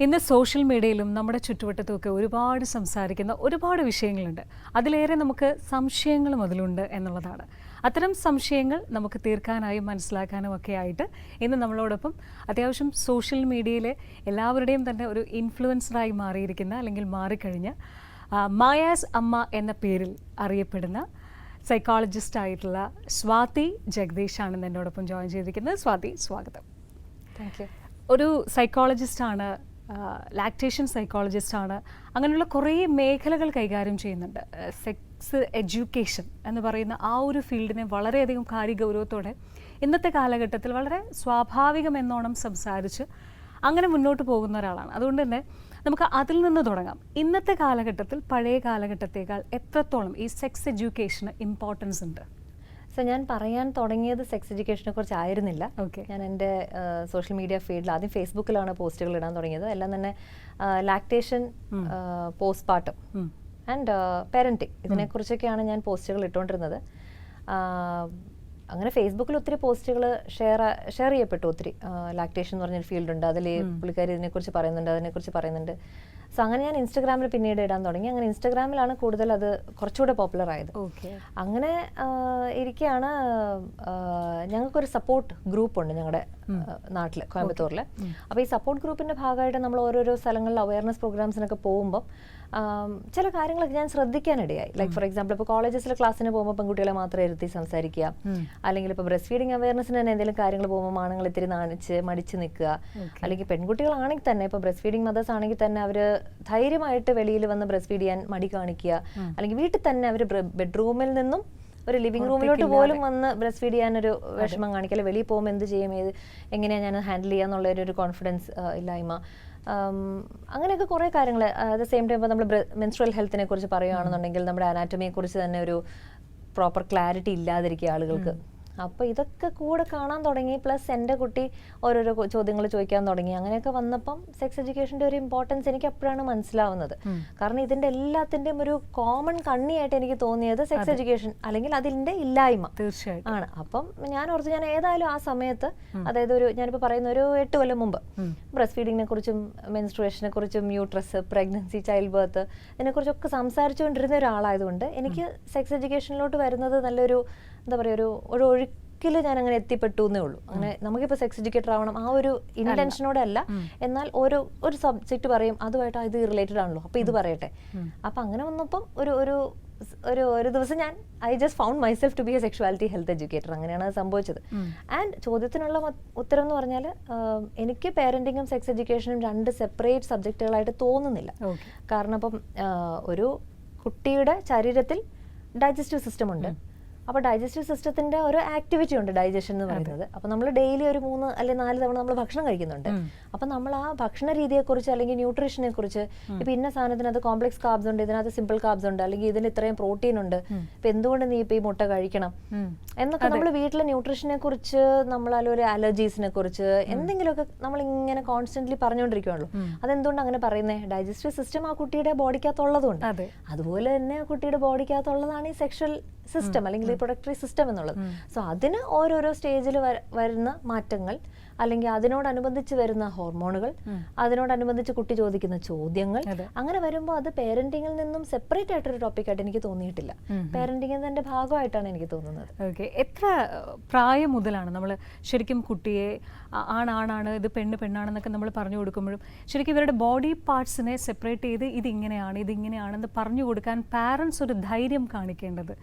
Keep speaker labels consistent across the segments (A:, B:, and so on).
A: ഇന്ന് സോഷ്യൽ മീഡിയയിലും നമ്മുടെ ചുറ്റുവട്ടത്തുമൊക്കെ ഒരുപാട് സംസാരിക്കുന്ന ഒരുപാട് വിഷയങ്ങളുണ്ട്. അതിലേറെ നമുക്ക് സംശയങ്ങളും അതിലുണ്ട് എന്നുള്ളതാണ്. അത്തരം സംശയങ്ങൾ നമുക്ക് തീർക്കാനായും മനസ്സിലാക്കാനും ഒക്കെ ആയിട്ട് ഇന്ന് നമ്മളോടൊപ്പം അത്യാവശ്യം സോഷ്യൽ മീഡിയയിലെ എല്ലാവരുടെയും തന്നെ ഒരു ഇൻഫ്ലുവൻസറായി മാറിയിരിക്കുന്ന അല്ലെങ്കിൽ മാറിക്കഴിഞ്ഞ മായാസ് അമ്മ എന്ന പേരിൽ അറിയപ്പെടുന്ന സൈക്കോളജിസ്റ്റ് ആയിട്ടുള്ള സ്വാതി ജഗദീഷാണ് എന്നോടൊപ്പം ജോയിൻ ചെയ്തിരിക്കുന്നത്. സ്വാതി, സ്വാഗതം.
B: Thank you.
A: ഒരു സൈക്കോളജിസ്റ്റാണ്, ലാക്ടേഷൻ സൈക്കോളജിസ്റ്റാണ്, അങ്ങനെയുള്ള കുറേ മേഖലകൾ കൈകാര്യം ചെയ്യുന്നുണ്ട്. സെക്സ് എഡ്യൂക്കേഷൻ എന്ന് പറയുന്ന ആ ഒരു ഫീൽഡിനെ വളരെയധികം കാര്യഗൗരവത്തോടെ ഇന്നത്തെ കാലഘട്ടത്തിൽ വളരെ സ്വാഭാവികമെന്നോണം സംസാരിച്ച് അങ്ങനെ മുന്നോട്ട് പോകുന്ന ഒരാളാണ്. അതുകൊണ്ട് തന്നെ നമുക്ക് അതിൽ നിന്ന് തുടങ്ങാം. ഇന്നത്തെ കാലഘട്ടത്തിൽ പഴയ കാലഘട്ടത്തേക്കാൾ എത്രത്തോളം ഈ സെക്സ് എഡ്യൂക്കേഷന് ഇമ്പോർട്ടൻസ് ഉണ്ട്?
B: സോ ഞാൻ പറയാൻ തുടങ്ങിയത് സെക്സ് എഡ്യൂക്കേഷനെ കുറിച്ച് ആയിരുന്നില്ല.
A: ഓക്കെ.
B: ഞാൻ എൻ്റെ സോഷ്യൽ മീഡിയ ഫീൽഡിൽ ആദ്യം ഫേസ്ബുക്കിലാണ് പോസ്റ്റുകൾ ഇടാൻ തുടങ്ങിയത്. എല്ലാം തന്നെ ലാക്ടേഷൻ, പോസ്റ്റ്പാർട്ടം ആൻഡ് പാരൻറ്റിങ്, ഇതിനെക്കുറിച്ചൊക്കെയാണ് ഞാൻ പോസ്റ്റുകൾ ഇട്ടുകൊണ്ടിരുന്നത്. അങ്ങനെ ഫേസ്ബുക്കിൽ ഒത്തിരി പോസ്റ്റുകൾ ഷെയർ ചെയ്യപ്പെട്ടു. ഒത്തിരി ലാക്ടേഷൻ എന്ന് പറഞ്ഞൊരു ഫീൽഡുണ്ട്, അതിൽ പുള്ളിക്കാരി ഇതിനെക്കുറിച്ച് പറയുന്നുണ്ട്, അതിനെക്കുറിച്ച് പറയുന്നുണ്ട്. സോ അങ്ങനെ ഞാൻ ഇൻസ്റ്റഗ്രാമിൽ പിന്നീട് ഇടാൻ തുടങ്ങി. അങ്ങനെ ഇൻസ്റ്റഗ്രാമിലാണ് കൂടുതൽ അത് കുറച്ചുകൂടെ പോപ്പുലർ ആയത്. അങ്ങനെ ഇരിക്കുകയാണ് ഞങ്ങൾക്കൊരു സപ്പോർട്ട് ഗ്രൂപ്പ് ഉണ്ട് ഞങ്ങളുടെ നാട്ടിൽ, കോയമ്പത്തൂരിൽ. അപ്പോൾ ഈ സപ്പോർട്ട് ഗ്രൂപ്പിൻ്റെ ഭാഗമായിട്ട് നമ്മൾ ഓരോരോ സ്ഥലങ്ങളിൽ അവയർനെസ് പ്രോഗ്രാംസിനൊക്കെ പോകുമ്പോൾ ചില കാര്യങ്ങളൊക്കെ ഞാൻ ശ്രദ്ധിക്കാനിടയായി. ലൈക്ക് ഫോർ എക്സാമ്പിൾ, ഇപ്പോൾ കോളേജസിലെ ക്ലാസ്സിന് പോകുമ്പോൾ പെൺകുട്ടികളെ മാത്രം ഇരുത്തി സംസാരിക്കുക, അല്ലെങ്കിൽ ഇപ്പോൾ ബ്രസ്റ്റ് ഫീഡിങ് അവയർനെസ്സിന് തന്നെ എന്തെങ്കിലും കാര്യങ്ങൾ പോകുമ്പോൾ ആണുങ്ങൾ ഇത്തിരി മടിച്ച് നിൽക്കുക, അല്ലെങ്കിൽ പെൺകുട്ടികളാണെങ്കിൽ തന്നെ ഇപ്പോൾ ബ്രസ്റ്റ് ഫീഡിങ് മദേഴ്സ് ആണെങ്കിൽ തന്നെ അവർ ധൈര്യമായിട്ട് വെളിയിൽ വന്ന് ബ്രസ്റ്റ് ഫീഡ് ചെയ്യാൻ മടി കാണിക്കുക, അല്ലെങ്കിൽ വീട്ടിൽ തന്നെ അവർ ബെഡ്റൂമിൽ നിന്നും ഒരു ലിവിംഗ് റൂമിലോട്ട് പോലും വന്ന് ബ്രസ്റ്റ് ഫീഡ് ചെയ്യാനൊരു വിഷമം കാണിക്കുക, അല്ലെങ്കിൽ വെളിയിൽ പോകുമ്പോൾ എന്ത് ചെയ്യും, എങ്ങനെയാണ് ഞാൻ ഹാൻഡിൽ ചെയ്യുക എന്നുള്ളൊരു കോൺഫിഡൻസ് ഇല്ലായ്മ. അങ്ങനെയൊക്കെ കുറേ കാര്യങ്ങൾ. അറ്റ് ദ സെയിം ടൈം ഇപ്പോൾ നമ്മൾ മെൻസ്ട്രൽ ഹെൽത്തിനെ കുറിച്ച് പറയുകയാണെന്നുണ്ടെങ്കിൽ നമ്മുടെ അനാറ്റമിയെ കുറിച്ച് തന്നെ ഒരു പ്രോപ്പർ ക്ലാരിറ്റി ഇല്ലാതിരിക്കുക ആളുകൾക്ക്. അപ്പോൾ ഇതൊക്കെ കൂടെ കാണാൻ തുടങ്ങി. പ്ലസ് എൻ്റെ കുട്ടി ഓരോരോ ചോദ്യങ്ങൾ ചോദിക്കാൻ തുടങ്ങി. അങ്ങനെയൊക്കെ വന്നപ്പം സെക്സ് എഡ്യൂക്കേഷൻ്റെ ഒരു ഇമ്പോർട്ടൻസ് എനിക്ക് അപ്പോഴാണ് മനസ്സിലാവുന്നത്. കാരണം ഇതിൻ്റെ എല്ലാത്തിൻ്റെയും ഒരു കോമൺ കണ്ണിയായിട്ട് എനിക്ക് തോന്നിയത് സെക്സ് എഡ്യൂക്കേഷൻ അല്ലെങ്കിൽ അതിൻ്റെ ഇല്ലായ്മ
A: തീർച്ചയായിട്ടും
B: ആണ്. അപ്പം ഞാൻ ഓർത്ത്, ഞാൻ ഏതായാലും ആ സമയത്ത്, അതായത് ഞാനിപ്പോൾ പറയുന്ന ഒരു 8 കൊല്ലം മുമ്പ് ബ്രസ്റ്റ് ഫീഡിങ്ങിനെ കുറിച്ചും മെൻസ്ട്രുവേഷനെ കുറിച്ചും യൂട്രസ്, പ്രഗ്നൻസി, ചൈൽഡ് ബർത്ത് ഇതിനെക്കുറിച്ചൊക്കെ സംസാരിച്ചുകൊണ്ടിരുന്ന ഒരാളായതുകൊണ്ട് എനിക്ക് സെക്സ് എഡ്യൂക്കേഷനിലോട്ട് വരുന്നത് നല്ലൊരു എന്താ പറയുക, ഒരു ഒഴുക്കിൽ ഞാൻ അങ്ങനെ എത്തിപ്പെട്ടു എന്നേ ഉള്ളൂ. അങ്ങനെ നമുക്കിപ്പോൾ സെക്സ് എഡ്യൂക്കേറ്റർ ആവണം ആ ഒരു ഇന്റൻഷനോടെ അല്ല, എന്നാൽ ഒരു സബ്ജക്റ്റ് പറയും, അതുമായിട്ട് ഇത് റിലേറ്റഡ് ആണല്ലോ, അപ്പോൾ ഇത് പറയട്ടെ. അപ്പം അങ്ങനെ വന്നപ്പം ഒരു ദിവസം I just found myself to be a sexuality health educator. അങ്ങനെയാണ് അത് സംഭവിച്ചത്. ആൻഡ് ചോദ്യത്തിനുള്ള ഉത്തരം എന്ന് പറഞ്ഞാൽ, എനിക്ക് പാരന്റിങ്ങും സെക്സ് എഡ്യൂക്കേഷനും 2 സെപ്പറേറ്റ് സബ്ജക്റ്റുകളായിട്ട് തോന്നുന്നില്ല. കാരണം അപ്പം ഒരു കുട്ടിയുടെ ശരീരത്തിൽ ഡൈജസ്റ്റീവ് സിസ്റ്റം ഉണ്ട്. അപ്പോൾ ഡൈജസ്റ്റീവ് സിസ്റ്റത്തിന്റെ ഒരു ആക്ടിവിറ്റി ഉണ്ട് ഡൈജഷൻ എന്ന് പറയുന്നത്. അപ്പോൾ നമ്മൾ ഡെയിലി ഒരു 3 അല്ലെങ്കിൽ 4 തവണ നമ്മൾ ഭക്ഷണം കഴിക്കുന്നുണ്ട്. അപ്പം നമ്മൾ ആ ഭക്ഷണ രീതിയെക്കുറിച്ച് അല്ലെങ്കിൽ ന്യൂട്രീഷനെ കുറിച്ച്, ഇപ്പം ഇന്ന സാധനത്തിനകത്ത് കോംപ്ലക്സ് കാർബ്സ് ഉണ്ട്, ഇതിനകത്ത് സിമ്പിൾ കാർബ്സ് ഉണ്ട്, അല്ലെങ്കിൽ ഇതിന് ഇത്രയും പ്രോട്ടീൻ ഉണ്ട്, ഇപ്പം എന്തുകൊണ്ട് നീ ഇപ്പം ഈ മുട്ട കഴിക്കണം എന്നൊക്കെ നമ്മൾ വീട്ടിലെ ന്യൂട്രീഷനെ കുറിച്ച്, നമ്മൾ അല്ലെങ്കിൽ അലർജീസിനെ കുറിച്ച് എന്തെങ്കിലുമൊക്കെ നമ്മളിങ്ങനെ കോൺസ്റ്റന്റ്ലി പറഞ്ഞുകൊണ്ടിരിക്കുകയാണല്ലോ. അതെന്തുകൊണ്ട് അങ്ങനെ പറയുന്നത്? ഡൈജസ്റ്റീവ് സിസ്റ്റം ആ കുട്ടിയുടെ ബോഡിക്കകത്തുള്ളതുകൊണ്ട്. അതുപോലെ തന്നെ ആ കുട്ടിയുടെ ബോഡിക്കകത്തുള്ളതാണ് ഈ സെക്ഷൽ സിസ്റ്റം അല്ലെങ്കിൽ റിപ്രൊഡക്ടറി സിസ്റ്റം എന്നുള്ളത്. സോ അതിന് ഓരോരോ സ്റ്റേജിൽ വരുന്ന മാറ്റങ്ങൾ, അല്ലെങ്കിൽ അതിനോടനുബന്ധിച്ച് വരുന്ന ഹോർമോണുകൾ, അതിനോടനുബന്ധിച്ച് കുട്ടി ചോദിക്കുന്ന ചോദ്യങ്ങൾ, അങ്ങനെ വരുമ്പോൾ അത് പേരന്റിങ്ങിൽ നിന്നും സെപ്പറേറ്റ് ആയിട്ടൊരു ടോപ്പിക്കായിട്ട് എനിക്ക് തോന്നിയിട്ടില്ല. പേരന്റിങ്ങിന്റെ ഭാഗമായിട്ടാണ് എനിക്ക് തോന്നുന്നത്.
A: ഓക്കെ. എത്ര പ്രായം മുതലാണ് നമ്മൾ ശരിക്കും കുട്ടിയെ ആണാണ്, ഇത് പെണ്ണാണെന്നൊക്കെ നമ്മൾ പറഞ്ഞു കൊടുക്കുമ്പോഴും ശരിക്കും ഇവരുടെ ബോഡി പാർട്സിനെ സെപ്പറേറ്റ് ചെയ്ത് ഇതിങ്ങനെയാണെന്ന് പറഞ്ഞു കൊടുക്കാൻ പാരൻസ് ഒരു ധൈര്യം കാണിക്കേണ്ടത്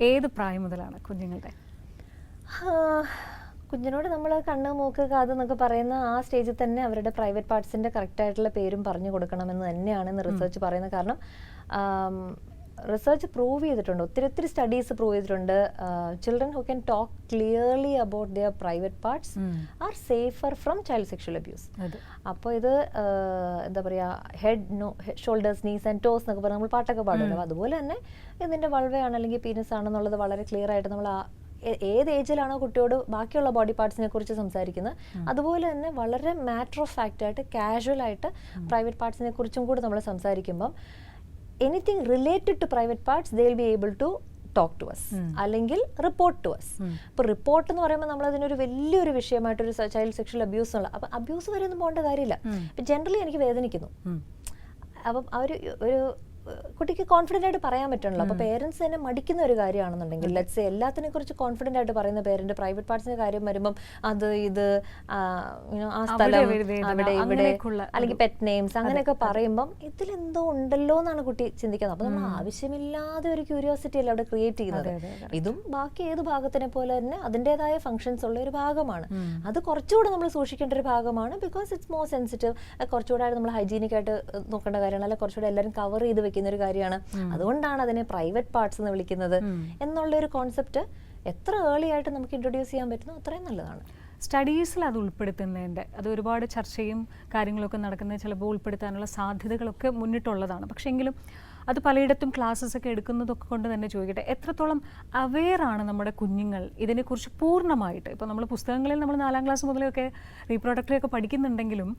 A: ഏത് പ്രായം മുതലാണ് കുഞ്ഞുങ്ങളുടെ?
B: കുഞ്ഞിനോട് നമ്മൾ കണ്ണ്, മൂക്ക്, കാത് എന്നൊക്കെ പറയുന്ന ആ സ്റ്റേജിൽ തന്നെ അവരുടെ പ്രൈവറ്റ് പാർട്സിൻ്റെ കറക്റ്റായിട്ടുള്ള പേരും പറഞ്ഞു കൊടുക്കണമെന്ന് തന്നെയാണ് റിസർച്ച് പറയുന്നത്. കാരണം റിസർച്ച് പ്രൂവ് ചെയ്തിട്ടുണ്ട്, ഒത്തിരി സ്റ്റഡീസ് പ്രൂവ് ചെയ്തിട്ടുണ്ട്. Children who can talk clearly about their private parts are safer from child sexual abuse. അപ്പോൾ ഇത് എന്താ പറയുക, ഷോൾഡേഴ്സ്, നീസ് ആൻഡ് ടോസ് എന്നൊക്കെ പറഞ്ഞാൽ നമ്മൾ പാട്ടൊക്കെ പാടുമല്ലോ, അതുപോലെ തന്നെ ഇതിൻ്റെ വൾവയാണ് അല്ലെങ്കിൽ പീനസ് ആണെന്നുള്ളത് വളരെ ക്ലിയർ ആയിട്ട് നമ്മൾ ഏത് ഏജിലാണോ കുട്ടിയോട് ബാക്കിയുള്ള ബോഡി പാർട്സിനെ കുറിച്ച് സംസാരിക്കുന്നത്, അതുപോലെ തന്നെ വളരെ മാറ്റർ ഓഫ് ഫാക്റ്റ് ആയിട്ട് കാഷ്വൽ ആയിട്ട് പ്രൈവറ്റ് പാർട്സിനെ കുറിച്ചും കൂടി നമ്മൾ സംസാരിക്കുമ്പം anything related to private parts they will be able to talk to us, അല്ലെങ്കിൽ റിപ്പോർട്ട് ടു അസ്. ഇപ്പോൾ റിപ്പോർട്ട് എന്ന് പറയുമ്പോൾ നമ്മൾ അതിനൊരു വലിയൊരു വിഷയമായിട്ടൊരു ചൈൽഡ് സെക്ഷൽ അബ്യൂസ് ഉള്ള, അപ്പം അബ്യൂസ് വരെ ഒന്നും പോകേണ്ട കാര്യമില്ല. ഇപ്പം ജനറലി എനിക്ക് വേദനിക്കുന്നു, അപ്പം ഒരു കുട്ടിക്ക് കോൺഫിഡൻ്റ് ആയിട്ട് പറയാൻ പറ്റണല്ലോ. അപ്പോൾ പേരൻസ് തന്നെ മടിക്കുന്ന ഒരു കാര്യമാണെന്നുണ്ടെങ്കിൽ, ലെറ്റ്സ് സേ എല്ലാത്തിനെ കുറിച്ച് കോൺഫിഡൻ്റ് ആയിട്ട് പറയുന്ന പേരന്റ് പ്രൈവറ്റ് പാർട്സിന്റെ കാര്യം വരുമ്പം അത് ഇത് ആ സ്ഥലം അവിടെ ഇവിടെ അല്ലെങ്കിൽ പെറ്റ് നെയിംസ് അങ്ങനെയൊക്കെ പറയുമ്പം ഇതിലെന്തോ ഉണ്ടല്ലോ എന്നാണ് കുട്ടി ചിന്തിക്കുന്നത്. അപ്പോൾ നമ്മൾ ആവശ്യമില്ലാതെ ഒരു ക്യൂരിയോസിറ്റി അല്ല അവിടെ ക്രിയേറ്റ് ചെയ്യുന്നത്. ഇതും ബാക്കി ഏത് ഭാഗത്തിനെ പോലെ തന്നെ അതിൻ്റെതായ ഫംഗ്ഷൻസ് ഉള്ള ഒരു ഭാഗമാണ്. അത് കുറച്ചുകൂടെ നമ്മൾ സൂക്ഷിക്കേണ്ട ഒരു ഭാഗമാണ്. Because it's more sensitive. കുറച്ചുകൂടെ നമ്മൾ ഹൈജീനിക് ആയിട്ട് നോക്കേണ്ട കാര്യമാണ്, അല്ലെങ്കിൽ കുറച്ചുകൂടെ എല്ലാവരും കവർ ചെയ്ത് വെക്കുന്ന ഒരു കാര്യമാണ്. അതുകൊണ്ടാണ് അതിനെ പ്രൈവറ്റ് പാർട്സ് എന്ന് വിളിക്കുന്നത് എന്നുള്ള ഒരു കോൺസെപ്റ്റ് എത്ര ഏർലി ആയിട്ട് നമുക്ക് ഇൻട്രൊഡ്യൂസ് ചെയ്യാൻ പറ്റുന്നു അത്രയും നല്ലതാണ്.
A: സ്റ്റഡീസിൽ അത് ഉൾപ്പെടുത്തുന്നതിൻ്റെ അത് ഒരുപാട് ചർച്ചയും കാര്യങ്ങളൊക്കെ നടക്കുന്നത് ചിലപ്പോൾ ഉൾപ്പെടുത്താനുള്ള സാധ്യതകളൊക്കെ മുന്നിട്ടുള്ളതാണ്. പക്ഷേ എങ്കിലും അത് പലയിടത്തും ക്ലാസ്സസ് ഒക്കെ എടുക്കുന്നതൊക്കെ കൊണ്ട് തന്നെ ചോദിക്കട്ടെ, എത്രത്തോളം അവെയറാണ് നമ്മുടെ കുഞ്ഞുങ്ങൾ ഇതിനെക്കുറിച്ച് പൂർണ്ണമായിട്ട്? ഇപ്പോൾ നമ്മൾ പുസ്തകങ്ങളിൽ നമ്മൾ 4ാം ക്ലാസ് മുതലൊക്കെ റീപ്രൊഡക്ടറി ഒക്കെ പഠിക്കുന്നുണ്ടെങ്കിലും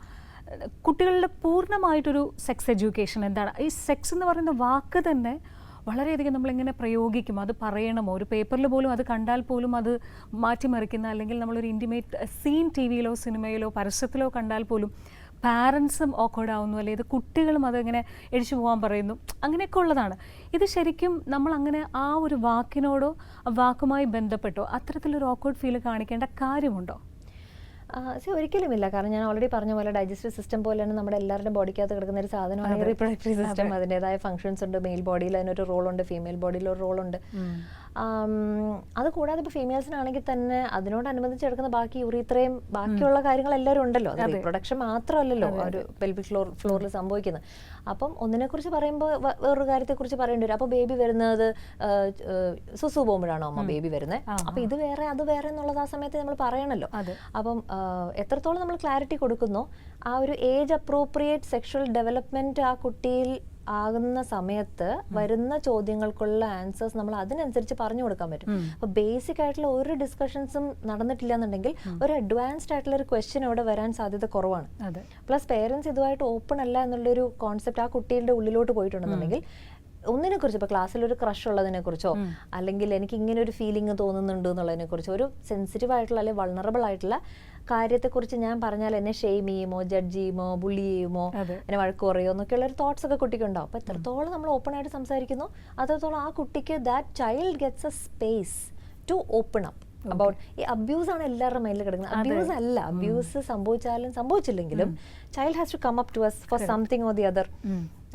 A: കുട്ടികളുടെ പൂർണ്ണമായിട്ടൊരു സെക്സ് എഡ്യൂക്കേഷൻ എന്താണ്? ഈ സെക്സ് എന്ന് പറയുന്ന വാക്ക് തന്നെ വളരെയധികം നമ്മളെങ്ങനെ പ്രയോഗിക്കും, അത് പറയണമോ? ഒരു പേപ്പറിൽ പോലും അത് കണ്ടാൽ പോലും അത് മാറ്റിമറിക്കുന്ന, അല്ലെങ്കിൽ നമ്മളൊരു ഇൻറ്റിമേറ്റ് സീൻ ടി വിയിലോ സിനിമയിലോ പരസ്യത്തിലോ കണ്ടാൽ പോലും പാരൻസും ഓക്കേർഡ് ആവുന്നു, അല്ലെങ്കിൽ കുട്ടികളും അതെങ്ങനെ എഴിച്ചു പോകാൻ പറയുന്നു, അങ്ങനെയൊക്കെ ഉള്ളതാണ്. ഇത് ശരിക്കും നമ്മൾ അങ്ങനെ ആ ഒരു വാക്കിനോടോ ആ വാക്കുമായി ബന്ധപ്പെട്ടോ അത്തരത്തിലൊരു ഓക്കേർഡ് ഫീൽ കാണിക്കേണ്ട കാര്യമുണ്ടോ?
B: ഒരിക്കലുമില്ല. കാരണം ഞാൻ ഓൾറെഡി പറഞ്ഞ പോലെ ഡൈജസ്റ്റീവ് സിസ്റ്റം പോലെ തന്നെ നമ്മുടെ എല്ലാവരുടെയും ബോഡിക്കകത്ത് കിടക്കുന്ന ഒരു സാധനമാണ് റീപ്രൊഡക്റ്റീവ് സിസ്റ്റം. അതിൻ്റെതായ ഫംഗ്ഷൻസ് ഉണ്ട്. മെയിൽ ബോഡിയിൽ അതിനൊരു റോളുണ്ട്, ഫീമെയിൽ ബോഡിയിൽ ഒരു റോളുണ്ട്. അത് കൂടാതെ ഇപ്പോൾ ഫീമെയിൽസിനാണെങ്കിൽ തന്നെ അതിനോടനുബന്ധിച്ച് എടുക്കുന്ന ബാക്കി യുറീത്രയും ബാക്കിയുള്ള കാര്യങ്ങൾ എല്ലാവരും ഉണ്ടല്ലോ. അത് റീപ്രൊഡക്ഷൻ മാത്രമല്ലല്ലോ ഒരു പെൽവിക് ഫ്ലോറിൽ സംഭവിക്കുന്നത്. അപ്പം ഒന്നിനെക്കുറിച്ച് പറയുമ്പോൾ വേറൊരു കാര്യത്തെക്കുറിച്ച് പറയേണ്ടി വരും. അപ്പോൾ ബേബി വരുന്നത് സുസു പോകുമ്പോഴാണോ അമ്മ ബേബി വരുന്നത്, അപ്പോൾ ഇത് വേറെ അത് വേറെ എന്നുള്ളത് ആ സമയത്ത് നമ്മൾ പറയണല്ലോ. അപ്പം എത്രത്തോളം നമ്മൾ ക്ലാരിറ്റി കൊടുക്കുന്നോ ആ ഒരു ഏജ് അപ്രോപ്രിയേറ്റ് സെക്ഷൽ ഡെവലപ്മെന്റ് ആ കുട്ടിയിൽ ആകുന്ന സമയത്ത് വരുന്ന ചോദ്യങ്ങൾക്കുള്ള ആൻസേഴ്സ് നമ്മൾ അതിനനുസരിച്ച് പറഞ്ഞു കൊടുക്കാൻ പറ്റും. അപ്പോൾ ബേസിക് ആയിട്ടുള്ള ഒരു ഡിസ്കഷൻസും നടന്നിട്ടില്ല എന്നുണ്ടെങ്കിൽ ഒരു അഡ്വാൻസ്ഡ് ആയിട്ടുള്ള ഒരു ക്വസ്റ്റ്യൻ അവിടെ വരാൻ സാധ്യത കുറവാണ്. പ്ലസ് പേരൻസ് ഇതുമായിട്ട് ഓപ്പൺ അല്ല എന്നുള്ളൊരു കോൺസെപ്റ്റ് ആ കുട്ടിയുടെ ഉള്ളിലോട്ട് പോയിട്ടുണ്ടെന്നുണ്ടെങ്കിൽ ഒന്നിനെ കുറിച്ച് ഇപ്പോൾ ക്ലാസ്സിൽ ഒരു ക്രഷ് ഉള്ളതിനെ കുറിച്ചോ അല്ലെങ്കിൽ എനിക്ക് ഇങ്ങനെ ഒരു ഫീലിംഗ് തോന്നുന്നുണ്ട് എന്നുള്ളതിനെ കുറിച്ചോ ഒരു സെൻസിറ്റീവ് ആയിട്ടുള്ള അല്ലെങ്കിൽ വൾണറബിൾ ആയിട്ടുള്ള കാര്യത്തെക്കുറിച്ച് ഞാൻ പറഞ്ഞാൽ എന്നെ ഷെയിം ചെയ്യുമോ, ജഡ്ജ് ചെയ്യുമോ, ബുള്ളി ചെയ്യുമോ, എന്നെ വഴക്ക് കുറയോ എന്നൊക്കെയുള്ള ഒരു തോട്ട്സ് ഒക്കെ കുട്ടിക്ക് ഉണ്ടാവും. അപ്പോൾ എത്രത്തോളം നമ്മൾ ഓപ്പൺ ആയിട്ട് സംസാരിക്കുന്നു അത്രത്തോളം ആ കുട്ടിക്ക് that child gets a space to open up about. ഈ അബ്യൂസ് ആണ് എല്ലാവരുടെ മൈൻഡിൽ കിടക്കുന്നത്. അബ്യൂസ് അല്ല, അബ്യൂസ് സംഭവിച്ചാലും സംഭവിച്ചില്ലെങ്കിലും child has to come up to us for something or the other.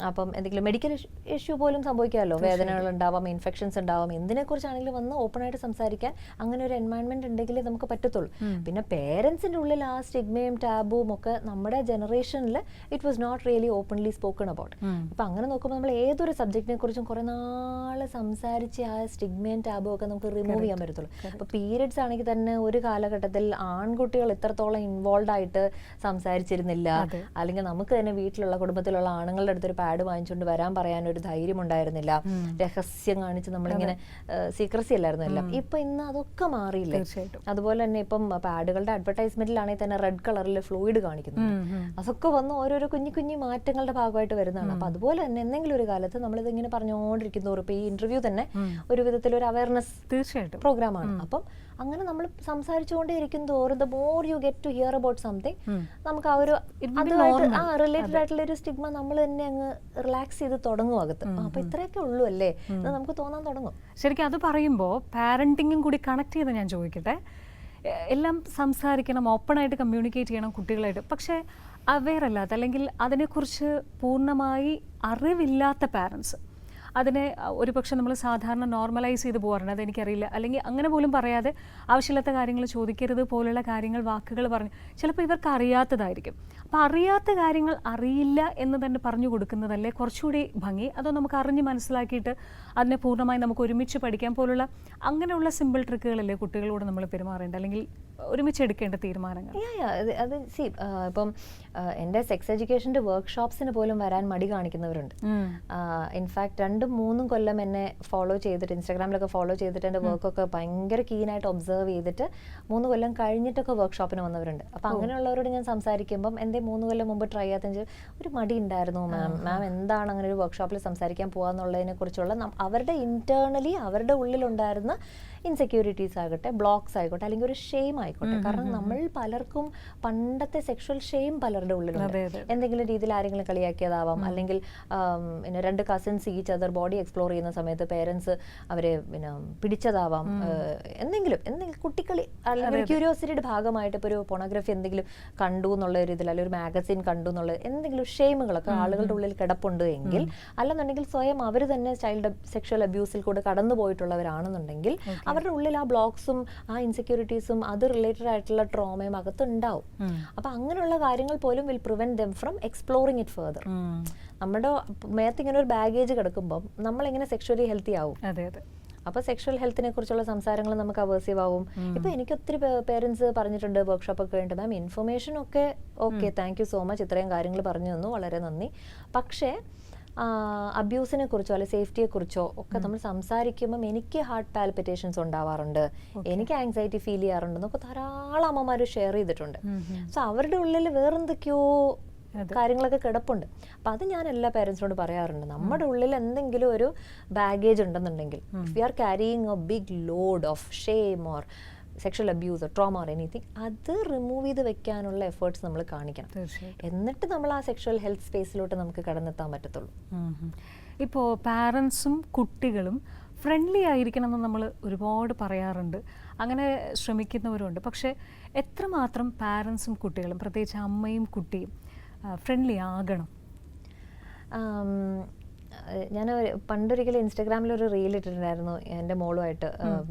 B: അപ്പം എന്തെങ്കിലും മെഡിക്കൽ ഇഷ്യൂ പോലും സംഭവിക്കാമല്ലോ, വേദനകൾ ഉണ്ടാവാം, ഇൻഫെക്ഷൻസ് ഉണ്ടാവാം, എന്തിനെക്കുറിച്ചാണെങ്കിലും വന്ന് ഓപ്പൺ ആയിട്ട് സംസാരിക്കാൻ അങ്ങനെ ഒരു എൻവയൺമെന്റ് ഉണ്ടെങ്കിലേ നമുക്ക് പറ്റത്തുള്ളൂ. പിന്നെ പേരൻസിന്റെ ഉള്ളിൽ ആ സ്റ്റിഗ്മയും ടാബുവും ഒക്കെ നമ്മുടെ ജനറേഷനിൽ it was not really openly spoken about. ഇപ്പം അങ്ങനെ നോക്കുമ്പോൾ നമ്മൾ ഏതൊരു സബ്ജക്റ്റിനെ കുറിച്ചും കുറെ നാൾ സംസാരിച്ച് ആ സ്റ്റിഗ്മയും ടാബും ഒക്കെ നമുക്ക് റിമൂവ് ചെയ്യാൻ പറ്റത്തുള്ളൂ. അപ്പോൾ പീരിയഡ്സ് ആണെങ്കിൽ തന്നെ ഒരു കാലഘട്ടത്തിൽ ആൺകുട്ടികൾ ഇത്രത്തോളം ഇൻവോൾവ് ആയിട്ട് സംസാരിച്ചിരുന്നില്ല, അല്ലെങ്കിൽ നമുക്ക് തന്നെ വീട്ടിലുള്ള കുടുംബത്തിലുള്ള ആണുങ്ങളുടെ അടുത്തൊരു പാഡ് വാങ്ങിച്ചുകൊണ്ട് വരാൻ പറയാനൊരു ധൈര്യം ഉണ്ടായിരുന്നില്ല, രഹസ്യം കാണിച്ച് നമ്മളിങ്ങനെ സീക്രസി അല്ലായിരുന്നു എല്ലാം. ഇപ്പൊ ഇന്ന് അതൊക്കെ മാറിയില്ലേ. അതുപോലെ തന്നെ ഇപ്പം പാഡുകളുടെ അഡ്വർടൈസ്മെന്റിലാണെങ്കിൽ തന്നെ റെഡ് കളറിൽ ഫ്ലൂയിഡ് കാണിക്കുന്നു. അതൊക്കെ വന്ന് ഓരോരോ കുഞ്ഞു കുഞ്ഞു മാറ്റങ്ങളുടെ ഭാഗമായിട്ട് വരുന്നതാണ്. അപ്പൊ അതുപോലെ തന്നെ എന്തെങ്കിലും ഒരു കാലത്ത് നമ്മളിത് ഇങ്ങനെ പറഞ്ഞുകൊണ്ടിരിക്കുന്നു. ഇപ്പൊ ഈ ഇന്റർവ്യൂ തന്നെ ഒരു വിധത്തിൽ ഒരു അവയർനെസ് തീർച്ചയായിട്ടും പ്രോഗ്രാമാണ്. അപ്പം അങ്ങനെ നമ്മൾ സംസാരിച്ചുകൊണ്ടേ ഇരിക്കും തോറും the more you get to hear about something നമുക്ക് ആ ഒരു അതുമായിട്ട് റിലേറ്റഡ് ആയിട്ടുള്ള ഒരു സ്റ്റിഗ്മ നമ്മൾ തന്നെ അങ്ങ് റിലാക്സ് ചെയ്ത് തുടങ്ങും അകത്ത്. അപ്പൊ ഇത്രയൊക്കെ ഉള്ളൂ അല്ലേ എന്ന് നമുക്ക് തോന്നാൻ തുടങ്ങും.
A: ശരിക്കും അത് പറയുമ്പോൾ പാരന്റിങ്ങും കൂടി കണക്ട് ചെയ്ത് ഞാൻ ചോദിക്കട്ടെ, എല്ലാം സംസാരിക്കണം, ഓപ്പണായിട്ട് കമ്മ്യൂണിക്കേറ്റ് ചെയ്യണം കുട്ടികളായിട്ട്, പക്ഷേ അവെയർ അല്ലാത്ത അല്ലെങ്കിൽ അതിനെക്കുറിച്ച് പൂർണ്ണമായി അറിവില്ലാത്ത പാരൻസ് അതിനെ ഒരുപക്ഷെ നമ്മൾ സാധാരണ നോർമലൈസ് ചെയ്ത് പോകാറുണ്ട്, അതെനിക്കറിയില്ല, അല്ലെങ്കിൽ അങ്ങനെ പോലും പറയാതെ ആവശ്യമില്ലാത്ത കാര്യങ്ങൾ ചോദിക്കരുത് പോലുള്ള കാര്യങ്ങൾ വാക്കുകൾ പറഞ്ഞ് ചിലപ്പോൾ ഇവർക്ക് അറിയാത്തതായിരിക്കും. അപ്പോൾ അറിയാത്ത കാര്യങ്ങൾ അറിയില്ല എന്ന് തന്നെ പറഞ്ഞു കൊടുക്കുന്നതല്ലേ കുറച്ചുകൂടി ഭംഗി? അതോ നമുക്ക് അറിഞ്ഞ് മനസ്സിലാക്കിയിട്ട് അതിനെ പൂർണ്ണമായി നമുക്ക് ഒരുമിച്ച് പഠിക്കാൻ പോലുള്ള അങ്ങനെയുള്ള സിമ്പിൾ ട്രിക്കുകളല്ലേ കുട്ടികളോട് നമ്മൾ പെരുമാറേണ്ടത്, അല്ലെങ്കിൽ ഒരുമിച്ച് എടുക്കേണ്ട തീരുമാനങ്ങൾ?
B: അത് ഇപ്പം എൻ്റെ സെക്സ് എഡ്യൂക്കേഷൻ്റെ വർക്ക്ഷോപ്സിന് പോലും വരാൻ മടി കാണിക്കുന്നവരുണ്ട്. ഇൻഫാക്ട് 2 2-3 കൊല്ലം എന്നെ ഫോളോ ചെയ്തിട്ട് ഇൻസ്റ്റാഗ്രാമിലൊക്കെ ഫോളോ ചെയ്തിട്ട് എൻ്റെ വർക്കൊക്കെ ഭയങ്കര കീനായിട്ട് ഒബ്സർവ് ചെയ്തിട്ട് 3 കൊല്ലം കഴിഞ്ഞിട്ടൊക്കെ വർക്ക്ഷോപ്പിന് വന്നവരുണ്ട്. അപ്പോൾ അങ്ങനെയുള്ളവരോട് ഞാൻ സംസാരിക്കുമ്പം എൻ്റെ 3 കൊല്ലം മുമ്പ് ട്രൈ ചെയ്യാത്ത ഒരു മടി ഉണ്ടായിരുന്നു മാം എന്താണ് അങ്ങനെ ഒരു വർക്ക്ഷോപ്പിൽ സംസാരിക്കാൻ പോകാന്നുള്ളതിനെ കുറിച്ചുള്ള അവരുടെ ഇന്റേണലി അവരുടെ ഉള്ളിലുണ്ടായിരുന്ന ഇൻസെക്യൂരിറ്റീസ് ആകട്ടെ, ബ്ലോക്സ് ആയിക്കോട്ടെ, അല്ലെങ്കിൽ ഒരു ഷെയിം ആയിക്കോട്ടെ. കാരണം നമ്മൾ പലർക്കും പണ്ടത്തെ സെക്ഷൽ ഷെയിം പലരുടെ ഉള്ളിലുണ്ട്. എന്തെങ്കിലും രീതിയിൽ ആരെങ്കിലും കളിയാക്കിയതാവാം, അല്ലെങ്കിൽ പിന്നെ 2 cousins each other body explore ചെയ്യുന്ന സമയത്ത് പേരൻസ് അവരെ പിന്നെ പിടിച്ചതാവാം, എന്തെങ്കിലും കുട്ടിക്കളി അല്ലെങ്കിൽ ക്യൂരിയോസിറ്റിയുടെ ഭാഗമായിട്ട് ഇപ്പോൾ ഒരു പോണോഗ്രഫി എന്തെങ്കിലും കണ്ടു എന്നുള്ള ഒരു ഇതിൽ, അല്ലെങ്കിൽ ഒരു മാഗസിൻ കണ്ടു എന്നുള്ള എന്തെങ്കിലും ഷെയിമുകളൊക്കെ ആളുകളുടെ ഉള്ളിൽ കിടപ്പുണ്ട് എങ്കിൽ, അല്ലെന്നുണ്ടെങ്കിൽ സ്വയം അവർ തന്നെ ചൈൽഡ് സെക്ഷൽ അബ്യൂസിൽ കൂടെ കടന്നു പോയിട്ടുള്ളവരാണെന്നുണ്ടെങ്കിൽ അവരുടെ ഉള്ളിൽ ആ ബ്ലോക്സും ആ ഇൻസെക്യൂരിറ്റീസും അത് റിലേറ്റഡ് ആയിട്ടുള്ള ട്രോമയും അകത്തുണ്ടാവും. അപ്പൊ അങ്ങനെയുള്ള കാര്യങ്ങൾ പോലും will prevent them from exploring it further. നമ്മുടെ മേത്ത് ഇങ്ങനെ ഒരു ബാഗേജ് കിടക്കുമ്പോൾ നമ്മളിങ്ങനെ സെക്ഷുവലി ഹെൽത്തി ആവും. അപ്പോൾ സെക്ഷൽ ഹെൽത്തിനെ കുറിച്ചുള്ള സംസാരങ്ങൾ നമുക്ക് അവേഴ്സീവ് ആവും. ഇപ്പൊ എനിക്ക് ഒത്തിരി പേരൻസ് പറഞ്ഞിട്ടുണ്ട് വർക്ക്ഷോപ്പ് ഒക്കെ കഴിഞ്ഞിട്ട്, മാം ഇൻഫർമേഷൻ ഒക്കെ okay, thank you so much, ഇത്രയും കാര്യങ്ങൾ പറഞ്ഞു തന്നു, വളരെ നന്ദി. പക്ഷേ അബ്യൂസിനെ കുറിച്ചോ അല്ലെങ്കിൽ സേഫ്റ്റിയെ കുറിച്ചോ ഒക്കെ നമ്മൾ സംസാരിക്കുമ്പം എനിക്ക് ഹാർട്ട് പാൽപിറ്റേഷൻസ് ഉണ്ടാവാറുണ്ട്, എനിക്ക് ആങ്സൈറ്റി ഫീൽ ചെയ്യാറുണ്ട് എന്നൊക്കെ ധാരാളം അമ്മമാർ ഷെയർ ചെയ്തിട്ടുണ്ട്. സോ അവരുടെ ഉള്ളിൽ വേറെന്തൊക്കെയോ കാര്യങ്ങളൊക്കെ കിടപ്പുണ്ട്. അപ്പം അത് ഞാൻ എല്ലാ പേരൻസിനോട് പറയാറുണ്ട്. നമ്മുടെ ഉള്ളിൽ എന്തെങ്കിലും ഒരു ബാഗേജ് ഉണ്ടെന്നുണ്ടെങ്കിൽ, if you are carrying a big load of shame or sexual abuse or trauma or anything, അത് റിമൂവ് ചെയ്ത് വെക്കാനുള്ള എഫേർട്സ് നമ്മൾ കാണിക്കണം. എന്നിട്ട് നമ്മൾ ആ സെക്ഷൽ ഹെൽത്ത് സ്പേസിലോട്ട് നമുക്ക് കടന്നെത്താൻ പറ്റത്തുള്ളൂ.
A: ഇപ്പോൾ പാരൻസും കുട്ടികളും ഫ്രണ്ട്ലി ആയിരിക്കണം എന്ന് നമ്മൾ ഒരുപാട് പറയാറുണ്ട്, അങ്ങനെ ശ്രമിക്കുന്നവരുണ്ട്. പക്ഷേ എത്രമാത്രം പാരൻസും കുട്ടികളും, പ്രത്യേകിച്ച് അമ്മയും കുട്ടിയും ഫ്രണ്ട്ലി ആകണം?
B: ഞാൻ പണ്ടൊരിക്കലും ഇൻസ്റ്റാഗ്രാമിലൊരു റീൽ ഇട്ടിട്ടുണ്ടായിരുന്നു എൻ്റെ മോളുമായിട്ട്.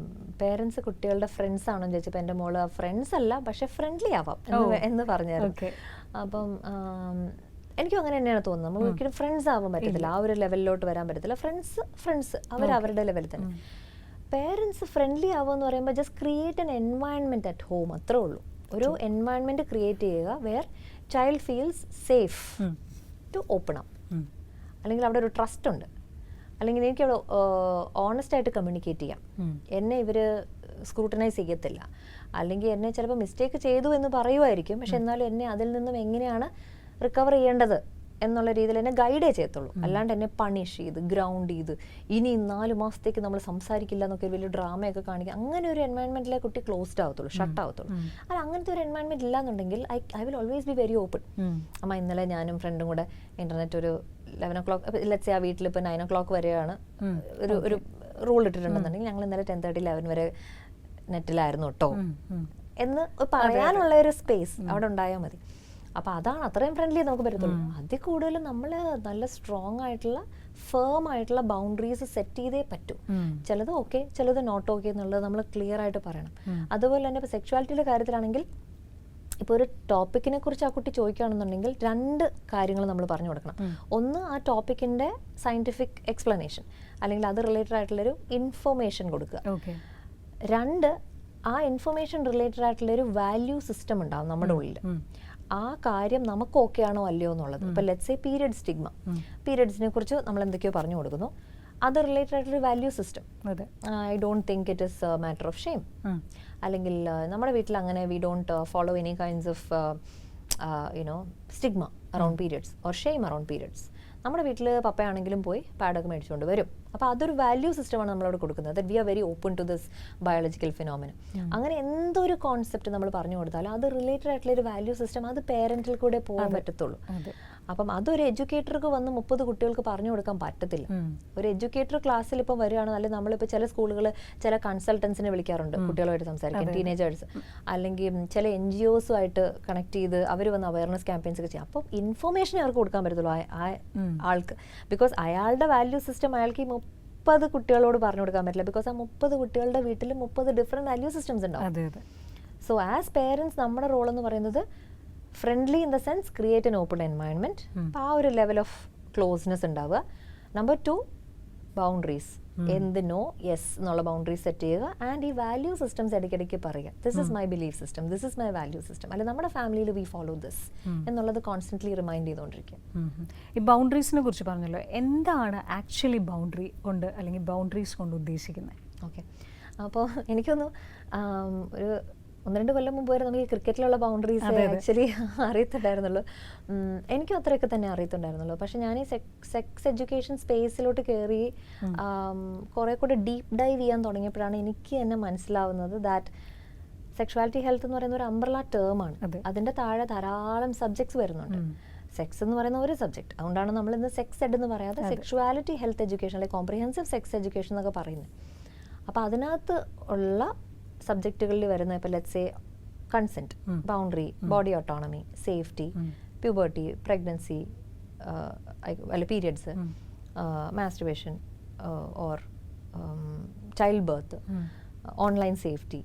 B: പേരൻസ് കുട്ടികളുടെ ഫ്രണ്ട്സ് ആണോ ചോദിച്ചപ്പോൾ എൻ്റെ മോള് ഫ്രണ്ട്സ് അല്ല, പക്ഷെ ഫ്രണ്ട്ലി ആവാം എന്ന് പറഞ്ഞായിരുന്നു. അപ്പം എനിക്കും അങ്ങനെ തന്നെയാണ് തോന്നുന്നത്. നമുക്ക് ഒരിക്കലും ഫ്രണ്ട്സ് ആവാൻ പറ്റത്തില്ല, ആ ഒരു ലെവലിലോട്ട് വരാൻ പറ്റത്തില്ല. ഫ്രണ്ട്സ് അവരുടെ ലെവലിൽ തന്നെ. പേരൻസ് ഫ്രണ്ട്ലി ആവുക എന്ന് പറയുമ്പോൾ just create an environment at home, അത്രേ ഉള്ളൂ. ഒരു എൻവയൺമെൻറ്റ് ക്രിയേറ്റ് ചെയ്യുക where child feels safe to open up, അല്ലെങ്കിൽ അവിടെ ഒരു ട്രസ്റ്റ് ഉണ്ട്, അല്ലെങ്കിൽ എനിക്ക് അവിടെ ഓണസ്റ്റ് ആയിട്ട് കമ്മ്യൂണിക്കേറ്റ് ചെയ്യാം. എന്നെ ഇവർ സ്ക്രൂട്ടനൈസ് ചെയ്യത്തില്ല, അല്ലെങ്കിൽ എന്നെ ചിലപ്പോൾ മിസ്റ്റേക്ക് ചെയ്തു എന്ന് പറയുമായിരിക്കും, പക്ഷെ എന്നാലും എന്നെ അതിൽ നിന്നും എങ്ങനെയാണ് റിക്കവർ ചെയ്യേണ്ടത് എന്നുള്ള രീതിയിൽ എന്നെ ഗൈഡേ ചെയ്യത്തുള്ളൂ. അല്ലാണ്ട് എന്നെ പണിഷ് ചെയ്ത് ഗ്രൗണ്ട് ചെയ്ത് ഇനി 4 മാസത്തേക്ക് നമ്മൾ സംസാരിക്കില്ല എന്നൊക്കെ വലിയ ഡ്രാമയൊക്കെ കാണിക്കുക, അങ്ങനെ ഒരു എൻവയൺമെന്റിലെ കുട്ടി ക്ലോസ്ഡ് ആവത്തുള്ളൂ, ഷട്ട് ആവത്തുള്ളൂ. അല്ല, അങ്ങനത്തെ ഒരു എൻവയൺമെന്റ് ഇല്ലാന്നുണ്ടെങ്കിൽ I will always be very open. അമ്മ ഇന്നലെ ഞാനും ഫ്രണ്ടും കൂടെ ഇന്റർനെറ്റ് ഒരു 11 o'clock, ലെറ്റ്സ് സേ ആ വീട്ടിൽ ഇപ്പോൾ 9 o'clock വരെയാണ് ഒരു റൂൾ ഇട്ടിട്ടുണ്ടെന്നുണ്ടെങ്കിൽ ഞങ്ങൾ ഇന്നലെ 10:30 11 വരെ നെറ്റിലായിരുന്നു കേട്ടോ എന്ന് പറയാനുള്ള ഒരു സ്പേസ് അവിടെ ഉണ്ടായാൽ മതി. അപ്പോൾ അതാണ് അത്രയും ഫ്രണ്ട്ലി നമുക്ക് പറ്റത്തുള്ളൂ. അതിൽ കൂടുതലും നമ്മൾ നല്ല സ്ട്രോങ് ആയിട്ടുള്ള ഫേം ആയിട്ടുള്ള ബൗണ്ടറീസ് സെറ്റ് ചെയ്തേ പറ്റൂ. ചിലത് ഓക്കെ, ചിലത് നോട്ട് ഓക്കെ എന്നുള്ളത് നമ്മൾ ക്ലിയർ ആയിട്ട് പറയണം. അതുപോലെ തന്നെ ഇപ്പോൾ സെക്ഷ്വാലിറ്റിയുടെ കാര്യത്തിലാണെങ്കിൽ, ഇപ്പോൾ ഒരു ടോപ്പിക്കിനെ കുറിച്ച് ആ കുട്ടി ചോദിക്കുകയാണെന്നുണ്ടെങ്കിൽ 2 കാര്യങ്ങൾ നമ്മൾ പറഞ്ഞു കൊടുക്കണം. ഒന്ന്, ആ ടോപ്പിക്കിൻ്റെ സയൻറ്റിഫിക് എക്സ്പ്ലനേഷൻ അല്ലെങ്കിൽ അത് റിലേറ്റഡ് ആയിട്ടുള്ളൊരു ഇൻഫർമേഷൻ കൊടുക്കുക. 2, ആ ഇൻഫർമേഷൻ റിലേറ്റഡ് ആയിട്ടുള്ളൊരു വാല്യൂ സിസ്റ്റം ഉണ്ടാവും നമ്മുടെ ഉള്ളിൽ. ആ കാര്യം നമുക്ക് ഓക്കെ ആണോ അല്ലയോ എന്നുള്ളത്. ഇപ്പം ലെറ്റ്സ് സേ പീരിയഡ് സ്റ്റിഗ്മ, പീരിയഡ്സിനെ കുറിച്ച് നമ്മൾ എന്തൊക്കെയോ പറഞ്ഞു കൊടുക്കുന്നു, അത് റിലേറ്റഡ് ആയിട്ടൊരു value system. I don't think it is matter of shame. അല്ലെങ്കിൽ നമ്മുടെ വീട്ടിൽ അങ്ങനെ we don't follow any kinds of stigma around periods or shame around periods. നമ്മുടെ വീട്ടിൽ പപ്പയാണെങ്കിലും പോയി പാഡൊക്കെ മേടിച്ചുകൊണ്ട് വരും. അപ്പോൾ അതൊരു വാല്യൂ സിസ്റ്റമാണ് നമ്മളവിടെ കൊടുക്കുന്നത്, that we are very open to this biological phenomena. അങ്ങനെ എന്തൊരു കോൺസെപ്റ്റ് നമ്മൾ പറഞ്ഞു കൊടുത്താലും അത് റിലേറ്റഡ് ആയിട്ടുള്ള ഒരു വാല്യൂ സിസ്റ്റം അത് പേരന്റിൽ കൂടെ പോകാൻ പറ്റത്തുള്ളൂ. അപ്പം അതൊരു എഡ്യൂക്കേറ്റർക്ക് വന്ന് 30 കുട്ടികൾക്ക് പറഞ്ഞു കൊടുക്കാൻ പറ്റത്തില്ല. ഒരു എഡ്യൂക്കേറ്റർ ക്ലാസ്സിൽ ഇപ്പം വരികയാണ്, അല്ലെങ്കിൽ നമ്മളിപ്പോൾ ചില സ്കൂളുകൾ ചില കൺസൾട്ടൻസിനെ വിളിക്കാറുണ്ട് കുട്ടികളുമായിട്ട് സംസാരിക്കാൻ, ടീനേജേഴ്സ്, അല്ലെങ്കിൽ ചില NGOസുമായിട്ട് കണക്ട് ചെയ്ത് അവർ വന്ന് അവയർനെസ് ക്യാമ്പയിൻസ് ഒക്കെ ചെയ്യും. അപ്പം ഇൻഫർമേഷൻ അവർക്ക് കൊടുക്കാൻ പറ്റത്തുള്ളൂ ആൾക്ക്. ബിക്കോസ് അയാളുടെ വാല്യൂ സിസ്റ്റം അയാൾക്ക് ഈ 30 കുട്ടികളോട് പറഞ്ഞു കൊടുക്കാൻ പറ്റില്ല. ബിക്കോസ് ആ 30 കുട്ടികളുടെ വീട്ടിൽ 30 ഡിഫറെൻറ്റ് വാല്യൂ സിസ്റ്റംസ് ഉണ്ടാവും. സോ ആസ് പേരൻസ് നമ്മുടെ റോൾ എന്ന് പറയുന്നത് friendly in the sense create an open environment. അപ്പോൾ ആ ഒരു ലെവൽ ഓഫ് ക്ലോസ്നെസ് ഉണ്ടാവുക. Number 2, boundaries. എന്ത് നോ യെസ് എന്നുള്ള ബൗണ്ടറി സെറ്റ് ചെയ്യുക. ആൻഡ് ഈ വാല്യൂ സിസ്റ്റംസ് ഇടയ്ക്കിടയ്ക്ക് പറയുക. This is my belief system, this is my value system, അല്ലെ നമ്മുടെ ഫാമിലിയിൽ വി ഫോളോ ദിസ് എന്നുള്ളത് കോൺസ്റ്റന്റ്ലി റിമൈൻഡ് ചെയ്തുകൊണ്ടിരിക്കുക.
A: ഈ ബൗണ്ടറീസിനെ കുറിച്ച് പറഞ്ഞല്ലോ, എന്താണ് ആക്ച്വലി ബൗണ്ടറി കൊണ്ട് അല്ലെങ്കിൽ ബൗണ്ടറീസ് കൊണ്ട് ഉദ്ദേശിക്കുന്നത്?
B: ഓക്കെ, അപ്പോൾ എനിക്കൊന്ന് ഒരു 1-2 കൊല്ലം മുമ്പ് വരെ നമുക്ക് ഈ ക്രിക്കറ്റിലുള്ള ബൗണ്ടറീസ് ആക്ച്വലി അറിയത്തുണ്ടായിരുന്നുള്ളൂ. എനിക്കും അത്രയൊക്കെ തന്നെ അറിയത്തുണ്ടായിരുന്നുള്ളൂ. പക്ഷെ ഞാൻ ഈ സെക്സ് എഡ്യൂക്കേഷൻ സ്പേസിലോട്ട് കയറി കുറെ കൂടെ ഡീപ്പ് ഡൈവ് ചെയ്യാൻ തുടങ്ങിയപ്പോഴാണ് എനിക്ക് തന്നെ മനസ്സിലാവുന്നത് ദാറ്റ് സെക്ഷുവാലിറ്റി ഹെൽത്ത് എന്ന് പറയുന്ന ഒരു അംബ്രല ടേമാണ്. അതിന്റെ താഴെ ധാരാളം സബ്ജക്ട്സ് വരുന്നുണ്ട്. സെക്സ് എന്ന് പറയുന്ന ഒരു സബ്ജക്ട്, അതുകൊണ്ടാണ് നമ്മൾ ഇന്ന് സെക്സ് എഡ് എന്ന് പറയാതെ സെക്ഷുവാലിറ്റി ഹെൽത്ത് എഡ്യൂക്കേഷൻ അല്ലെങ്കിൽ കോംപ്രിഹെൻസീവ് സെക്സ് എഡ്യൂക്കേഷൻ എന്നൊക്കെ പറയുന്നത്. അപ്പോൾ അതിനകത്ത് ഉള്ള സബ്ജക്റ്റുകളിൽ വരുന്ന ഇപ്പോൾ let's say consent, boundary, body autonomy, safety, puberty, pregnancy അല്ല periods, masturbation or child birth, online safety,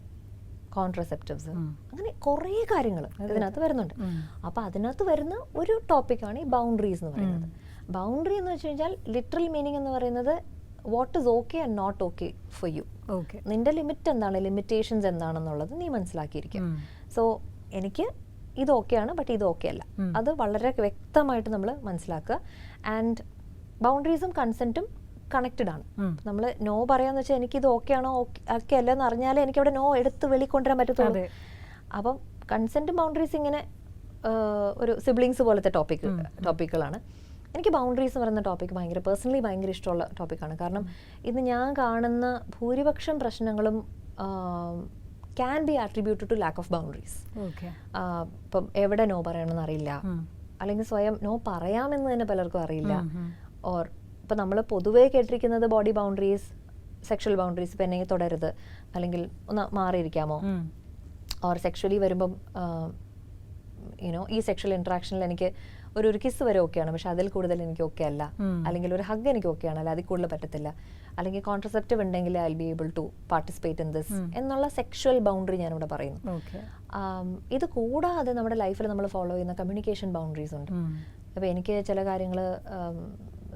B: contraceptives, അങ്ങനെ കുറേ കാര്യങ്ങൾ ഇതിനകത്ത് വരുന്നുണ്ട്. അപ്പോൾ അതിനകത്ത് വരുന്ന ഒരു ടോപ്പിക്കാണ് ഈ ബൗണ്ടറീസ് എന്ന് പറയുന്നത്. ബൗണ്ടറി എന്ന് വെച്ച് കഴിഞ്ഞാൽ ലിറ്ററൽ മീനിങ് എന്ന് പറയുന്നത് what is okay and not okay for you. നിന്റെ ലിമിറ്റ് എന്താണ്, ലിമിറ്റേഷൻസ് എന്താണെന്നുള്ളത് നീ മനസ്സിലാക്കിയിരിക്കും. സോ എനിക്ക് ഇത് ഓക്കെയാണ്, ബട്ട് ഇത് ഓക്കെ അല്ല, അത് വളരെ വ്യക്തമായിട്ട് നമ്മൾ മനസ്സിലാക്കുക. ആൻഡ് ബൗണ്ടറീസും കൺസെൻറ്റും കണക്റ്റഡ് ആണ്. നമ്മൾ നോ പറയാന്ന് വെച്ചാൽ എനിക്ക് ഇത് ഓക്കെ ആണോ ഓക്കെ അല്ല എന്ന് അറിഞ്ഞാലേ എനിക്ക് അവിടെ നോ എടുത്ത് വെളിക്കൊണ്ടുവരാൻ പറ്റത്തുള്ളൂ. അപ്പം കൺസെൻറ്റും ബൗണ്ടറീസ് ഇങ്ങനെ ഒരു സിബ്ലിങ്സ് പോലത്തെ ടോപ്പിക്കുകളാണ്. എനിക്ക് ബൗണ്ടറീസ് എന്ന് പറയുന്ന ടോപ്പിക് പേഴ്സണലി ഭയങ്കര ഇഷ്ടമുള്ള ടോപ്പിക്കാണ്. കാരണം ഇന്ന് ഞാൻ കാണുന്ന ഭൂരിപക്ഷം പ്രശ്നങ്ങളും can be attributed to lack of boundaries. ഇപ്പം എവിടെ നോ പറയണമെന്ന് അറിയില്ല, അല്ലെങ്കിൽ സ്വയം നോ പറയാമെന്ന് തന്നെ പലർക്കും അറിയില്ല. ഓർ ഇപ്പം നമ്മൾ പൊതുവേ കേട്ടിരിക്കുന്നത് ബോഡി ബൗണ്ടറീസ്, സെക്ഷൽ ബൗണ്ടറീസ്, ഇപ്പം എന്നെ തുടരുത്, അല്ലെങ്കിൽ ഒന്ന് മാറിയിരിക്കാമോ, ഓർ സെക്ഷലി വരുമ്പം ഈ സെക്ഷൽ ഇൻട്രാക്ഷനിൽ എനിക്ക് ഒരു കിസ് വരെ ഓക്കെയാണ്, പക്ഷെ അതിൽ കൂടുതൽ എനിക്ക് ഓക്കെ അല്ല, അല്ലെങ്കിൽ ഒരു ഹഗ് എനിക്ക് ഓക്കെയാണ്, അല്ല അതിൽ കൂടുതൽ പറ്റത്തില്ല, അല്ലെങ്കിൽ കോൺട്രസെപ്റ്റീവ് ഉണ്ടെങ്കിൽ I be able to participate in this എന്നുള്ള സെക്ഷൽ ബൗണ്ടറി ഞാനിവിടെ പറയുന്നു. ഇത് കൂടാതെ നമ്മുടെ ലൈഫിൽ നമ്മൾ ഫോളോ ചെയ്യുന്ന കമ്മ്യൂണിക്കേഷൻ ബൗണ്ടറീസ് ഉണ്ട്. അപ്പോൾ എനിക്ക് ചില കാര്യങ്ങൾ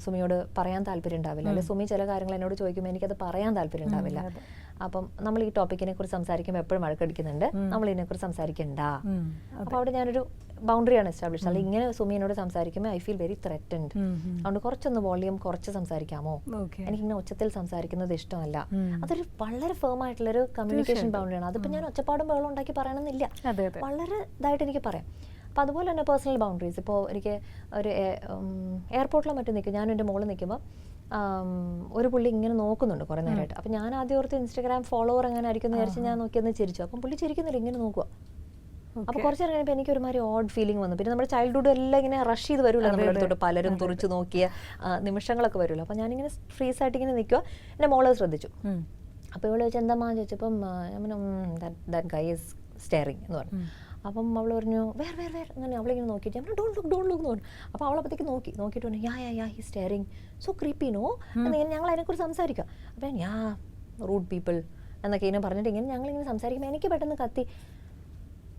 B: സുമിയോട് പറയാൻ താല്പര്യം ഉണ്ടാവില്ല, അല്ലെങ്കിൽ സുമി ചില കാര്യങ്ങൾ എന്നോട് ചോദിക്കുമ്പോൾ എനിക്കത് പറയാൻ താല്പര്യം ഉണ്ടാവില്ല. അപ്പം നമ്മൾ ഈ ടോപ്പിക്കിനെ കുറിച്ച് സംസാരിക്കുമ്പോൾ എപ്പോഴും വഴക്കടിക്കുന്നുണ്ട്, നമ്മൾ ഇതിനെക്കുറിച്ച് സംസാരിക്കണ്ട. അപ്പോൾ അവിടെ ഞാനൊരു ബൗണ്ടറിയാണ് എസ്റ്റാബ്ലിഷ്. അല്ലെങ്കിൽ ഇങ്ങനെ സുമി എന്നോട് സംസാരിക്കുമ്പോൾ ഐ ഫീൽ വെരി ത്രെറ്റൻഡ്, അതുകൊണ്ട് കുറച്ചൊന്ന് വോളിയം കുറച്ച് സംസാരിക്കാമോ, എനിക്കിങ്ങനെ ഉച്ചത്തിൽ സംസാരിക്കുന്നത് ഇഷ്ടമല്ല. അതൊരു വളരെ ഫേം ആയിട്ടുള്ളൊരു കമ്മ്യൂണിക്കേഷൻ ബൗണ്ടറിയാണ്. അതിപ്പോൾ ഞാൻ ഒച്ചപ്പാടും ബഹളം ഉണ്ടാക്കി പറയണമെന്നില്ല, വളരെ ഇതായിട്ട് എനിക്ക് പറയാം. അപ്പോൾ അതുപോലെ തന്നെ പേഴ്സണൽ ബൗണ്ടറീസ്. ഇപ്പോൾ എനിക്ക് ഒരു എയർപോർട്ടിലോ മറ്റും നിൽക്കും, ഞാൻ എൻ്റെ മോളിൽ നിൽക്കുമ്പോൾ ഒരു പുള്ളി ഇങ്ങനെ നോക്കുന്നുണ്ട് കുറേ നേരമായിട്ട്. അപ്പോൾ ഞാൻ ആദ്യം ഓർത്ത് ഇൻസ്റ്റാഗ്രാം ഫോളോവർ എങ്ങനെ ആയിരിക്കും എന്ന് വിചാരിച്ച് ഞാൻ നോക്കിയെന്ന് ചിരിച്ചു. അപ്പം പുള്ളി ചിരിക്കുന്നില്ല, ഇങ്ങനെ നോക്കുക. അപ്പോൾ കുറച്ച് നേരം കഴിഞ്ഞപ്പോൾ എനിക്ക് ഒരുമാതിരി ഓഡ് ഫീലിംഗ് വന്നു. പിന്നെ നമ്മുടെ ചൈൽഡ്ഹുഡ് എല്ലാം ഇങ്ങനെ റഷ് ചെയ്ത് വരുമല്ലോ നമ്മുടെ അടുത്തോട്ട്, പലരും തുറച്ചു നോക്കിയ നിമിഷങ്ങളൊക്കെ വരുമല്ലോ. അപ്പോൾ ഞാനിങ്ങനെ ഫ്രീസ് ആയിട്ട് ഇങ്ങനെ നിൽക്കുക, എൻ്റെ മോളെ ശ്രദ്ധിച്ചു. അപ്പോൾ ഇവള് ചോദിച്ചാൽ എന്താ ചോദിച്ചപ്പം ദാറ്റ് ഗൈ ഈസ് സ്റ്റെയറിങ് എന്ന് പറഞ്ഞു. അപ്പം അവൾ പറഞ്ഞു വേറെ അങ്ങനെ അവളിങ്ങനെ നോക്കിയിട്ട് ഞാൻ ഡോണ്ട് ലുക്ക് എന്ന് പറഞ്ഞു. അപ്പോൾ അവളപ്പോഴത്തേക്ക് നോക്കിയിട്ട് പറഞ്ഞു yeah he staring so creepy no എന്നിങ്ങനെ ഞങ്ങൾ അതിനെക്കുറിച്ച് സംസാരിക്കാം. അപ്പം റൂഡ് പീപ്പിൾ എന്നൊക്കെ ഇങ്ങനെ പറഞ്ഞിട്ട് ഇങ്ങനെ ഞങ്ങളിങ്ങനെ സംസാരിക്കുമ്പോൾ എനിക്ക് പെട്ടെന്ന് കത്തി.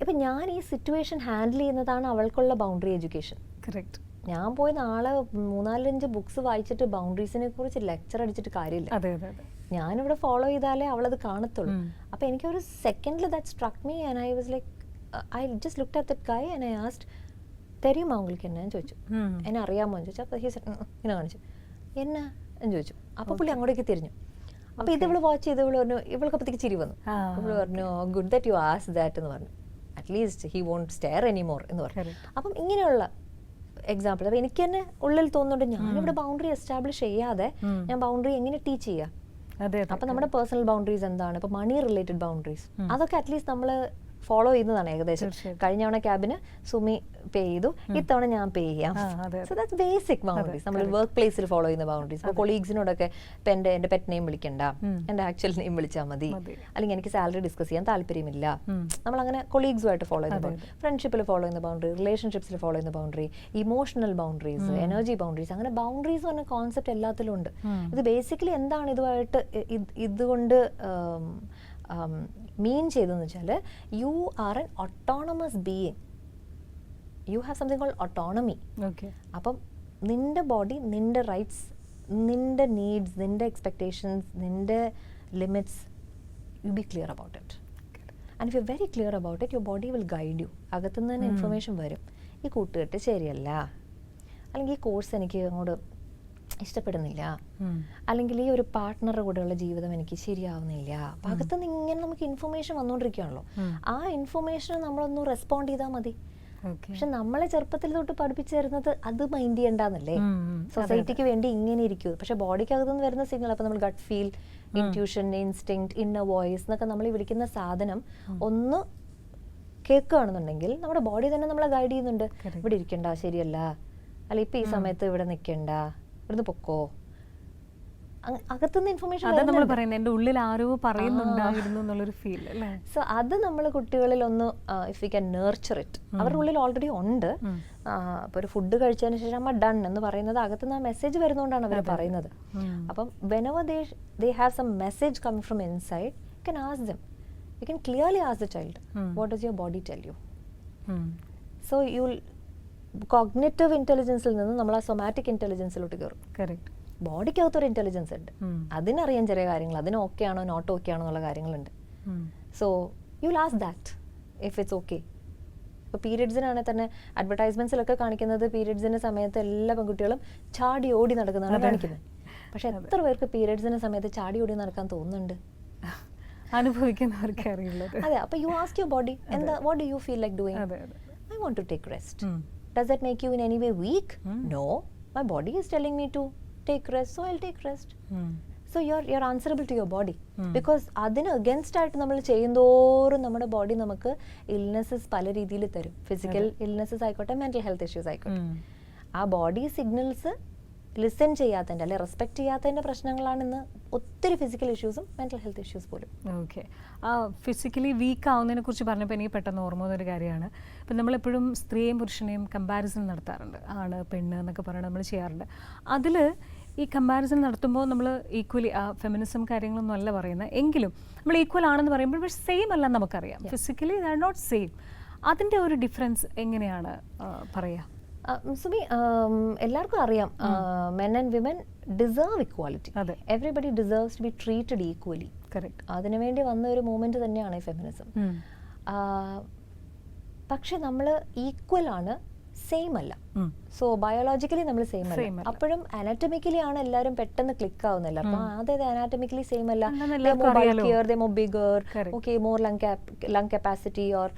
B: ഇപ്പം ഞാൻ ഈ സിറ്റുവേഷൻ ഹാൻഡിൽ ചെയ്യുന്നതാണ് അവൾക്കുള്ള ബൗണ്ടറി എഡ്യൂക്കേഷൻ.
A: കറക്റ്റ്.
B: ഞാൻ പോയി നാളെ 3-4 ബുക്സ് വായിച്ചിട്ട് ബൗണ്ടറീസിനെ കുറിച്ച് ലെക്ചർ അടിച്ചിട്ട് കാര്യമില്ല. ഞാനിവിടെ ഫോളോ ചെയ്താലേ അവളത് കാണത്തുള്ളൂ. അപ്പോൾ എനിക്കൊരു സെക്കൻഡിൽ that സ്ട്രക്ക് me and I was like I just looked at that guy and I asked, തെരിയുമോ അവൾക്ക് എന്നെ ചോദിച്ചു, എന്നെ അറിയാമോ എന്ന് ചോദിച്ചു. അപ്പോൾ ഇങ്ങനെ കാണിച്ചു, എന്നാ എന്ന് ചോദിച്ചു. അപ്പോൾ പുള്ളി അങ്ങോട്ടേക്ക് തിരിഞ്ഞു. അപ്പോൾ ഇത് ഇവള് വാച്ച് ചെയ്ത് ഇവള് പറഞ്ഞു, ഇവൾക്ക് അപ്പോഴത്തേക്ക് ചിരി വന്നു. ഇവള് പറഞ്ഞു good that you asked that എന്ന് പറഞ്ഞു, at least he won't stare anymore എന്ന് പറഞ്ഞു. അപ്പം ഇങ്ങനെയുള്ള എക്സാമ്പിൾ അപ്പോൾ എനിക്ക് തന്നെ ഉള്ളിൽ തോന്നുന്നുണ്ട്, ഞാനിവിടെ ബൗണ്ടറി എസ്റ്റാബ്ലിഷ് ചെയ്യാതെ ഞാൻ ബൗണ്ടറി എങ്ങനെ ടീച്ച് ചെയ്യാം. അപ്പം നമ്മുടെ പേഴ്സണൽ ബൗണ്ടറീസ് എന്താണ്, ഇപ്പോൾ മണി റിലേറ്റഡ് ബൗണ്ടറീസ്, അതൊക്കെ അറ്റ്ലീസ്റ്റ് നമ്മൾ ഫോളോ ചെയ്യുന്നതാണ്. ഏകദേശം കഴിഞ്ഞ തവണ ക്യാബിന് സുമി പേ ചെയ്തു, ഇത്തവണ ഞാൻ പേ ചെയ്യാം. So that's basic boundaries. നമ്മൾ വർക്ക് പ്ലേസിൽ ഫോളോ ചെയ്യുന്ന ബൗണ്ടറീസ്. ഇപ്പോൾ കൊളീഗ്സിനോടൊക്കെ ഇപ്പം എൻ്റെ പെറ്റ് നെയിം വിളിക്കണ്ട, എൻ്റെ ആക്ച്വൽ നെയിം വിളിച്ചാൽ മതി, അല്ലെങ്കിൽ എനിക്ക് സാലറി ഡിസ്കസ് ചെയ്യാൻ താല്പര്യമില്ല. നമ്മളങ്ങനെ കൊളീഗ്സുമായിട്ട് ഫോളോ ചെയ്യുന്ന ബൗണ്ടറി, ഫ്രണ്ട്ഷിപ്പിൽ ഫോളോ ചെയ്യുന്ന ബൗണ്ടറി, റിലേഷൻഷിപ്സിൽ ഫോളോ ചെയ്യുന്ന boundary, emotional boundaries, energy boundaries, അങ്ങനെ ബൗണ്ടറീസ് പറഞ്ഞ കോൺസെപ്റ്റ് എല്ലാത്തിലും ഉണ്ട്. ഇത് ബേസിക്കലി എന്താണ് ഇതുകൊണ്ട് മീൻ ചെയ്തതെന്ന് വെച്ചാൽ you are an autonomous being, you have something called autonomy. അപ്പം നിന്റെ ബോഡി നിന്റെ റൈറ്റ്സ് നിൻ്റെ നീഡ്സ്, നിൻ്റെ എക്സ്പെക്ടേഷൻസ്, നിൻ്റെ limits, you be clear about it. And if you very clear about it, your body will guide you. അകത്തുനിന്ന് തന്നെ information വരും. ഈ കൂട്ടുകെട്ട് ശരിയല്ല, അല്ലെങ്കിൽ ഈ കോഴ്സ് എനിക്ക് അങ്ങോട്ട് ഇഷ്ടപ്പെടുന്നില്ല, അല്ലെങ്കിൽ ഈ ഒരു പാർട്ട്ണറുടെ കൂടെയുള്ള ജീവിതം എനിക്ക് ശരിയാവുന്നില്ല. അപ്പം അകത്തുനിന്ന് ഇങ്ങനെ നമുക്ക് ഇൻഫർമേഷൻ വന്നുകൊണ്ടിരിക്കുകയാണല്ലോ. ആ ഇൻഫർമേഷന് നമ്മളൊന്ന് റെസ്പോണ്ട് ചെയ്താൽ മതി. പക്ഷെ നമ്മളെ ചെറുപ്പത്തിൽ തൊട്ട് പഠിപ്പിച്ചു തരുന്നത് അത് മൈൻഡ് ചെയ്യണ്ടെന്നല്ലേ, സൊസൈറ്റിക്ക് വേണ്ടി ഇങ്ങനെ ഇരിക്കൂ. പക്ഷെ ബോഡിക്കകത്തുനിന്ന് വരുന്ന സിഗ്നൽ, അപ്പം നമ്മൾ gut feel, intuition, instinct, inner voice എന്നൊക്കെ നമ്മൾ വിളിക്കുന്ന സാധനം ഒന്ന് കേൾക്കുകയാണെന്നുണ്ടെങ്കിൽ നമ്മുടെ ബോഡി തന്നെ നമ്മളെ ഗൈഡ് ചെയ്യുന്നുണ്ട്. ഇവിടെ ഇരിക്കണ്ട, ശരിയല്ല, അല്ല ഇപ്പം ഈ സമയത്ത് ഇവിടെ നിൽക്കണ്ട, ഇവിടുന്ന് പൊക്കോ. അകത്തുനിന്ന് ഇൻഫർമേഷൻ
A: നമ്മൾ പറയുന്നത് എൻ്റെ ഉള്ളിൽ ആരോ പറയുന്നുണ്ടായിരുന്നു എന്നുള്ളൊരു ഫീൽ അല്ലേ.
B: സോ അത് നമ്മൾ കുട്ടികളിൽ ഒന്ന് if you can nurture it, അവരുടെ ഉള്ളിൽ ഓൾറെഡി ഉണ്ട്. അപ്പോൾ ഒരു ഫുഡ് കഴിച്ചതിന് ശേഷം അമ്മ ഡൺ എന്ന് പറയുന്നത് അകത്തുനിന്ന് ആ മെസ്സേജ് വരുന്നതുകൊണ്ടാണ് അവർ പറയുന്നത്. അപ്പം whenever they have some message coming from inside, you can ask them, you can clearly ask the child, what does your body tell you? So you'll cognitive ഇൻ്റലിജൻസിൽ നിന്ന് നമ്മൾ ആ സൊമാറ്റിക് ഇൻ്റലിജൻസിലോട്ട് കയറും.
A: കറക്റ്റ്.
B: ബോഡിക്കകത്തൊരു ഇൻ്റലിജൻസ് ഉണ്ട്, അതിനറിയാൻ ചെറിയ കാര്യങ്ങൾ, അതിന് ഓക്കെ ആണോ നോട്ട് ഓക്കെ ആണോ എന്നുള്ള കാര്യങ്ങളുണ്ട്. So you will ask that if it's okay. ഇപ്പോൾ പീരിയഡ്സിനാണെങ്കിൽ തന്നെ അഡ്വർടൈസ്മെന്റ്സിലൊക്കെ കാണിക്കുന്നത് പീരിയഡ്സിൻ്റെ സമയത്ത് എല്ലാ പെൺകുട്ടികളും ചാടി ഓടി നടക്കുന്നതാണ് കാണിക്കുന്നത്. പക്ഷെ എത്ര പേർക്ക് പീരിയഡ്സിൻ്റെ സമയത്ത് ചാടി ഓടി നടക്കാൻ തോന്നുന്നുണ്ട്?
A: അനുഭവിക്കുന്നവർക്ക് അറിയുള്ളത്.
B: അതെ. അപ്പോൾ യു ആസ്ക് യുവർ ബോഡി, എന്താ, what do you feel like doing? I want to take rest. Does that make you in any way weak? No. My body is telling me to take rest, so I'll take rest. So you're answerable to your body. Because അതിന് against ആയിട്ട് നമ്മൾ ചെയ്യുന്തോറും നമ്മുടെ body നമുക്ക് illnesses പല രീതിയിൽ തരും. Physical illnesses ആയിക്കോട്ടെ, mental health issues ആയിക്കോട്ടെ. ആ ബോഡി സിഗ്നൽസ് ലിസൺ ചെയ്യാത്തതിൻ്റെ അല്ലെ റെസ്പെക്ട് ചെയ്യാത്തതിൻ്റെ പ്രശ്നങ്ങളാണ് ഇന്ന് ഒത്തിരി ഫിസിക്കൽ ഇഷ്യൂസും മെൻ്റൽ ഹെൽത്ത് ഇഷ്യൂസ് പോലും.
A: ഓക്കെ. ആ ഫിസിക്കലി വീക്ക് ആവുന്നതിനെ കുറിച്ച് പറഞ്ഞപ്പോൾ എനിക്ക് പെട്ടെന്ന് ഓർമ്മ വന്നൊരു കാര്യമാണ്. ഇപ്പം നമ്മളെപ്പോഴും സ്ത്രീയും പുരുഷനെയും കമ്പാരിസൺ നടത്താറുണ്ട്. ആണ് പെണ്ണ് എന്നൊക്കെ പറയുന്നത് നമ്മൾ ചെയ്യാറുണ്ട്. അതിൽ ഈ കമ്പാരിസൺ നടത്തുമ്പോൾ നമ്മൾ ഈക്വലി ഫെമിനിസം കാര്യങ്ങളൊന്നും അല്ല പറയുന്നത്, എങ്കിലും നമ്മൾ ഈക്വൽ ആണെന്ന് പറയുമ്പോൾ പക്ഷേ സെയിം അല്ല നമുക്കറിയാം. Physically they are not same. അതിൻ്റെ ഒരു ഡിഫറൻസ് എങ്ങനെയാണ് പറയുക?
B: സുമി, എല്ലാവർക്കും അറിയാം men and women deserve equality. Everybody deserves to be treated equally.
A: Correct.
B: അതിനുവേണ്ടി വന്ന ഒരു മൂവ്മെന്റ് തന്നെയാണ് ഈ ഫെമിനിസം. പക്ഷെ നമ്മൾ ഈക്വൽ ആണ്, സെയിം അല്ല. സോ ബയോളജിക്കലി നമ്മൾ സെയിം അല്ല. അപ്പോഴും അനാറ്റമിക്കലി ആണ് എല്ലാവരും പെട്ടെന്ന് ക്ലിക്ക് ആവുന്നില്ല. അപ്പം അതായത് അനാറ്റമിക്കലി സെയിം അല്ല, bigger, okay, more lung capacity or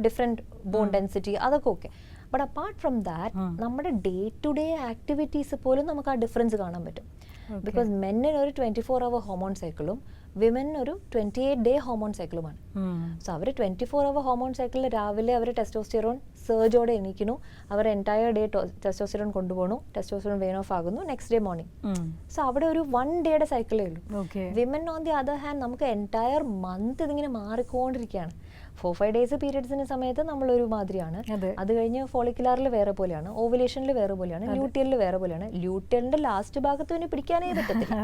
B: different bone density, അതൊക്കെ okay. But apart from that നമ്മുടെ ഡേ ടു ഡേ ആക്ടിവിറ്റീസ് പോലും നമുക്ക് ആ ഡിഫറൻസ് കാണാൻ പറ്റും. ബിക്കോസ് മെന്നിന് ഒരു 24 hour ഹോർമോൺ സൈക്കിളും വിമന് ഒരു 28 day ഹോർമോൺ സൈക്കിളുമാണ്. സോ അവർ 24 hour ഹോർമോൺ സൈക്കിളിൽ രാവിലെ അവർ ടെസ്റ്റോസ്റ്റിറോൺ സർജോടെ എണീക്കുന്നു, അവർ എൻറ്റയർ ഡേ ടെസ്റ്റോസ്റ്റിറോൺ കൊണ്ടുപോകണു, ടെസ്റ്റോസ്റ്റിറോൺ വെയിൻ ഓഫ് ആകുന്നു, നെക്സ്റ്റ് ഡേ മോർണിംഗ്. സോ അവിടെ ഒരു 1 day സൈക്കിളേ ഉള്ളൂ. Women on the other hand നമുക്ക് എൻറ്റയർ മന്ത് ഇതിങ്ങനെ മാറിക്കൊണ്ടിരിക്കുകയാണ്. 4-5 days പീരിയഡ്സിന്റെ സമയത്ത് നമ്മളൊരു മാതിരിയാണ്, അത് കഴിഞ്ഞ് ഫോളിക്കുലാറിൽ വേറെ പോലെയാണ്, ഓവുലേഷനിൽ വേറെ പോലെയാണ്, ല്യൂട്ടിയലിൽ വേറെ പോലെയാണ്. ല്യൂട്ടിയലിന്റെ ലാസ്റ്റ് ഭാഗത്ത് പിന്നെ പിടിക്കാനേ പറ്റത്തില്ല,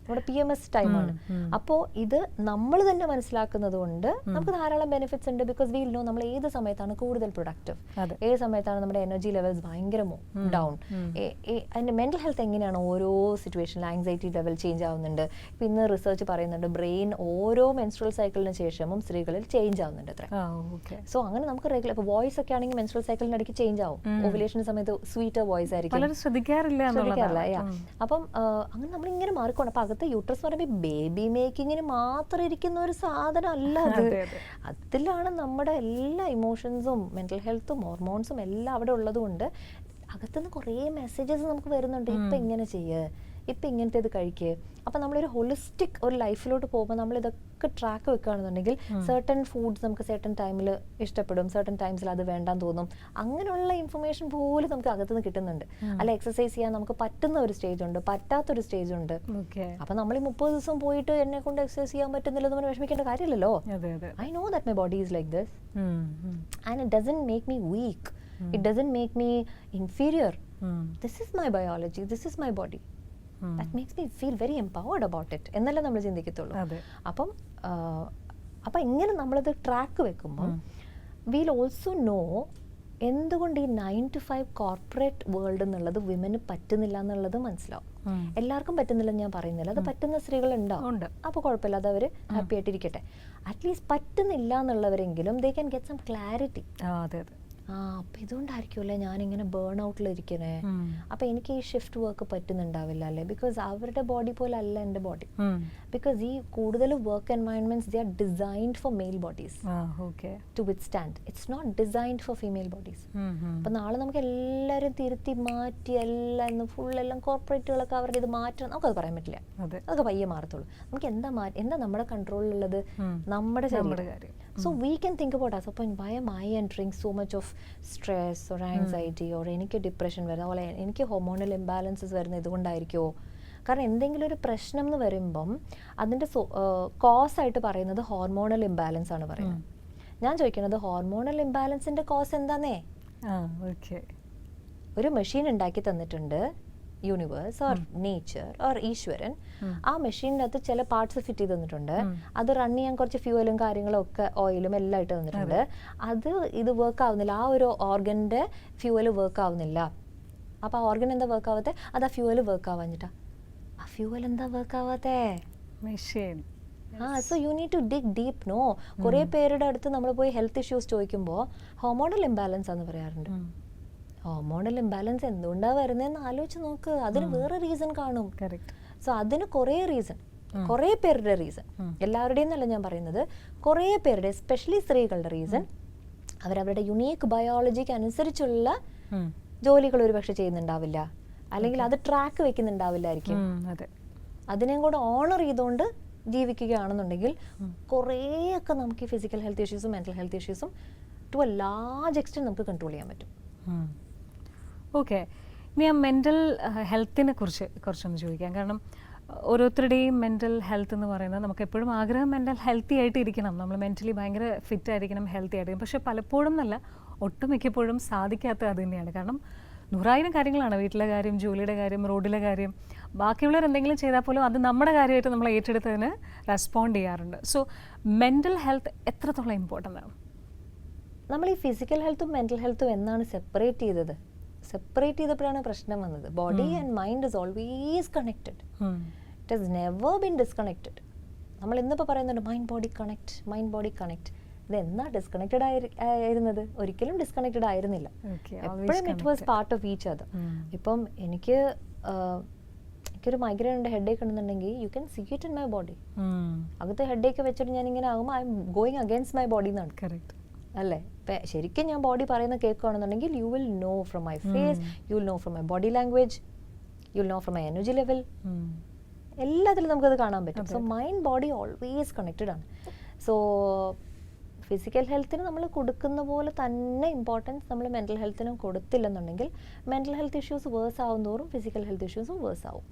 B: നമ്മുടെ PMS ടൈമാണ്. അപ്പോൾ ഇത് നമ്മൾ തന്നെ മനസ്സിലാക്കുന്നത് കൊണ്ട് നമുക്ക് ധാരാളം ബെനിഫിറ്റ്സ് ഉണ്ട്. ബിക്കോസ് വീൽ നോ നമ്മൾ ഏത് സമയത്താണ് കൂടുതൽ പ്രൊഡക്റ്റീവ്, ഏത് സമയത്താണ് നമ്മുടെ എനർജി ലെവൽസ് ഭയങ്കര ഡൗൺ, അതിന്റെ മെന്റൽ ഹെൽത്ത് എങ്ങനെയാണ് ഓരോ സിറ്റുവേഷനിൽ ആങ്സൈറ്റി ലെവൽ ചേഞ്ച് ആവുന്നുണ്ട്. ഇപ്പം ഇന്ന് റിസർച്ച് പറയുന്നുണ്ട് ബ്രെയിൻ ഓരോ മെൻസ്ട്രൽ സൈക്കിളിന് ശേഷവും സ്ത്രീകളിൽ ചേഞ്ച് ആവുന്നുണ്ട് അത്ര. സോ അങ്ങനെ നമുക്ക് റെഗുലർ ഇപ്പോൾ വോയിസ് ഒക്കെ ആണെങ്കിൽ മെൻസ്ട്രൽ സൈക്കിളിന് ഇടയ്ക്ക് ചേഞ്ച് ആവും. ഓവുലേഷൻ സമയത്ത് സ്വീറ്റർ വോയിസ് ആയിരിക്കും, ശ്രദ്ധിക്കാറില്ല. അപ്പം അങ്ങനെ നമ്മളിങ്ങനെ മാറിക്കൊണ്ട് അപ്പം അകത്ത് യൂട്രസ് പറയുമ്പോൾ ബേബി മേക്കിങ്ങിന് മാത്രം ഇരിക്കുന്ന ഒരു സാധനം അല്ല അത്. അതിലാണ് നമ്മുടെ എല്ലാ ഇമോഷൻസും മെന്റൽ ഹെൽത്തും ഹോർമോൺസും എല്ലാം അവിടെ ഉള്ളത് കൊണ്ട് അകത്തുനിന്ന് കുറേ മെസ്സേജസ് നമുക്ക് വരുന്നുണ്ട്. ഇപ്പം ഇങ്ങനെ ചെയ്യ്, ഇപ്പം ഇങ്ങനത്തെ ഇത് കഴിക്കുക. അപ്പം നമ്മളൊരു ഹോളിസ്റ്റിക് ഒരു ലൈഫിലോട്ട് പോകുമ്പോൾ നമ്മൾ ഇതൊക്കെ ട്രാക്ക് വെക്കുകയാണെന്നുണ്ടെങ്കിൽ സർട്ടൻ ഫുഡ്സ് നമുക്ക് സർട്ടൻ ടൈമിൽ ഇഷ്ടപ്പെടും, സർട്ടൻ ടൈംസിൽ അത് വേണ്ടാന്ന് തോന്നും. അങ്ങനെയുള്ള ഇൻഫർമേഷൻ പോലും നമുക്ക് അകത്തുനിന്ന് കിട്ടുന്നുണ്ട്. അല്ല എക്സസൈസ് ചെയ്യാൻ നമുക്ക് പറ്റുന്ന ഒരു സ്റ്റേജ് ഉണ്ട്, പറ്റാത്തൊരു സ്റ്റേജ് ഉണ്ട്. അപ്പം നമ്മൾ ഈ 30 ദിവസം പോയിട്ട് എന്നെ കൊണ്ട് എക്സസൈസ് ചെയ്യാൻ പറ്റുന്നില്ലെന്ന് നമ്മൾ വിഷമിക്കേണ്ട കാര്യമില്ലല്ലോ. I know that my body is like this and it doesn't make me weak, it doesn't make me inferior. This is my biology, this is my body. That makes me feel very empowered about it എന്നല്ലേ നമ്മൾ ചിന്തിക്കത്തുള്ളൂ. അപ്പം ഇങ്ങനെ നമ്മളത് track വെക്കുമ്പോൾ wheel also no എന്തുകൊണ്ട് ഈ 9 to 5 corporate world എന്നുള്ളത് women പറ്റുന്നില്ല എന്നുള്ളത് മനസ്സിലാവും. എല്ലാവർക്കും പറ്റുന്നില്ലെന്ന് ഞാൻ പറയുന്നില്ല, അത് പറ്റുന്ന സ്ത്രീകൾ ഉണ്ടാവും, അപ്പോൾ കുഴപ്പമില്ല, അത് അവർ ഹാപ്പി ആയിട്ടിരിക്കട്ടെ. അറ്റ്ലീസ്റ്റ് പറ്റുന്നില്ല എന്നുള്ളവരെങ്കിലും they can get some clarity. അപ്പൊ ഇതുകൊണ്ടായിരിക്കുമല്ലേ ഞാനിങ്ങനെ ബേൺ ഔട്ടിലിരിക്കണേ, അപ്പൊ എനിക്ക് ഈ ഷിഫ്റ്റ് വർക്ക് പറ്റുന്നുണ്ടാവില്ല അല്ലേ, ബിക്കോസ് അവരുടെ ബോഡി പോലെ അല്ല എൻ്റെ ബോഡി. ബിക്കോസ് ഈ കൂടുതൽ work environments they are designed for male bodies to withstand. It's not designed for female bodies. അപ്പൊ നാളെ നമുക്ക് എല്ലാവരും തിരുത്തി മാറ്റി എല്ലാം ഫുള്ളെല്ലാം കോർപ്പറേറ്റുകളൊക്കെ അവരുടെ ഇത് മാറ്റണം, നമുക്കത് പറയാൻ പറ്റില്ല, അതൊക്കെ പയ്യെ മാറത്തുള്ളൂ. നമുക്ക് എന്താ നമ്മുടെ കൺട്രോളിലുള്ളത്, നമ്മുടെ കാര്യം. So we can think about us. അപ്പോൾ why am I entering so much of stress or anxiety or എനിക്ക് ഡിപ്രഷൻ വരുന്ന പോലെ എനിക്ക് ഹോർമോണൽ ഇംബാലൻസസ് വരുന്ന ഇതുകൊണ്ടായിരിക്കുമോ? കാരണം എന്തെങ്കിലും ഒരു പ്രശ്നം എന്ന് വരുമ്പം അതിൻ്റെ കോസ് ആയിട്ട് പറയുന്നത് ഹോർമോണൽ ഇംബാലൻസ് ആണ് പറയുന്നത്. ഞാൻ ചോദിക്കുന്നത് ഹോർമോണൽ ഇംബാലൻസിൻ്റെ കോസ് എന്താന്നേ? ഒരു മെഷീൻ ഉണ്ടാക്കി തന്നിട്ടുണ്ട് യൂണിവേഴ്സ് ഓർ നേച്ചർ ഓർ ഈശ്വരൻ. ആ മെഷീൻ്റെ അകത്ത് ചില പാർട്സ് ഫിറ്റ് ചെയ്ത് തന്നിട്ടുണ്ട്, അത് റൺ ചെയ്യാൻ കുറച്ച് ഫ്യൂവലും കാര്യങ്ങളും ഒക്കെ ഓയിലും എല്ലാം ഇട്ട് തന്നിട്ടുണ്ട്. ഇത് വർക്ക് ആവുന്നില്ല, ആ ഒരു ഓർഗൻ്റെ ഫ്യൂവല് വർക്ക് ആവുന്നില്ല. അപ്പോൾ ആ ഓർഗൻ എന്താ വർക്ക് ആവാത്തെ? അത് ആ ഫ്യൂവല് വർക്ക് ആവാഞ്ഞിട്ടാ. ആ ഫ്യൂവൽ എന്താ വർക്ക് ആവാത്തെ? Machine. So you need to dig deep. No, കുറേ പേരുടെ അടുത്ത് നമ്മൾ പോയി ഹെൽത്ത് ഇഷ്യൂസ് ചോദിക്കുമ്പോൾ ഹോർമോണൽ ഇംബാലൻസ് ആണെന്ന് പറയാറുണ്ട്. ഹോർമോണൽ ഇംബാലൻസ് എന്തുകൊണ്ടാണ് വരുന്നതെന്ന് ആലോചിച്ച് നോക്ക്, അതിന് വേറെ റീസൺ കാണും. സോ അതിന് കുറേ റീസൺ, കുറേ പേരുടെ റീസൺ, എല്ലാവരുടെയും എന്നല്ല ഞാൻ പറയുന്നത്, കുറേ പേരുടെ എസ്പെഷ്യലി സ്ത്രീകളുടെ റീസൺ അവരവരുടെ യുണീക്ക് ബയോളജിക്ക് അനുസരിച്ചുള്ള ജോലികൾ ഒരുപക്ഷെ ചെയ്യുന്നുണ്ടാവില്ല, അല്ലെങ്കിൽ അത് ട്രാക്ക് വെക്കുന്നുണ്ടാവില്ലായിരിക്കും. അതിനെയും കൂടെ ഓണർ ചെയ്തുകൊണ്ട് ജീവിക്കുകയാണെന്നുണ്ടെങ്കിൽ കുറേയൊക്കെ നമുക്ക് ഈ ഫിസിക്കൽ ഹെൽത്ത് ഇഷ്യൂസും മെൻ്റൽ ഹെൽത്ത് ഇഷ്യൂസും ടു എ ലാർജ് എക്സ്റ്റെൻറ്റ് നമുക്ക് കൺട്രോൾ ചെയ്യാൻ പറ്റും.
A: ഓക്കെ, ഇനി ആ മെൻ്റൽ ഹെൽത്തിനെ കുറിച്ച് കുറച്ചൊന്ന് ചോദിക്കാം. കാരണം ഓരോരുത്തരുടെയും മെൻ്റൽ ഹെൽത്ത് എന്ന് പറയുന്നത് നമുക്ക് എപ്പോഴും ആഗ്രഹം മെൻ്റൽ ഹെൽത്തി ആയിട്ട് ഇരിക്കണം, നമ്മൾ മെൻ്റലി ഭയങ്കര ഫിറ്റ് ആയിരിക്കണം, ഹെൽത്തി ആയിരിക്കണം. പക്ഷേ പലപ്പോഴും നല്ല ഒട്ടുമിക്കപ്പോഴും സാധിക്കാത്ത അത് തന്നെയാണ്. കാരണം 100,000 കാര്യങ്ങളാണ്, വീട്ടിലെ കാര്യം, ജോലിയുടെ കാര്യം, റോഡിലെ കാര്യം, ബാക്കിയുള്ളവർ എന്തെങ്കിലും ചെയ്താൽ പോലും അത് നമ്മുടെ കാര്യമായിട്ട് നമ്മൾ ഏറ്റെടുത്തതിന് റെസ്പോണ്ട് ചെയ്യാറുണ്ട്. സോ മെൻ്റൽ ഹെൽത്ത് എത്രത്തോളം ഇമ്പോർട്ടൻ്റ് ആണ്?
B: നമ്മൾ ഈ ഫിസിക്കൽ ഹെൽത്തും മെൻ്റൽ ഹെൽത്തും എന്നാണ് സെപ്പറേറ്റ് ചെയ്തത്? സെപ്പറേറ്റ് ചെയ്തപ്പോഴാണ് പ്രശ്നം വന്നത്. Body and mind is always connected, it has never been disconnected. നമ്മൾ ഇന്നിപ്പോൾ പറയുന്നുണ്ട് mind body connect, mind body connect. ഇത് എന്നാ ഡിസ്കണക്റ്റഡ് ആയിരുന്നത്? ഒരിക്കലും ഡിസ്കണക്റ്റഡ് ആയിരുന്നില്ല, എപ്പോഴും it was part of each other. ഇപ്പം എനിക്കൊരു മൈഗ്രെയിൻ ഉണ്ട്, ഹെഡേക്ക് ഉണ്ടെന്നുണ്ടെങ്കിൽ you can see it in my body. അകത്ത് ഹെഡേക്ക് വെച്ചിട്ട് ഞാൻ ഇങ്ങനെ ആകുമ്പോൾ I'm going against my body എന്നാണ്. കറക്റ്റ് അല്ലേ? ശരിക്കും ഞാൻ ബോഡി പറയുന്ന കേൾക്കുകയാണെന്നുണ്ടെങ്കിൽ you will know from my face, you will know from my body language, you will know from my energy level, എല്ലാത്തിലും നമുക്കത് കാണാൻ പറ്റും. So mind body always connected ആണ്. സോ ഫിസിക്കൽ ഹെൽത്തിന് നമ്മൾ കൊടുക്കുന്ന പോലെ തന്നെ ഇമ്പോർട്ടൻസ് നമ്മൾ മെൻ്റൽ ഹെൽത്തിനും കൊടുത്തില്ലെന്നുണ്ടെങ്കിൽ മെൻ്റൽ ഹെൽത്ത് ഇഷ്യൂസ് വേഴ്സ് ആവും തോറും ഫിസിക്കൽ ഹെൽത്ത് ഇഷ്യൂസും വേഴ്സ് ആവും.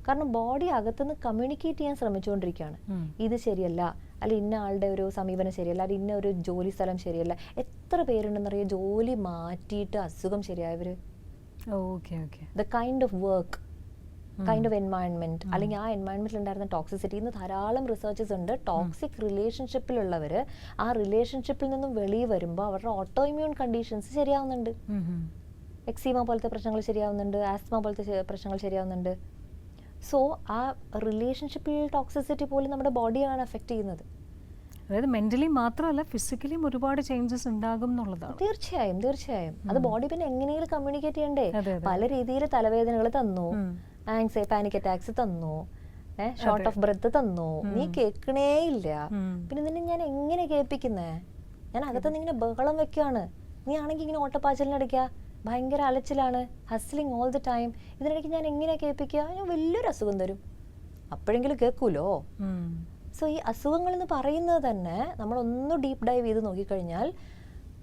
B: കാരണം ബോഡി അകത്തുനിന്ന് കമ്മ്യൂണിക്കേറ്റ് ചെയ്യാൻ ശ്രമിച്ചുകൊണ്ടിരിക്കുകയാണ്, ഇത് ശരിയല്ല, അല്ല ഇന്ന ആളുടെ ഒരു സമീപനം ശരിയല്ല, അല്ല ഇന്ന ഒരു ജോലി സ്ഥലം ശരിയല്ല. എത്ര പേരുണ്ടെന്നറിയാം ജോലി മാറ്റിയിട്ട് അസുഖം ശരിയായവർ. The kind of work, kind of environment, അല്ലെങ്കിൽ ആ എൻവയൺമെന്റിൽ ഉണ്ടായിരുന്ന ടോക്സിസിറ്റി. ഇന്ന് ധാരാളം റിസർച്ചസ് ഉണ്ട്, ടോക്സിക് റിലേഷൻഷിപ്പിലുള്ളവർ ആ റിലേഷൻഷിപ്പിൽ നിന്നും വെളിയിൽ വരുമ്പോൾ അവരുടെ ഓട്ടോ ഇമ്മ്യൂൺ കണ്ടീഷൻസ് ശരിയാവുന്നുണ്ട്. എക്സീമ പോലത്തെ പ്രശ്നങ്ങൾ ശരിയാവുന്നുണ്ട്, ആസ്മ പോലത്തെ പ്രശ്നങ്ങൾ ശരിയാവുന്നുണ്ട്. സോ ആ റിലേഷൻഷിപ്പിൽ ടോക്സിസിറ്റി പോലും നമ്മുടെ ബോഡിയാണ് എഫക്ട് ചെയ്യുന്നത്.
A: അതായത് മെന്റലി മാത്രമല്ല ഫിസിക്കലിയും ഒരുപാട് ചേഞ്ചസ് ഉണ്ടാകും എന്നുള്ളതാണ്.
B: തീർച്ചയായും തീർച്ചയായും. അത് ബോഡി പിന്നെ എങ്ങനെയെങ്കിലും കമ്മ്യൂണിക്കേറ്റ് ചെയ്യണ്ടേ? പല രീതിയിൽ തലവേദനകൾ തന്നു, പാനിക് അറ്റാക്സ് തന്നു, ഷോർട്ട് ഓഫ് ബ്രെത്ത് തന്നു, നീ കേൾക്കണേ ഇല്ല. പിന്നെ നിന്നെ ഞാൻ എങ്ങനെ കേൾപ്പിക്കുന്നേ? ഞാൻ അകത്തുനിന്ന് ഇങ്ങനെ ബഹളം വെക്കുകയാണ്, നീ ആണെങ്കിൽ ഇങ്ങനെ ഓട്ടപ്പാച്ചലിനടിക്കുക, ഭയങ്കര അലച്ചിലാണ്, ഹസ്ലിങ് ഓൾ ദ ടൈം. ഇതിനിടയ്ക്ക് ഞാൻ എങ്ങനെയാ കേൾപ്പിക്കുക? ഞാൻ വലിയൊരു അസുഖം തരും, അപ്പോഴെങ്കിലും കേൾക്കൂലോ. സോ ഈ അസുഖങ്ങൾ എന്ന് പറയുന്നത് തന്നെ നമ്മളൊന്ന് ഡീപ്പ് ഡൈവ് ചെയ്ത് നോക്കിക്കഴിഞ്ഞാൽ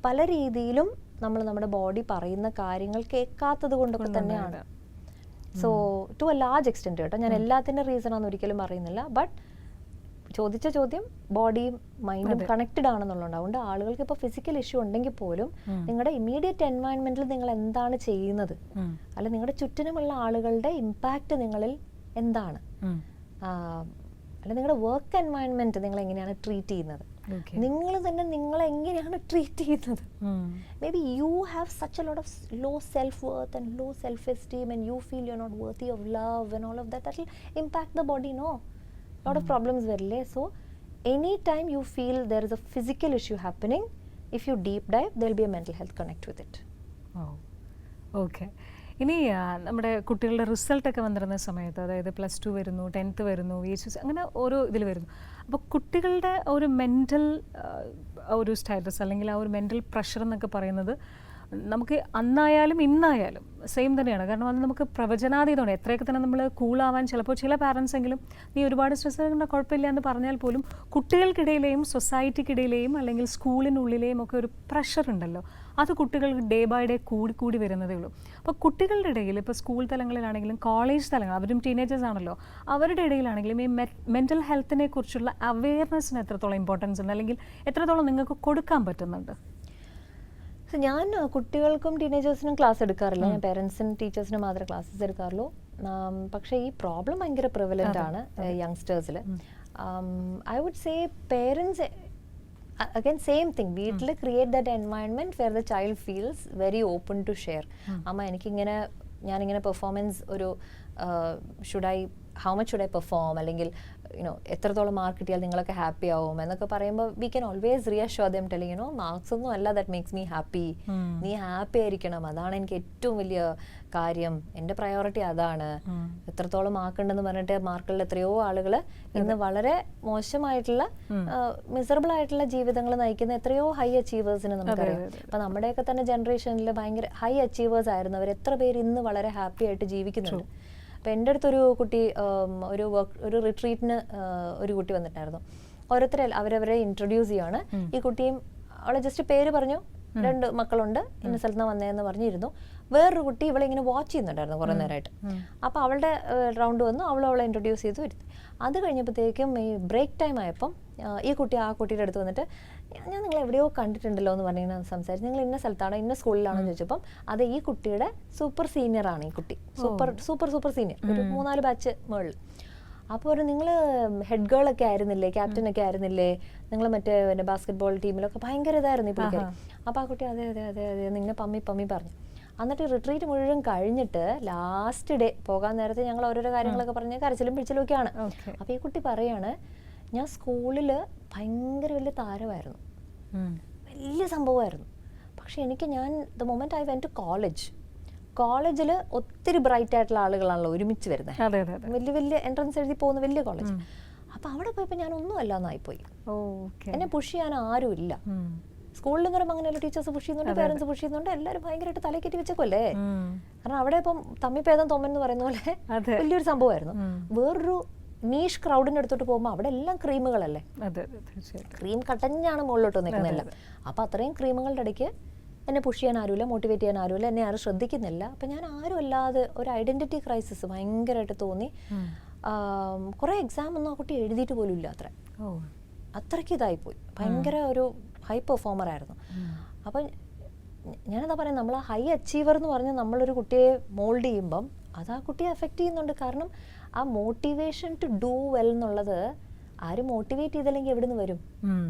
B: പല രീതിയിലും നമ്മൾ നമ്മുടെ ബോഡി പറയുന്ന കാര്യങ്ങൾ കേൾക്കാത്തത് കൊണ്ടൊക്കെ തന്നെയാണ്. So to a large extent കേട്ടോ, ഞാൻ എല്ലാത്തിൻ്റെ റീസണാണെന്ന് ഒരിക്കലും പറയുന്നില്ല. ബട്ട് ചോദിച്ച ചോദ്യം ബോഡിയും മൈൻഡും കണക്റ്റഡ് ആണെന്നുള്ളത്. അതുകൊണ്ട് ആളുകൾക്ക് ഇപ്പോൾ ഫിസിക്കൽ ഇഷ്യൂ ഉണ്ടെങ്കിൽ പോലും നിങ്ങളുടെ ഇമ്മീഡിയറ്റ് എൻവയൺമെന്റിൽ നിങ്ങൾ എന്താണ് ചെയ്യുന്നത്, അല്ല നിങ്ങളുടെ ചുറ്റിനുമുള്ള ആളുകളുടെ ഇമ്പാക്റ്റ് നിങ്ങളിൽ എന്താണ്, അല്ല നിങ്ങളുടെ വർക്ക് എൻവയൺമെന്റ് നിങ്ങൾ എങ്ങനെയാണ് ട്രീറ്റ് ചെയ്യുന്നത്,
A: Okay.
B: നിങ്ങൾ തന്നെ നിങ്ങളെ എങ്ങനെയാണ് ട്രീറ്റ് ചെയ്യുന്നത്. Maybe you have such a lot of low self worth and low self esteem and you feel you are not worthy of love and all of that will impact the body. No, lot of problems വരില്ലേ. So any time you feel there is a physical issue happening, if you deep dive there will be a mental health connect with it.
A: Okay. ഇനി നമ്മുടെ കുട്ടികളുടെ റിസൾട്ടൊക്കെ വന്നിരുന്ന സമയത്ത്, അതായത് +2 വരുന്നു, 10th വരുന്നു, VHS, അങ്ങനെ ഓരോ ഇതിൽ വരുന്നു. അപ്പോൾ കുട്ടികളുടെ ഒരു മെൻ്റൽ ഒരു സ്റ്റാറ്റസ് അല്ലെങ്കിൽ ആ ഒരു മെൻ്റൽ പ്രഷർ എന്നൊക്കെ പറയുന്നത് നമുക്ക് അന്നായാലും ഇന്നായാലും സെയിം തന്നെയാണ്. കാരണം അത് നമുക്ക് പ്രവചനാതീതമാണ്. എത്രയൊക്കെ തന്നെ നമ്മൾ കൂളാവാൻ ചിലപ്പോൾ ചില പാരൻസ് എങ്കിലും നീ ഒരുപാട് സ്ട്രെസ് ആകുന്ന കുഴപ്പമില്ല എന്ന് പറഞ്ഞാൽ പോലും കുട്ടികൾക്കിടയിലെയും സൊസൈറ്റിക്കിടയിലെയും അല്ലെങ്കിൽ സ്കൂളിനുള്ളിലെയും ഒക്കെ ഒരു പ്രഷർ ഉണ്ടല്ലോ, അത് കുട്ടികൾക്ക് ഡേ ബൈ ഡേ കൂടി വരുന്നതേ ഉള്ളൂ. അപ്പോൾ കുട്ടികളുടെ ഇടയിൽ ഇപ്പോൾ സ്കൂൾ തലങ്ങളിലാണെങ്കിലും കോളേജ് തലങ്ങൾ, അവരും ടീനേജേഴ്സ് ആണല്ലോ, അവരുടെ ഇടയിലാണെങ്കിലും ഈ മെൻ്റൽ ഹെൽത്തിനെ കുറിച്ചുള്ള അവെയർനെസ്സിന് എത്രത്തോളം ഇമ്പോർട്ടൻസ് ഉണ്ട് അല്ലെങ്കിൽ എത്രത്തോളം നിങ്ങൾക്ക് കൊടുക്കാൻ പറ്റുന്നുണ്ട്?
B: ഞാൻ കുട്ടികൾക്കും ടീനേജേഴ്സിനും ക്ലാസ് എടുക്കാറില്ല. ഞാൻ പേരൻസിനും ടീച്ചേഴ്സിനും മാത്രമേ ക്ലാസ്സസ് എടുക്കാറുള്ളൂ. പക്ഷേ ഈ പ്രോബ്ലം ഭയങ്കര പ്രിവലൻ്റ് ആണ് യങ്സ്റ്റേഴ്സിൽ. I would say parents again same thing, വീട്ടിൽ create that environment where the child feels very open to share. അമ്മ എനിക്കിങ്ങനെ ഞാനിങ്ങനെ പെർഫോമൻസ് ഒരു how much should I perform, അല്ലെങ്കിൽ എത്രത്തോളം മാർക്ക് കിട്ടിയാൽ നിങ്ങളൊക്കെ ഹാപ്പി ആവും എന്നൊക്കെ പറയുമ്പോൾ we can always reassure dum telling marks ഒന്നും അല്ല ദാറ്റ് മേക്സ് മീ ഹാപ്പി. നീ ഹാപ്പി ആയിരിക്കണം, അതാണ് എനിക്ക് ഏറ്റവും വലിയ കാര്യം, എൻ്റെ പ്രയോറിറ്റി അതാണ്. എത്രത്തോളം മാർക്ക് ഉണ്ടെന്ന് പറഞ്ഞിട്ട് മാർക്കുള്ള എത്രയോ ആളുകൾ ഇന്ന് വളരെ മോശമായിട്ടുള്ള മിസറബിൾ ആയിട്ടുള്ള ജീവിതങ്ങൾ നയിക്കുന്ന എത്രയോ ഹൈ അച്ചീവേഴ്സിന് നമുക്കറിയാം. അപ്പൊ നമ്മുടെയൊക്കെ തന്നെ ജനറേഷനിൽ ഭയങ്കര ഹൈ അച്ചീവേഴ്സ് ആയിരുന്നു അവർ. എത്ര പേര് ഇന്ന് വളരെ ഹാപ്പി ആയിട്ട് ജീവിക്കുന്നുണ്ട്. അപ്പോൾ എൻ്റെ അടുത്തൊരു കുട്ടി ഒരു റിട്രീറ്റിന് ഒരു കുട്ടി വന്നിട്ടായിരുന്നു. ഓരോരുത്തരെ അവരവരെ ഇൻട്രൊഡ്യൂസ് ചെയ്യാണ്. ഈ കുട്ടിയും അവളെ ജസ്റ്റ് പേര് പറഞ്ഞു, 2 മക്കളുണ്ട്, ഇന്ന സ്ഥലത്ത് നിന്ന് വന്നതെന്ന് പറഞ്ഞിരുന്നു. വേറൊരു കുട്ടി ഇവളെ ഇങ്ങനെ വാച്ച് ചെയ്യുന്നുണ്ടായിരുന്നു കുറേ നേരമായിട്ട്. അപ്പോൾ അവളുടെ റൗണ്ട് വന്നു, അവളെ ഇൻട്രൊഡ്യൂസ് ചെയ്തു വരുത്തി. അത് കഴിഞ്ഞപ്പോഴത്തേക്കും ഈ ബ്രേക്ക് ടൈം ആയപ്പം ഈ കുട്ടി ആ കുട്ടിയുടെ അടുത്ത് വന്നിട്ട് ഞാൻ നിങ്ങൾ എവിടെയോ കണ്ടിട്ടുണ്ടല്ലോ എന്ന് പറഞ്ഞിങ്ങനെ സംസാരിച്ച്, നിങ്ങൾ ഇന്ന സ്ഥലത്താണോ ഇന്ന സ്കൂളിലാണോ എന്ന് ചോദിച്ചപ്പം അത് ഈ കുട്ടിയുടെ സൂപ്പർ സീനിയർ ആണ്. ഈ കുട്ടി സൂപ്പർ സീനിയർ, ഒരു 3-4 ബാച്ച് മുകളിൽ. അപ്പോൾ നിങ്ങൾ ഹെഡ് ഗേൾ ഒക്കെ ആയിരുന്നില്ലേ, ക്യാപ്റ്റൻ ഒക്കെ ആയിരുന്നില്ലേ, നിങ്ങൾ മറ്റേ ബാസ്കറ്റ് ബോൾ ടീമിലൊക്കെ ഭയങ്കര ഇതായിരുന്നു ഈ പുള്ളിക്കാരി. അപ്പോൾ ആ കുട്ടി അതെ അതെ അതെ അതെ നിന്നെ പമ്മി പറഞ്ഞു. എന്നിട്ട് റിട്രീറ്റ് മുഴുവൻ കഴിഞ്ഞിട്ട് ലാസ്റ്റ് ഡേ പോകാൻ നേരത്തെ ഞങ്ങൾ ഓരോരോ കാര്യങ്ങളൊക്കെ പറഞ്ഞ് കരച്ചിലും പിടിച്ചിലും ഒക്കെയാണ്. അപ്പോൾ ഈ കുട്ടി പറയാണ്, ഞാൻ സ്കൂളിൽ ഭയങ്കര വലിയ താരമായിരുന്നു, വലിയ സംഭവമായിരുന്നു. പക്ഷെ എനിക്ക് the moment I went to കോളേജിൽ ഒത്തിരി ബ്രൈറ്റ് ആയിട്ടുള്ള ആളുകളാണല്ലോ ഒരുമിച്ച് വരുന്നത്, വലിയ വലിയ എൻട്രൻസ് എഴുതി പോകുന്ന വലിയ കോളേജ്. അപ്പൊ അവിടെ പോയപ്പോൾ ഞാൻ ഒന്നും അല്ലാന്നായിപ്പോയി. എന്നെ പുഷ് ചെയ്യാൻ ആരുമില്ല. സ്കൂളിൽ എന്ന് പറയുമ്പോൾ അങ്ങനെയല്ല, ടീച്ചേഴ്സ് പുഷ് ചെയ്യുന്നുണ്ട്, പേരൻസ് പുഷ് ചെയ്യുന്നുണ്ട്, എല്ലാവരും ഭയങ്കരമായിട്ട് തലക്കെറ്റി വെച്ചേക്കല്ലേ. കാരണം അവിടെ ഇപ്പം തമ്മിപ്പേദം തൊമ്മൻ എന്ന് പറയുന്ന പോലെ വലിയൊരു സംഭവമായിരുന്നു. വേറൊരു നീഷ് ക്രൗഡിന്റെ അടുത്തോട്ട് പോകുമ്പോൾ അവിടെ എല്ലാം ക്രീമുകളല്ലേ, ക്രീം കട്ടഞ്ഞാണ് മുകളിലോട്ട് നിൽക്കുന്നില്ല. അപ്പൊ അത്രയും ക്രീമുകളുടെ ഇടയ്ക്ക് എന്നെ പുഷ് ചെയ്യാൻ ആരുമില്ല, മോട്ടിവേറ്റ് ചെയ്യാൻ ആരുമില്ല, എന്നെ ആരും ശ്രദ്ധിക്കുന്നില്ല. അപ്പം ഞാൻ ആരും അല്ലാതെ ഒരു ഐഡന്റിറ്റി ക്രൈസിസ് ഭയങ്കരമായിട്ട് തോന്നി. കുറേ എക്സാം ഒന്നും ആ കുട്ടി എഴുതിയിട്ട് പോലും ഇല്ല, അത്രയ്ക്ക് ഇതായിപ്പോയി. ഭയങ്കര ഒരു ഹൈ പെർഫോമർ ആയിരുന്നു. അപ്പം ഞാനെന്താ പറയുക, നമ്മൾ ആ ഹൈ അച്ചീവർ എന്ന് പറഞ്ഞ് നമ്മളൊരു കുട്ടിയെ മോൾഡ് ചെയ്യുമ്പം അത് ആ കുട്ടിയെ എഫക്റ്റ് ചെയ്യുന്നുണ്ട്. കാരണം ആ മോട്ടിവേഷൻ ടു ഡൂ വെൽ എന്നുള്ളത് ആരും മോട്ടിവേറ്റ് ചെയ്തില്ലെങ്കിൽ എവിടെ നിന്ന് വരും?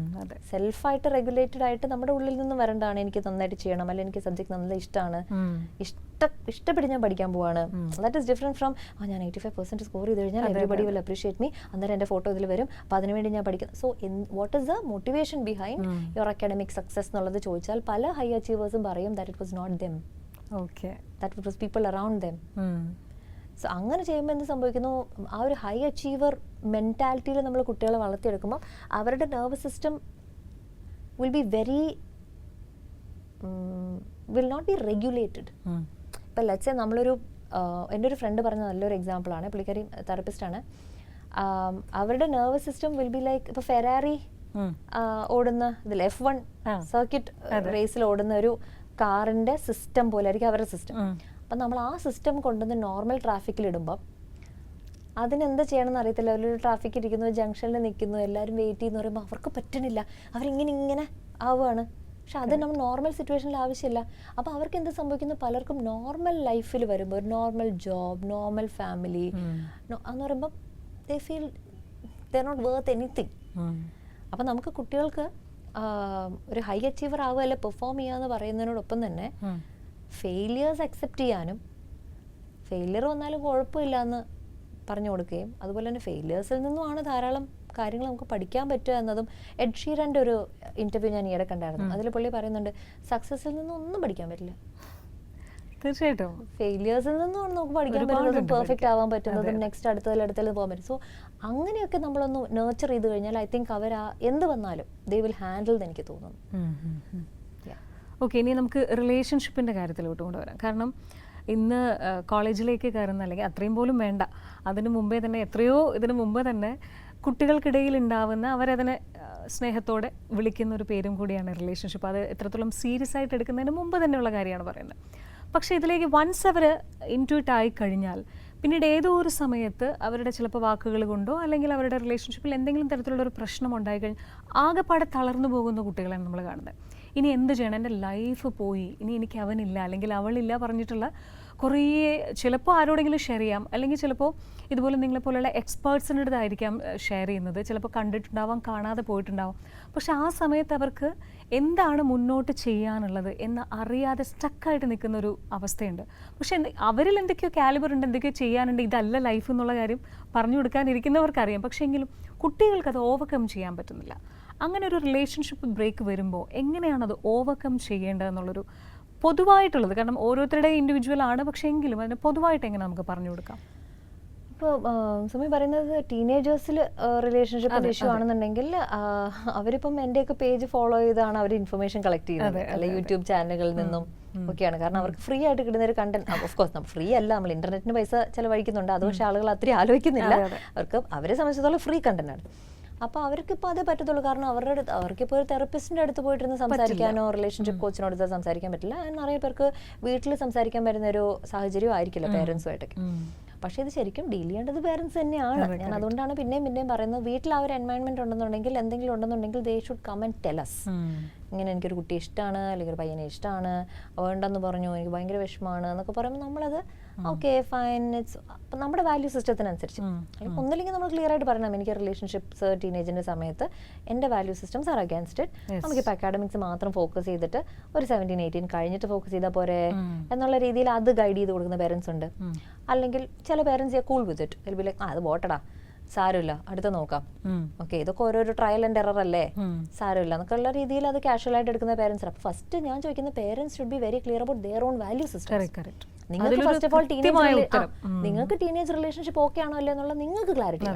B: സെൽഫായിട്ട് റെഗുലേറ്റഡ് ആയിട്ട് നമ്മുടെ ഉള്ളിൽ നിന്ന് വരേണ്ടതാണ്. എനിക്ക് നന്നായിട്ട് ചെയ്യണം, അല്ലെങ്കിൽ എനിക്ക് സബ്ജക്ട് നല്ല ഇഷ്ടമാണ്, ഇഷ്ടപ്പെട്ട് ഞാൻ പഠിക്കാൻ പോവാണ്. ദാറ്റ് ഈസ് ഡിഫറെന്റ് ഫ്രം ഞാൻ 85% സ്കോർ ചെയ്ത് കഴിഞ്ഞാൽ എവരിബഡി വിൽ അപ്രീഷിയേറ്റ് മീ, അന്നേരം എൻ്റെ ഫോട്ടോ ഇതിൽ വരും, അപ്പോൾ അതിനുവേണ്ടി ഞാൻ പഠിക്കുന്നു. So what is the motivation behind your academic success എന്നുള്ളത് ചോദിച്ചാൽ പല ഹൈ അച്ചീവേഴ്സും പറയും that it was not them, that it was people around them. So അങ്ങനെ ചെയ്യുമ്പോൾ എന്ത് സംഭവിക്കുന്നു, ആ ഒരു ഹൈ അച്ചീവർ മെൻറ്റാലിറ്റിയിൽ നമ്മൾ കുട്ടികളെ വളർത്തിയെടുക്കുമ്പോൾ അവരുടെ nervous system will not be regulated. ഇപ്പം ലെറ്റ്സ് സേ നമ്മളൊരു എൻ്റെ ഒരു ഫ്രണ്ട് പറഞ്ഞ നല്ലൊരു എക്സാമ്പിളാണ്, പുള്ളിക്കാരി തെറപ്പിസ്റ്റാണ്. അവരുടെ nervous system will be like ഇപ്പോൾ ഫെറാറി ഓടുന്ന ഇതിൽ F1 സർക്യൂട്ട് റേസിൽ ഓടുന്ന ഒരു കാറിൻ്റെ സിസ്റ്റം പോലെ ആയിരിക്കും അവരുടെ സിസ്റ്റം. അപ്പം നമ്മൾ ആ സിസ്റ്റം കൊണ്ടുവന്ന് നോർമൽ ട്രാഫിക്കിലിടുമ്പം അതിനെന്ത് ചെയ്യണമെന്ന് അറിയത്തില്ല. അവരൊരു ട്രാഫിക് ഇരിക്കുന്നു, ജംഗ്ഷനിൽ നിൽക്കുന്നു, എല്ലാവരും വെയിറ്റ് ചെയ്യുന്നു പറയുമ്പോൾ അവർക്ക് പറ്റണില്ല, അവരിങ്ങനെ ആവുകയാണ്. പക്ഷെ അത് നമ്മൾ നോർമൽ സിറ്റുവേഷനിൽ ആവശ്യമില്ല. അപ്പോൾ അവർക്ക് എന്ത് സംഭവിക്കുന്നു, പലർക്കും നോർമൽ ലൈഫിൽ വരുമ്പോൾ ഒരു നോർമൽ ജോബ്, നോർമൽ ഫാമിലി എന്ന് പറയുമ്പോൾ they feel they are not worth anything. അപ്പം നമുക്ക് കുട്ടികൾക്ക് ഒരു ഹൈ അച്ചീവർ ആവുക അല്ലെ പെർഫോം ചെയ്യുക എന്ന് പറയുന്നതിനോടൊപ്പം തന്നെ ഫെയിലിയേഴ്സ് അക്സെപ്റ്റ് ചെയ്യാനും ഫെയിലിയർ വന്നാലും കുഴപ്പമില്ല എന്ന് പറഞ്ഞു കൊടുക്കുകയും അതുപോലെ തന്നെ ഫെയിലിയേഴ്സിൽ നിന്നുമാണ് ധാരാളം കാര്യങ്ങൾ നമുക്ക് പഠിക്കാൻ പറ്റുക എന്നതും എഡ് ഷീറൻ്റെ ഒരു ഇൻ്റർവ്യൂ ഞാൻ ഈയിടെ കണ്ടായിരുന്നു. അതിൽ പുള്ളി പറയുന്നുണ്ട് സക്സസിൽ നിന്നും ഒന്നും പഠിക്കാൻ പറ്റില്ല,
A: തീർച്ചയായിട്ടും
B: ഫെയിലിയേഴ്സിൽ നിന്നുമാണ് നമുക്ക് പഠിക്കാൻ പറ്റുന്നതും പെർഫെക്റ്റ് ആവാൻ പറ്റുന്നതും നെക്സ്റ്റ് അടുത്തതിൽ പോകാൻ പറ്റും. സോ അങ്ങനെയൊക്കെ നമ്മളൊന്ന് നേർച്ചർ ചെയ്ത് കഴിഞ്ഞാൽ ഐ തിങ്ക് അവർ എന്ത് വന്നാലും ദേ വിൽ ഹാൻഡിൽ എന്ന് എനിക്ക് തോന്നുന്നു.
A: ഓക്കെ, ഇനി നമുക്ക് റിലേഷൻഷിപ്പിൻ്റെ കാര്യത്തിലോട്ട് കൊണ്ടുവരാം. കാരണം ഇന്ന് കോളേജിലേക്ക് കയറുന്ന, അല്ലെങ്കിൽ അത്രയും പോലും വേണ്ട, അതിന് മുമ്പേ തന്നെ ഇതിന് മുമ്പ് തന്നെ കുട്ടികൾക്കിടയിൽ ഉണ്ടാവുന്ന, അവരതിനെ സ്നേഹത്തോടെ വിളിക്കുന്ന ഒരു പേരും കൂടിയാണ് റിലേഷൻഷിപ്പ്. അത് എത്രത്തോളം സീരിയസ് ആയിട്ട് എടുക്കുന്നതിന് മുമ്പ് തന്നെയുള്ള കാര്യമാണ് പറയുന്നത്. പക്ഷേ ഇതിലേക്ക് വൺസ് അവർ ഇൻട്യൂട്ട് ആയി കഴിഞ്ഞാൽ പിന്നീട് ഏതോ ഒരു സമയത്ത് അവരുടെ ചിലപ്പോൾ വാക്കുകൾ കൊണ്ടോ അല്ലെങ്കിൽ അവരുടെ റിലേഷൻഷിപ്പിൽ എന്തെങ്കിലും തരത്തിലുള്ള ഒരു പ്രശ്നം ഉണ്ടായിക്കഴിഞ്ഞാൽ ആകെപ്പാടെ തളർന്നു പോകുന്ന കുട്ടികളാണ് നമ്മൾ കാണുന്നത്. ഇനി എന്ത് ചെയ്യണം, എൻ്റെ ലൈഫ് പോയി, ഇനി എനിക്ക് അവനില്ല അല്ലെങ്കിൽ അവളില്ല പറഞ്ഞിട്ടുള്ള കുറേ, ചിലപ്പോൾ ആരോടെങ്കിലും ഷെയർ ചെയ്യാം, അല്ലെങ്കിൽ ചിലപ്പോൾ ഇതുപോലെ നിങ്ങളെപ്പോലുള്ള എക്സ്പേർട്സിൻ്റെ അടുത്തായിരിക്കാം ഷെയർ ചെയ്യുന്നത്, ചിലപ്പോൾ കണ്ടിട്ടുണ്ടാവാം, കാണാതെ പോയിട്ടുണ്ടാവാം. പക്ഷെ ആ സമയത്ത് അവർക്ക് എന്താണ് മുന്നോട്ട് ചെയ്യാനുള്ളത് എന്ന് അറിയാതെ സ്റ്റക്കായിട്ട് നിൽക്കുന്ന ഒരു അവസ്ഥയുണ്ട്. പക്ഷെ അവരിൽ എന്തൊക്കെയോ കാലിബർ ഉണ്ട്, എന്തൊക്കെയോ ചെയ്യാനുണ്ട്, ഇതല്ല ലൈഫ് എന്നുള്ള കാര്യം പറഞ്ഞു കൊടുക്കാനിരിക്കുന്നവർക്കറിയാം. പക്ഷേ എങ്കിലും കുട്ടികൾക്ക് അത് ഓവർകം ചെയ്യാൻ പറ്റുന്നില്ല. അങ്ങനെ ഒരു റിലേഷൻഷിപ്പ് ബ്രേക്ക് വരുമ്പോൾ എങ്ങനെയാണ് അത് ഓവർകം ചെയ്യേണ്ടതെന്നുള്ളൊരു പൊതുവായിട്ടുള്ളത്, കാരണം ഓരോരുത്തരുടെ ഇൻഡിവിജ്വൽ ആണ്, പക്ഷേ എങ്കിലും അതിന് പൊതുവായിട്ട് എങ്ങനെ നമുക്ക് പറഞ്ഞു കൊടുക്കാം?
B: ഇപ്പോൾ സുമി പറയുന്നത് ടീനേജേഴ്സിൽ റിലേഷൻഷിപ്പിൻ്റെ ഇഷ്യൂ ആണെന്നുണ്ടെങ്കിൽ അവരിപ്പം എൻ്റെയൊക്കെ പേജ് ഫോളോ ചെയ്താണ് അവർ ഇൻഫർമേഷൻ കളക്ട് ചെയ്യുന്നത്, അല്ലെങ്കിൽ യൂട്യൂബ് ചാനലുകളിൽ നിന്നും ഒക്കെയാണ്. കാരണം അവർക്ക് ഫ്രീ ആയിട്ട് കിട്ടുന്ന ഒരു കണ്ടന്റ്, ഓഫ് കോഴ്സ് നമ്മൾ ഫ്രീ അല്ല, നമ്മൾ ഇന്റർനെറ്റിന് പൈസ ചിലവഴിക്കുന്നുണ്ട്, അത് പക്ഷേ ആളുകൾ അത്രയും ആലോചിക്കുന്നില്ല. അവരെ സംബന്ധിച്ചിടത്തോളം ഫ്രീ കണ്ടന്റ് ആണ്. അപ്പോൾ അവർക്കിപ്പോൾ അതേ പറ്റത്തുള്ളൂ. കാരണം അവർക്കിപ്പോൾ ഒരു തെറപ്പിസ്റ്റിൻ്റെ അടുത്ത് പോയിട്ടിരുന്ന് സംസാരിക്കാനോ റിലേഷൻഷിപ്പ് കോച്ചിനോട് സംസാരിക്കാൻ പറ്റില്ല. നിറയെ പേർക്ക് വീട്ടിൽ സംസാരിക്കാൻ വരുന്ന ഒരു സാഹചര്യം ആയിരിക്കില്ല പേരൻസുമായിട്ടൊക്കെ. പക്ഷേ ഇത് ശരിക്കും ഡീൽ ചെയ്യേണ്ടത് പേരൻസ് തന്നെയാണ്. ഞാൻ അതുകൊണ്ടാണ് പിന്നെയും പറയുന്നത്, വീട്ടിൽ ആ ഒരു എൻവയൺമെന്റ് ഉണ്ടെന്നുണ്ടെങ്കിൽ, എന്തെങ്കിലും ഉണ്ടെന്നുണ്ടെങ്കിൽ they should come and tell us. ഇങ്ങനെ എനിക്കൊരു കുട്ടി ഇഷ്ടമാണ്, അല്ലെങ്കിൽ ഒരു പയ്യനെ ഇഷ്ടമാണ്, വേണ്ടെന്ന് പറഞ്ഞു, എനിക്ക് ഭയങ്കര വിഷമമാണ് എന്നൊക്കെ പറയുമ്പോൾ നമ്മളത് ഓക്കെ ഫൈൻ, ഇറ്റ്സ് നമ്മുടെ വാല്യൂ സിസ്റ്റത്തിനനുസരിച്ച്. ഒന്നില്ലെങ്കിൽ നമ്മൾ ക്ലിയർ ആയിട്ട് പറയണം, എനിക്ക് റിലേഷൻഷിപ്സ് ടീനേജിൻ്റെ സമയത്ത് എൻ്റെ value systems R against it, നമുക്കിപ്പോൾ അക്കാഡമിക്സ് മാത്രം ഫോക്കസ് ചെയ്തിട്ട് ഒരു 17-18 കഴിഞ്ഞിട്ട് ഫോക്കസ് ചെയ്താൽ പോരെ എന്നുള്ള രീതിയിൽ അത് ഗൈഡ് ചെയ്ത് കൊടുക്കുന്ന പേരൻസ് ഉണ്ട്. അല്ലെങ്കിൽ ചില parents cool with it, like അത് പോട്ടടാ, സാരമില്ല, അടുത്ത് നോക്കാം, ഓക്കെ ഇതൊക്കെ ഓരോരോ ട്രയൽ ആൻഡ് എറർ അല്ലേ, സാരമില്ല എന്നൊക്കെയുള്ള രീതിയിൽ അത് കാഷ്വൽ ആയിട്ട് എടുക്കുന്ന പേരൻസ്. അപ്പോൾ ഫസ്റ്റ് ഞാൻ ചോദിക്കുന്ന parents should be very clear about their own value system. നിങ്ങൾക്ക് ഫസ്റ്റ് ഓഫ് ഓൾ നിങ്ങൾക്ക് ടീനേജ് റിലേഷൻഷിപ്പ് ഓക്കെ ആണോ അല്ലേ എന്നുള്ള നിങ്ങൾക്ക് ക്ലാരിറ്റി.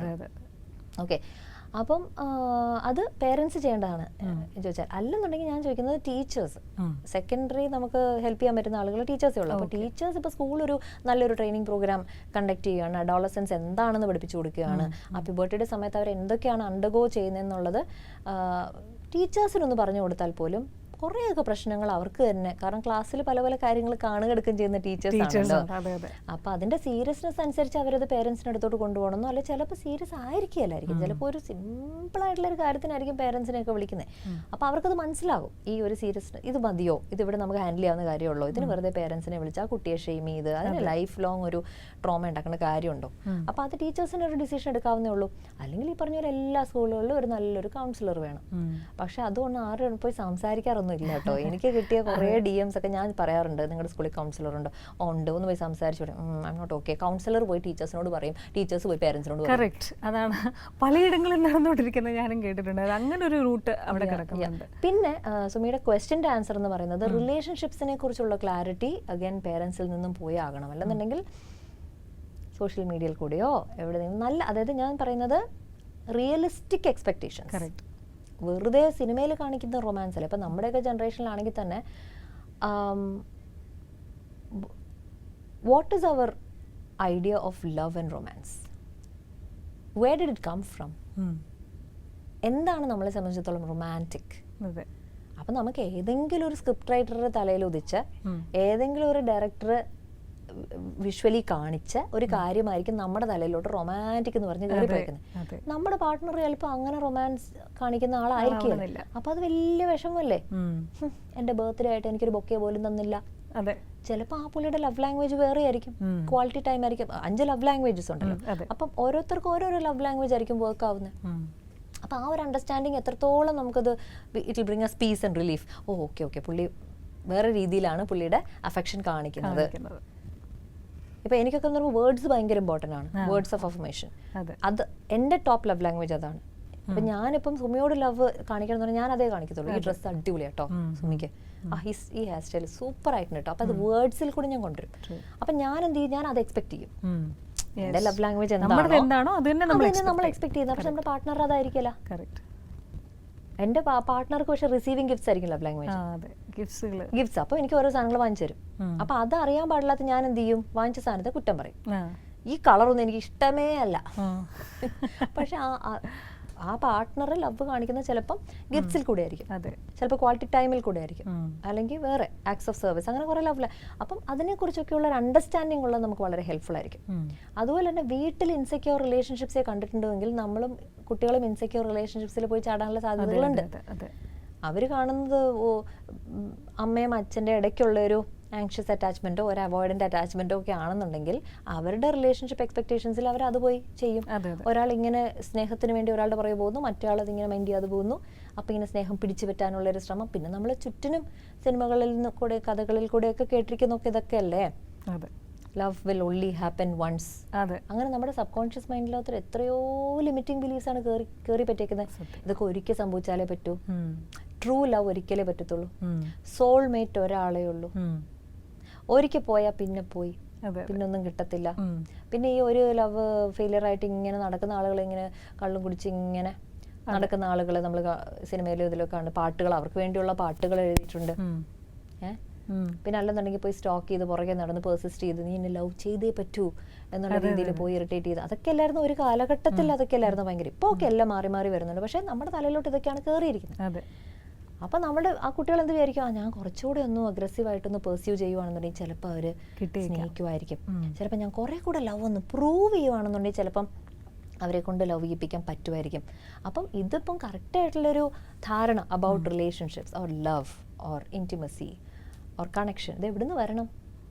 B: ഓക്കെ, അപ്പം അത് പേരൻസ് ചെയ്യേണ്ടതാണ് ചോദിച്ചാൽ. അല്ലെന്നുണ്ടെങ്കിൽ ഞാൻ ചോദിക്കുന്നത് ടീച്ചേഴ്സ്, സെക്കൻഡറി നമുക്ക് ഹെൽപ്പ് ചെയ്യാൻ പറ്റുന്ന ആളുകൾ ടീച്ചേഴ്സേ ഉള്ളൂ. അപ്പോൾ ടീച്ചേഴ്സ് ഇപ്പോൾ സ്കൂളൊരു നല്ലൊരു ട്രെയിനിങ് പ്രോഗ്രാം കണ്ടക്ട് ചെയ്യുകയാണ്, അഡോളസൻസ് എന്താണെന്ന് പഠിപ്പിച്ചു കൊടുക്കുകയാണ്, ആ പ്യൂബർട്ടിയുടെ സമയത്ത് അവർ എന്തൊക്കെയാണ് അണ്ടർഗോ ചെയ്യുന്നതെന്നുള്ളത് ടീച്ചേഴ്സിനൊന്ന് പറഞ്ഞു കൊടുത്താൽ പോലും കുറേയൊക്കെ പ്രശ്നങ്ങൾ അവർക്ക് തന്നെ, കാരണം ക്ലാസ്സിൽ പല പല കാര്യങ്ങൾ കാണുകെടുക്കുകയും ചെയ്യുന്ന ടീച്ചേഴ്സാണല്ലോ. അപ്പോൾ അതിൻ്റെ സീരിയസ്നെസ് അനുസരിച്ച് അവരത് പേരൻസിൻ്റെ അടുത്തോട്ട് കൊണ്ടുപോകണമെന്നോ, അല്ലെങ്കിൽ ചിലപ്പോൾ സീരിയസ് ആയിരിക്കില്ലായിരിക്കും, ചിലപ്പോൾ ഒരു സിമ്പിളായിട്ടുള്ള ഒരു കാര്യത്തിനായിരിക്കും പേരൻസിനെയൊക്കെ വിളിക്കുന്നത്. അപ്പോൾ അവർക്കത് മനസ്സിലാകും, ഈ ഒരു സീരിയസ്നെസ് ഇത് മതിയോ, ഇതിവിടെ നമുക്ക് ഹാൻഡിൽ ചെയ്യാവുന്ന കാര്യമുള്ളൂ, ഇതിന് വെറുതെ പേരൻസിനെ വിളിച്ച് ആ കുട്ടിയെ ഷെയിം ചെയ്ത് അതിന് ലൈഫ് ലോങ് ഒരു ട്രോമ ഉണ്ടാക്കുന്ന കാര്യമുണ്ടോ? അപ്പോൾ അത് ടീച്ചേഴ്സിന് ഒരു ഡിസിഷൻ എടുക്കാവുന്നേ ഉള്ളൂ. അല്ലെങ്കിൽ ഈ പറഞ്ഞ പോലെ എല്ലാ സ്കൂളുകളിലും ഒരു നല്ലൊരു കൗൺസിലർ വേണം. പക്ഷെ അതുകൊണ്ട് ആരും പോയി സംസാരിക്കാറൊന്നും ഇല്ല കേട്ടോ. എനിക്ക് കിട്ടിയ കുറേ DMs ഒക്കെ ഞാൻ പറയാറുണ്ട്, നിങ്ങളുടെ സ്കൂളിൽ കൗൺസിലർ ഉണ്ടോ? ഉണ്ട്, ഒന്ന് പോയി സംസാരിച്ചു I'm not okay. Counsellor പോയി ടീച്ചേഴ്സിനോട് പറയും, ടീച്ചേഴ്സ് പോയി പേരൻസിനോട് പറയും.
A: കറക്റ്റ്, അതാണ് പലയിടങ്ങളിൽ നടന്നുകൊണ്ടിരിക്കുന്നത്, ഞാനും കേട്ടിട്ടുണ്ട്. അങ്ങനെ ഒരു റൂട്ട് അവിടെ കിടക്കുന്നുണ്ട്.
B: പിന്നെ സുമിയുടെ ക്വസ്റ്റ്യൻ്റെ ആൻസർ എന്ന് പറയുന്നത് റിലേഷൻഷിപ്സിനെ കുറിച്ചുള്ള ക്ലാരിറ്റി അഗൈൻ പേരൻസിൽ നിന്നും പോയി ആകണം. അല്ലെന്നുണ്ടെങ്കിൽ സോഷ്യൽ മീഡിയയിൽ കൂടെയോ എവിടെയെങ്കിലും നല്ല, അതായത് ഞാൻ പറയുന്നത് റിയലിസ്റ്റിക് എക്സ്പെക്ടേഷൻസ്. കറക്റ്റ്, വെറുതെ സിനിമയിൽ കാണിക്കുന്ന റൊമാൻസ് അല്ല. ഇപ്പം നമ്മുടെയൊക്കെ ജനറേഷനിലാണെങ്കിൽ തന്നെ what is our idea of love and romance? Where did it come from? എന്താണ് നമ്മളെ സംബന്ധിച്ചിടത്തോളം റൊമാൻറ്റിക്? അപ്പം നമുക്ക് ഏതെങ്കിലും ഒരു സ്ക്രിപ്റ്റ് റൈറ്ററുടെ തലയിൽ ഉദിച്ച് ഏതെങ്കിലും ഒരു ഡയറക്ടർ വിഷ്വലി കാണിച്ച ഒരു കാര്യമായിരിക്കും നമ്മുടെ തലയിലോട്ട് റൊമാൻറ്റിക് എന്ന് പറഞ്ഞ് കയറി പോയിരിക്കുന്നത്. നമ്മുടെ പാർട്ട്ണർ ചിലപ്പോൾ അങ്ങനെ റൊമാൻസ് കാണിക്കുന്ന ആളായിരിക്കില്ല. അപ്പൊ അത് വലിയ വിഷമല്ലേ? എന്റെ ബർത്ത്ഡേ ആയിട്ട് എനിക്കൊരു ബൊക്കെ പോലും തന്നില്ല. ചിലപ്പോൾ ആ പുള്ളിയുടെ ലവ് ലാംഗ്വേജ് വേറെ ആയിരിക്കും, ക്വാളിറ്റി ടൈം ആയിരിക്കും. 5 ലവ് ലാംഗ്വേജസ് ഉണ്ടല്ലോ. അപ്പം ഓരോരുത്തർക്കും ഓരോരോ ലവ് ലാംഗ്വേജ് ആയിരിക്കും വർക്ക് ആവുന്നത്. അപ്പോൾ ആ ഒരു അണ്ടർസ്റ്റാൻഡിങ് എത്രത്തോളം നമുക്കത് it will bring us peace and relief. Okay പുള്ളി വേറെ രീതിയിലാണ് പുള്ളിയുടെ അഫെക്ഷൻ കാണിക്കുന്നത്. ഇപ്പൊ എനിക്കൊക്കെ എന്ന് പറയുമ്പോൾ വേർഡ്സ് ഭയങ്കര ഇമ്പോർട്ടൻ്റ് ആണ്, വേർഡ്സ് ഓഫ് അഫർമേഷൻ. അത് എൻ്റെ ടോപ്പ് ലവ് ലാംഗ്വേജ് അതാണ്. അപ്പൊ ഞാനിപ്പം സുമിയോട് ലവ് കാണിക്കണം എന്ന് പറഞ്ഞാൽ ഞാൻ അതേ കാണിക്കത്തുള്ളൂ. ഈ ഡ്രസ്സ് അടിപൊളിയാട്ടോ സുമിക്ക്, ഈ ഹെയർ സ്റ്റൈൽ സൂപ്പർ ആയിട്ടുണ്ട് കേട്ടോ. അപ്പൊ അത് വേർഡ്സിൽ കൂടി ഞാൻ കൊണ്ടുവരും. അപ്പൊ ഞാൻ എന്ത് ചെയ്യും, ഞാൻ അത് എക്സ്പെക്ട് ചെയ്യും. എന്റെ ലവ് ലാംഗ്വേജ് എന്താണോ അത് തന്നെ നമ്മൾ എക്സ്പെക്ട് ചെയ്യുന്നത്. പക്ഷെ നമ്മുടെ പാർട്ട്ണർ അതായിരിക്കില്ല. എന്റെ പാർട്ട്ണർക്ക് പക്ഷെ റിസീവിംഗ് ഗിഫ്റ്റ്സ് ആയിരിക്കും ലവ് ലാംഗ്വേജ്, ഗിഫ്റ്റ്സ്. അപ്പൊ എനിക്ക് ഓരോ സാധനങ്ങൾ വാങ്ങിച്ചു തരും. അപ്പൊ അത് അറിയാൻ പാടില്ലാത്ത ഞാൻ എന്ത് ചെയ്യും, വാങ്ങിച്ച സാധനത്തെ കുറ്റം പറയും. ഈ കളറൊന്നും എനിക്ക് ഇഷ്ടമേ അല്ല. പക്ഷെ ആ പാർട്ട്ണർ ലവ് കാണിക്കുന്നത് ചിലപ്പം ഗിഫ്റ്റ്സിൽ കൂടെ ആയിരിക്കും, ചിലപ്പോൾ ക്വാളിറ്റി ടൈമിൽ കൂടെ ആയിരിക്കും, അല്ലെങ്കിൽ വേറെ ആക്ട്സ് ഓഫ് സർവീസ്, അങ്ങനെ കുറെ ലവ്. അപ്പം അതിനെക്കുറിച്ചൊക്കെയുള്ള ഒരു അണ്ടർസ്റ്റാൻഡിംഗ് ഉള്ളത് നമുക്ക് വളരെ ഹെൽപ്ഫുൾ ആയിരിക്കും. അതുപോലെ തന്നെ വീട്ടിൽ ഇൻസെക്യൂർ റിലേഷൻഷിപ്സെ കണ്ടിട്ടുണ്ടെങ്കിൽ നമ്മളും കുട്ടികളും ഇൻസെക്യൂർ റിലേഷൻഷിപ്സിൽ പോയി ചാടാനുള്ള സാധ്യതകളുണ്ട്. അവർ കാണുന്നത് അമ്മയും അച്ഛൻ്റെ ഇടയ്ക്കുള്ള ഒരു ആങ്ഷ്യസ് അറ്റാച്ച്മെന്റോ ഒരു അവോയ്ഡന്റ് അറ്റാച്ച്മെന്റോ ഒക്കെ ആണെന്നുണ്ടെങ്കിൽ അവരുടെ റിലേഷൻഷിപ്പ് എക്സ്പെക്ടേഷൻസിൽ അവർ അത് പോയി ചെയ്യും. ഒരാൾ ഇങ്ങനെ സ്നേഹത്തിന് വേണ്ടി ഒരാളുടെ പുറകെ പോകുന്നു, മറ്റൊരാൾ അതിങ്ങനെ മൈൻഡ് ചെയ്യാതെ പോകുന്നു. അപ്പം ഇങ്ങനെ സ്നേഹം പിടിച്ചു പറ്റാനുള്ള ഒരു ശ്രമം. പിന്നെ നമ്മൾ ചുറ്റിനും സിനിമകളിൽ കൂടെ കഥകളിൽ കൂടെയൊക്കെ കേട്ടിരിക്കുന്നൊക്കെ ഇതൊക്കെയല്ലേ. Love will only happen once. അങ്ങനെ നമ്മുടെ സബ് കോൺഷ്യസ് മൈൻഡിലകത്ത് എത്രയോ ലിമിറ്റിംഗ് ബിലീഫ്സ് ആണ് കയറി പറ്റിയേക്കുന്നത്. ഇതൊക്കെ ഒരിക്കൽ സംഭവിച്ചാലേ പറ്റൂ. ട്രൂ ലവ് ഒരിക്കലേ പറ്റത്തുള്ളൂ. സോൾമേറ്റ് ഒരാളേ ഉള്ളൂ. ഒരിക്കൽ പോയാൽ പിന്നെ പോയി, പിന്നൊന്നും കിട്ടത്തില്ല. പിന്നെ ഈ ഒരു ലവ് ഫെയിലിയർ ആയിട്ട് ഇങ്ങനെ നടക്കുന്ന ആളുകൾ, ഇങ്ങനെ കള്ളും കുടിച്ച് ഇങ്ങനെ നടക്കുന്ന ആളുകളെ നമ്മൾ സിനിമയിലും ഇതിലൊക്കെ ആണ്. പാട്ടുകൾ, അവർക്ക് വേണ്ടിയുള്ള പാട്ടുകൾ എഴുതിയിട്ടുണ്ട്. പിന്നെ അല്ലെന്നുണ്ടെങ്കിൽ പോയി സ്റ്റോക്ക് ചെയ്ത് പുറകെ നടന്ന് പെർസിസ്റ്റ് ചെയ്ത് നീ എന്നെ ലവ് ചെയ്തേ പറ്റൂ എന്നുള്ള രീതിയിൽ പോയി ഇറിറ്റേറ്റ് ചെയ്ത്, അതൊക്കെ അല്ലായിരുന്നു ഒരു കാലഘട്ടത്തിൽ, അതൊക്കെ അല്ലായിരുന്നു ഭയങ്കര. ഇപ്പോൾ ഒക്കെ എല്ലാം മാറി മാറി വരുന്നുണ്ട്. പക്ഷെ നമ്മുടെ തലയിലോട്ട് ഇതൊക്കെയാണ് കയറിയിരിക്കുന്നത്. അപ്പം നമ്മുടെ ആ കുട്ടികൾ എന്ത് വിചാരിക്കും, ഞാൻ കുറച്ചുകൂടെ ഒന്ന് അഗ്രസീവായിട്ടൊന്ന് പെർസ്യൂ ചെയ്യുവാണെന്നുണ്ടെങ്കിൽ ചിലപ്പോൾ അവർ സ്നേഹിക്കുമായിരിക്കും. ചിലപ്പോൾ ഞാൻ കുറേ കൂടെ ലവ് ഒന്ന് പ്രൂവ് ചെയ്യുവാണെന്നുണ്ടെങ്കിൽ ചിലപ്പം അവരെ കൊണ്ട് ലവ് ചെയ്യിപ്പിക്കാൻ പറ്റുമായിരിക്കും. അപ്പം ഇതിപ്പം കറക്റ്റായിട്ടുള്ളൊരു ധാരണ about relationships or love or intimacy or connection ഇത് എവിടുന്ന് വരണം?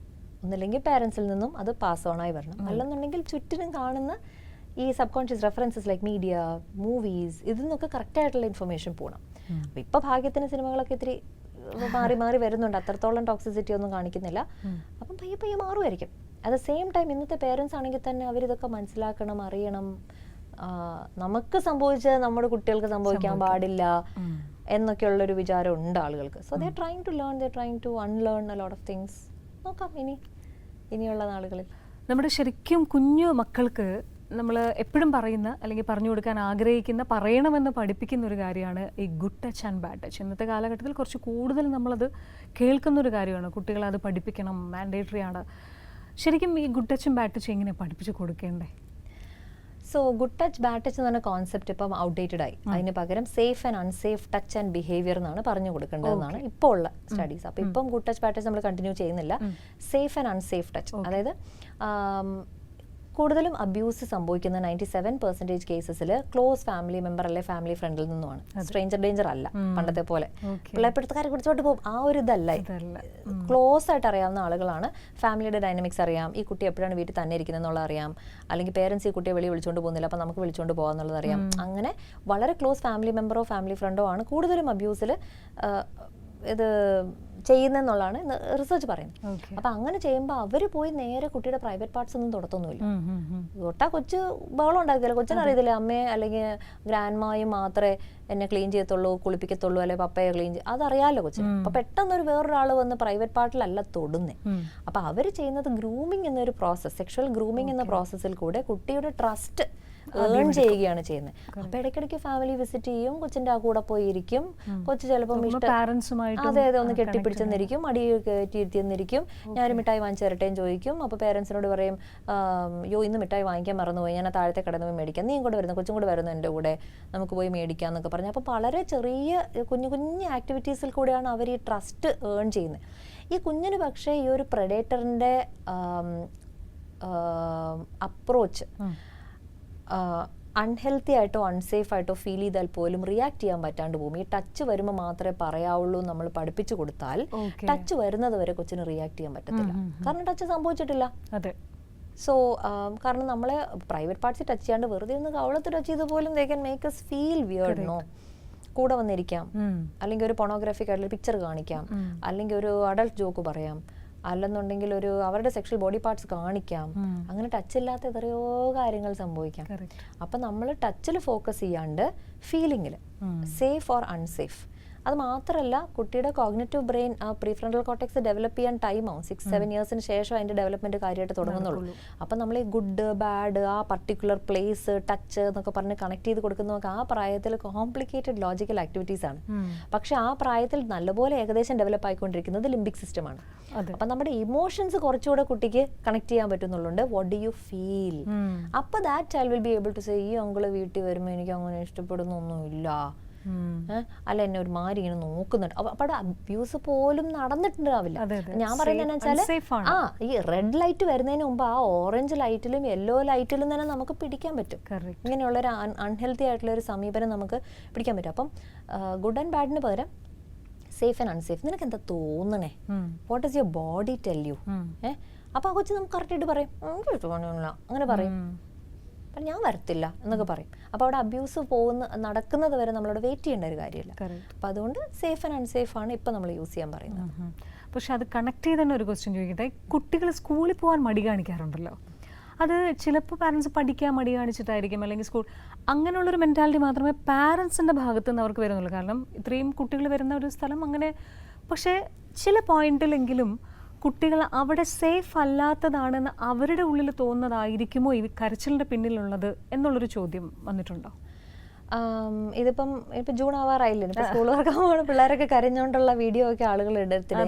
B: ഒന്നില്ലെങ്കിൽ പാരൻസിൽ നിന്നും അത് പാസ് ഓൺ ആയി വരണം, അല്ലെന്നുണ്ടെങ്കിൽ ചുറ്റിനും കാണുന്ന ഈ sub conscious references like media, movies, ഇതിൽ നിന്നൊക്കെ കറക്റ്റായിട്ടുള്ള ഇൻഫർമേഷൻ പോകണം. അപ്പം ഇപ്പം ഭാഗ്യത്തിന് സിനിമകളൊക്കെ ഇത്തിരി മാറി മാറി വരുന്നുണ്ട്, അത്രത്തോളം ടോക്സിസിറ്റി ഒന്നും കാണിക്കുന്നില്ല. അപ്പം പയ്യെ പയ്യെ മാറുമായിരിക്കും. അറ്റ് ദ സെയിം ടൈം ഇന്നത്തെ പേരൻസ് ആണെങ്കിൽ തന്നെ അവരിതൊക്കെ മനസ്സിലാക്കണം, അറിയണം. നമുക്ക് സംഭവിച്ചത് നമ്മുടെ കുട്ടികൾക്ക് സംഭവിക്കാൻ പാടില്ല എന്നൊക്കെയുള്ളൊരു വിചാരം ഉണ്ട് ആളുകൾക്ക്. So they trying to learn, they trying to unlearn a lot of things. നോക്കാം ഇനിയുള്ള നാളുകളിൽ.
A: നമ്മുടെ ശരിക്കും കുഞ്ഞു മക്കൾക്ക് നമ്മൾ എപ്പോഴും പറയുന്ന അല്ലെങ്കിൽ പറഞ്ഞു കൊടുക്കാൻ ആഗ്രഹിക്കുന്ന, പറയണമെന്ന് പഠിപ്പിക്കുന്ന ഒരു കാര്യമാണ് ഈ good touch and bad touch. ഇന്നത്തെ കാലഘട്ടത്തിൽ കുറച്ച് കൂടുതൽ നമ്മളത് കേൾക്കുന്നൊരു കാര്യമാണ്. കുട്ടികളെ അത് പഠിപ്പിക്കണം, മാൻഡേറ്ററി ആണ്. ശരിക്കും ഈ ഗുഡ് ടച്ചും ബാഡ് ടച്ചും എങ്ങനെ പഠിപ്പിച്ച് കൊടുക്കേണ്ടേ?
B: So good touch bad touch എന്ന് പറഞ്ഞ കോൺസെപ്റ്റ് ഇപ്പം ഔട്ട്ഡേറ്റഡ് ആയി. അതിന് പകരം safe and unsafe touch and behaviour എന്നാണ് പറഞ്ഞു കൊടുക്കേണ്ടതെന്നാണ് ഇപ്പോൾ ഉള്ള സ്റ്റഡീസ്. അപ്പോൾ ഇപ്പം ഗുഡ് ടച്ച് ബാഡ് ടച്ച് നമ്മൾ കണ്ടിന്യൂ ചെയ്യുന്നില്ല. സേഫ് ആൻഡ് അൺസേഫ് ടച്ച്, അതായത് കൂടുതലും അബ്യൂസ് സംഭവിക്കുന്ന 97% കേസസിൽ ക്ലോസ് ഫാമിലി മെമ്പർ അല്ലെ ഫാമിലി ഫ്രണ്ടിൽ നിന്നുമാണ്. സ്ട്രേഞ്ചർ ഡേഞ്ചർ അല്ല പണ്ടത്തെ പോലെ പിള്ളേപ്പെടുത്തുകാരെ കുടിച്ചോട്ട് പോകും, ആ ഒരു ഇതല്ല. ക്ലോസ് ആയിട്ട് അറിയാവുന്ന ആളുകളാണ്. ഫാമിലിയുടെ ഡൈനമിക്സ് അറിയാം, ഈ കുട്ടി എപ്പോഴാണ് വീട്ടിൽ തന്നെ ഇരിക്കുന്നത് എന്നുള്ളത് അറിയാം, അല്ലെങ്കിൽ പേരൻസ് ഈ കുട്ടിയെ വെളി വിളിച്ചുകൊണ്ട് പോകുന്നില്ല അപ്പം നമുക്ക് വിളിച്ചുകൊണ്ട് പോകാന്നുള്ളത് അറിയാം. അങ്ങനെ വളരെ ക്ലോസ് ഫാമിലി മെമ്പറോ ഫാമിലി ഫ്രണ്ടോ ആണ് കൂടുതലും അബ്യൂസിൽ ഇത് ചെയ്യുന്നെന്നുള്ളതാണ് റിസർച്ച് പറയുന്നത്. അപ്പൊ അങ്ങനെ ചെയ്യുമ്പോൾ അവർ പോയി നേരെ കുട്ടിയുടെ പ്രൈവറ്റ് പാർട്സ് ഒന്നും തൊടത്തൊന്നുമില്ല. തൊട്ടാ കൊച്ച് ബഹളം ഉണ്ടാക്കില്ല, കൊച്ചിനറിയത്തില്ല അമ്മയെ അല്ലെങ്കിൽ ഗ്രാൻഡ്മായും മാത്രമേ എന്നെ ക്ലീൻ ചെയ്യത്തുള്ളൂ, കുളിപ്പിക്കത്തുള്ളൂ, അല്ലെങ്കിൽ പപ്പയെ ക്ലീൻ ചെയ്യും, അതറിയാമല്ലോ കൊച്ചിന്. അപ്പൊ പെട്ടെന്നൊരു വേറൊരാൾ വന്ന് പ്രൈവറ്റ് പാർട്ടിലല്ല തൊടുന്നേ. അപ്പൊ അവർ ചെയ്യുന്നത് ഗ്രൂമിങ് എന്നൊരു പ്രോസസ്, സെക്ഷൽ ഗ്രൂമിങ് എന്ന പ്രോസസ്സിൽ കൂടെ കുട്ടിയുടെ ട്രസ്റ്റ് ഏൺ ചെയ്യുകയാണ് ചെയ്യുന്നത്. അപ്പൊ ഇടയ്ക്കിടയ്ക്ക് ഫാമിലി വിസിറ്റ് ചെയ്യും, കൊച്ചിന്റെ ആ കൂടെ പോയി ഇരിക്കും, കൊച്ചു ചിലപ്പം അതെ ഒന്ന് കെട്ടിപ്പിടിച്ചെന്നിരിക്കും, അടി കയറ്റിയിരുത്തിയെന്നിരിക്കും, ഞാൻ മിഠായി വാങ്ങിച്ചു തരട്ടേന്ന് ചോദിക്കും. അപ്പൊ പേരൻസിനോട് പറയും, യോ ഇന്ന് മിഠായി വാങ്ങിക്കാൻ മറന്നുപോയി, ഞാൻ താഴത്തെ കടന്ന് പോയി മേടിക്കാം, നീ കൂടെ വരുന്നു, കൊച്ചും കൂടെ വരുന്നു എൻ്റെ കൂടെ, നമുക്ക് പോയി മേടിക്കാം എന്നൊക്കെ പറഞ്ഞു. അപ്പോൾ വളരെ ചെറിയ കുഞ്ഞു കുഞ്ഞു ആക്ടിവിറ്റീസിൽ കൂടെയാണ് അവർ ഈ ട്രസ്റ്റ് ഏൺ ചെയ്യുന്നത്. ഈ കുഞ്ഞിന് പക്ഷേ ഈ ഒരു പ്രെഡേറ്ററിൻ്റെ അപ്രോച്ച് അൺഹെൽത്തി ആയിട്ടോ അൺസേഫ് ആയിട്ടോ ഫീൽ ചെയ്താൽ പോലും റിയാക്ട് ചെയ്യാൻ പറ്റാണ്ട് പോകും. ഈ ടച്ച് വരുമ്പോൾ മാത്രമേ പറയാവുള്ളൂ നമ്മൾ പഠിപ്പിച്ചു കൊടുത്താൽ ടച്ച് വരുന്നത് വരെ കൊച്ചിന് റിയാക്ട് ചെയ്യാൻ പറ്റത്തില്ല. കാരണം ടച്ച് സംഭവിച്ചിട്ടില്ല. സോ കാരണം നമ്മളെ പ്രൈവറ്റ് പാർട്സിൽ ടച്ച് ചെയ്യാണ്ട് വെറുതെ ഒന്ന് കവളത്ത് ടച്ച് ചെയ്ത് പോലും they can make us feel weird no. കൂടെ വന്നിരിക്കാം, അല്ലെങ്കിൽ ഒരു പൊണോഗ്രാഫിക് ആയിട്ടുള്ള പിക്ചർ കാണിക്കാം, അല്ലെങ്കിൽ ഒരു അഡൾട്ട് ജോക്ക് പറയാം, അല്ലെന്നുണ്ടെങ്കിൽ ഒരു അവരുടെ സെക്ഷൽ ബോഡി പാർട്സ് കാണിക്കാം. അങ്ങനെ ടച്ച് ഇല്ലാത്ത എത്രയോ കാര്യങ്ങൾ സംഭവിക്കാം. അപ്പം നമ്മൾ ടച്ചിൽ ഫോക്കസ് ചെയ്യാണ്ട് ഫീലിങ്ങിൽ സേഫ് ഓർ അൺസേഫ്. അത് മാത്രമല്ല, കുട്ടിയുടെ cognitive brain prefrontal cortex develop ചെയ്യാൻ ടൈം ആവും. 6-7 ഇയേഴ്സിന് ശേഷം അതിന്റെ ഡെവലപ്മെന്റ് കാര്യമായിട്ട് തുടങ്ങുന്നുള്ളൂ. അപ്പം നമ്മൾ ഈ ഗുഡ് ബാഡ്, ആ പർട്ടിക്കുലർ പ്ലേസ്, ടച്ച് എന്നൊക്കെ പറഞ്ഞ് കണക്ട് ചെയ്ത് കൊടുക്കുന്നതൊക്കെ ആ പ്രായത്തിൽ കോംപ്ലിക്കേറ്റഡ് ലോജിക്കൽ ആക്ടിവിറ്റീസ് ആണ്. പക്ഷെ ആ പ്രായത്തിൽ നല്ലപോലെ ഏകദേശം ഡെവലപ്പ് ആയിക്കൊണ്ടിരിക്കുന്നത് ലിംബിക് സിസ്റ്റം ആണ്. അപ്പം നമ്മുടെ ഇമോഷൻസ് കുറച്ചുകൂടെ കുട്ടിക്ക് കണക്ട് ചെയ്യാൻ പറ്റുന്നുള്ളുണ്ട്. What do you feel? അപ്പൊ that child will be able to say, ഈ അങ്കിള് വീട്ടിൽ വരുമ്പോൾ എനിക്ക് അങ്ങനെ ഇഷ്ടപ്പെടുന്നൊന്നുമില്ല, അല്ല എന്നെ ഒരു മാതിരി ഇങ്ങനെ നോക്കുന്നുണ്ട്. അപ്പൊ അബ്യൂസ് പോലും നടന്നിട്ടുണ്ടാവില്ല. ഞാൻ പറയുന്നത് വെച്ചാല് ഈ റെഡ് ലൈറ്റ് വരുന്നതിന് മുമ്പ് ആ ഓറഞ്ച് ലൈറ്റിലും യെല്ലോ ലൈറ്റിലും തന്നെ നമുക്ക് പിടിക്കാൻ പറ്റും. ഇങ്ങനെയുള്ള ഒരു അൺഹെൽത്തി ആയിട്ടുള്ള ഒരു സമീപനം നമുക്ക് പിടിക്കാൻ പറ്റും. അപ്പം ഗുഡ് ആൻഡ് ബാഡിന് പകരം സേഫ് ആൻഡ് അൺസേഫ്. നിനക്ക് എന്താ തോന്നണേ? What is your body tell you? അപ്പൊ ആ കൊച്ചു നമുക്ക് കറക്റ്റ് ആയിട്ട് പറയും, അങ്ങനെ പറയും, ഞാൻ വരത്തില്ല എന്നൊക്കെ പറയും. അപ്പോൾ അവിടെ അബ്യൂസ് നടക്കുന്നത് വരെ നമ്മളോട് വെയിറ്റ് ചെയ്യേണ്ട ഒരു കാര്യമില്ല. അപ്പം അതുകൊണ്ട് സേഫ് ആൻഡ് അൺസേഫ് ആണ് ഇപ്പം നമ്മൾ യൂസ് ചെയ്യാൻ പറയുന്നത്.
A: പക്ഷെ അത് കണക്ട് ചെയ്ത് തന്നെ ഒരു ക്വസ്റ്റ്യൻ ചോദിക്കട്ടെ. കുട്ടികൾ സ്കൂളിൽ പോകാൻ മടി കാണിക്കാറുണ്ടല്ലോ. അത് ചിലപ്പോൾ പാരൻസ് പഠിക്കാൻ മടി കാണിച്ചിട്ടായിരിക്കും, അല്ലെങ്കിൽ സ്കൂൾ അങ്ങനെയുള്ളൊരു മെൻറ്റാലിറ്റി മാത്രമേ പാരൻസിൻ്റെ ഭാഗത്തു നിന്ന് അവർക്ക് വരുന്നുള്ളൂ. കാരണം ഇത്രയും കുട്ടികൾ വരുന്ന ഒരു സ്ഥലം അങ്ങനെ. പക്ഷേ ചില പോയിന്റിലെങ്കിലും കുട്ടികൾ അവിടെ സേഫ് അല്ലാത്തതാണെന്ന് അവരുടെ ഉള്ളിൽ തോന്നുന്നതായിരിക്കുമോ ഈ കരച്ചിലിൻ്റെ പിന്നിലുള്ളത് എന്നുള്ളൊരു ചോദ്യം വന്നിട്ടുണ്ടോ?
B: ഇതിപ്പം ജൂൺ ആവാറായില്ലേ, ഇപ്പം സ്കൂൾ തുറക്കാൻ പിള്ളേരൊക്കെ കരഞ്ഞുകൊണ്ടുള്ള വീഡിയോ ഒക്കെ ആളുകൾ എടുത്തില്ല.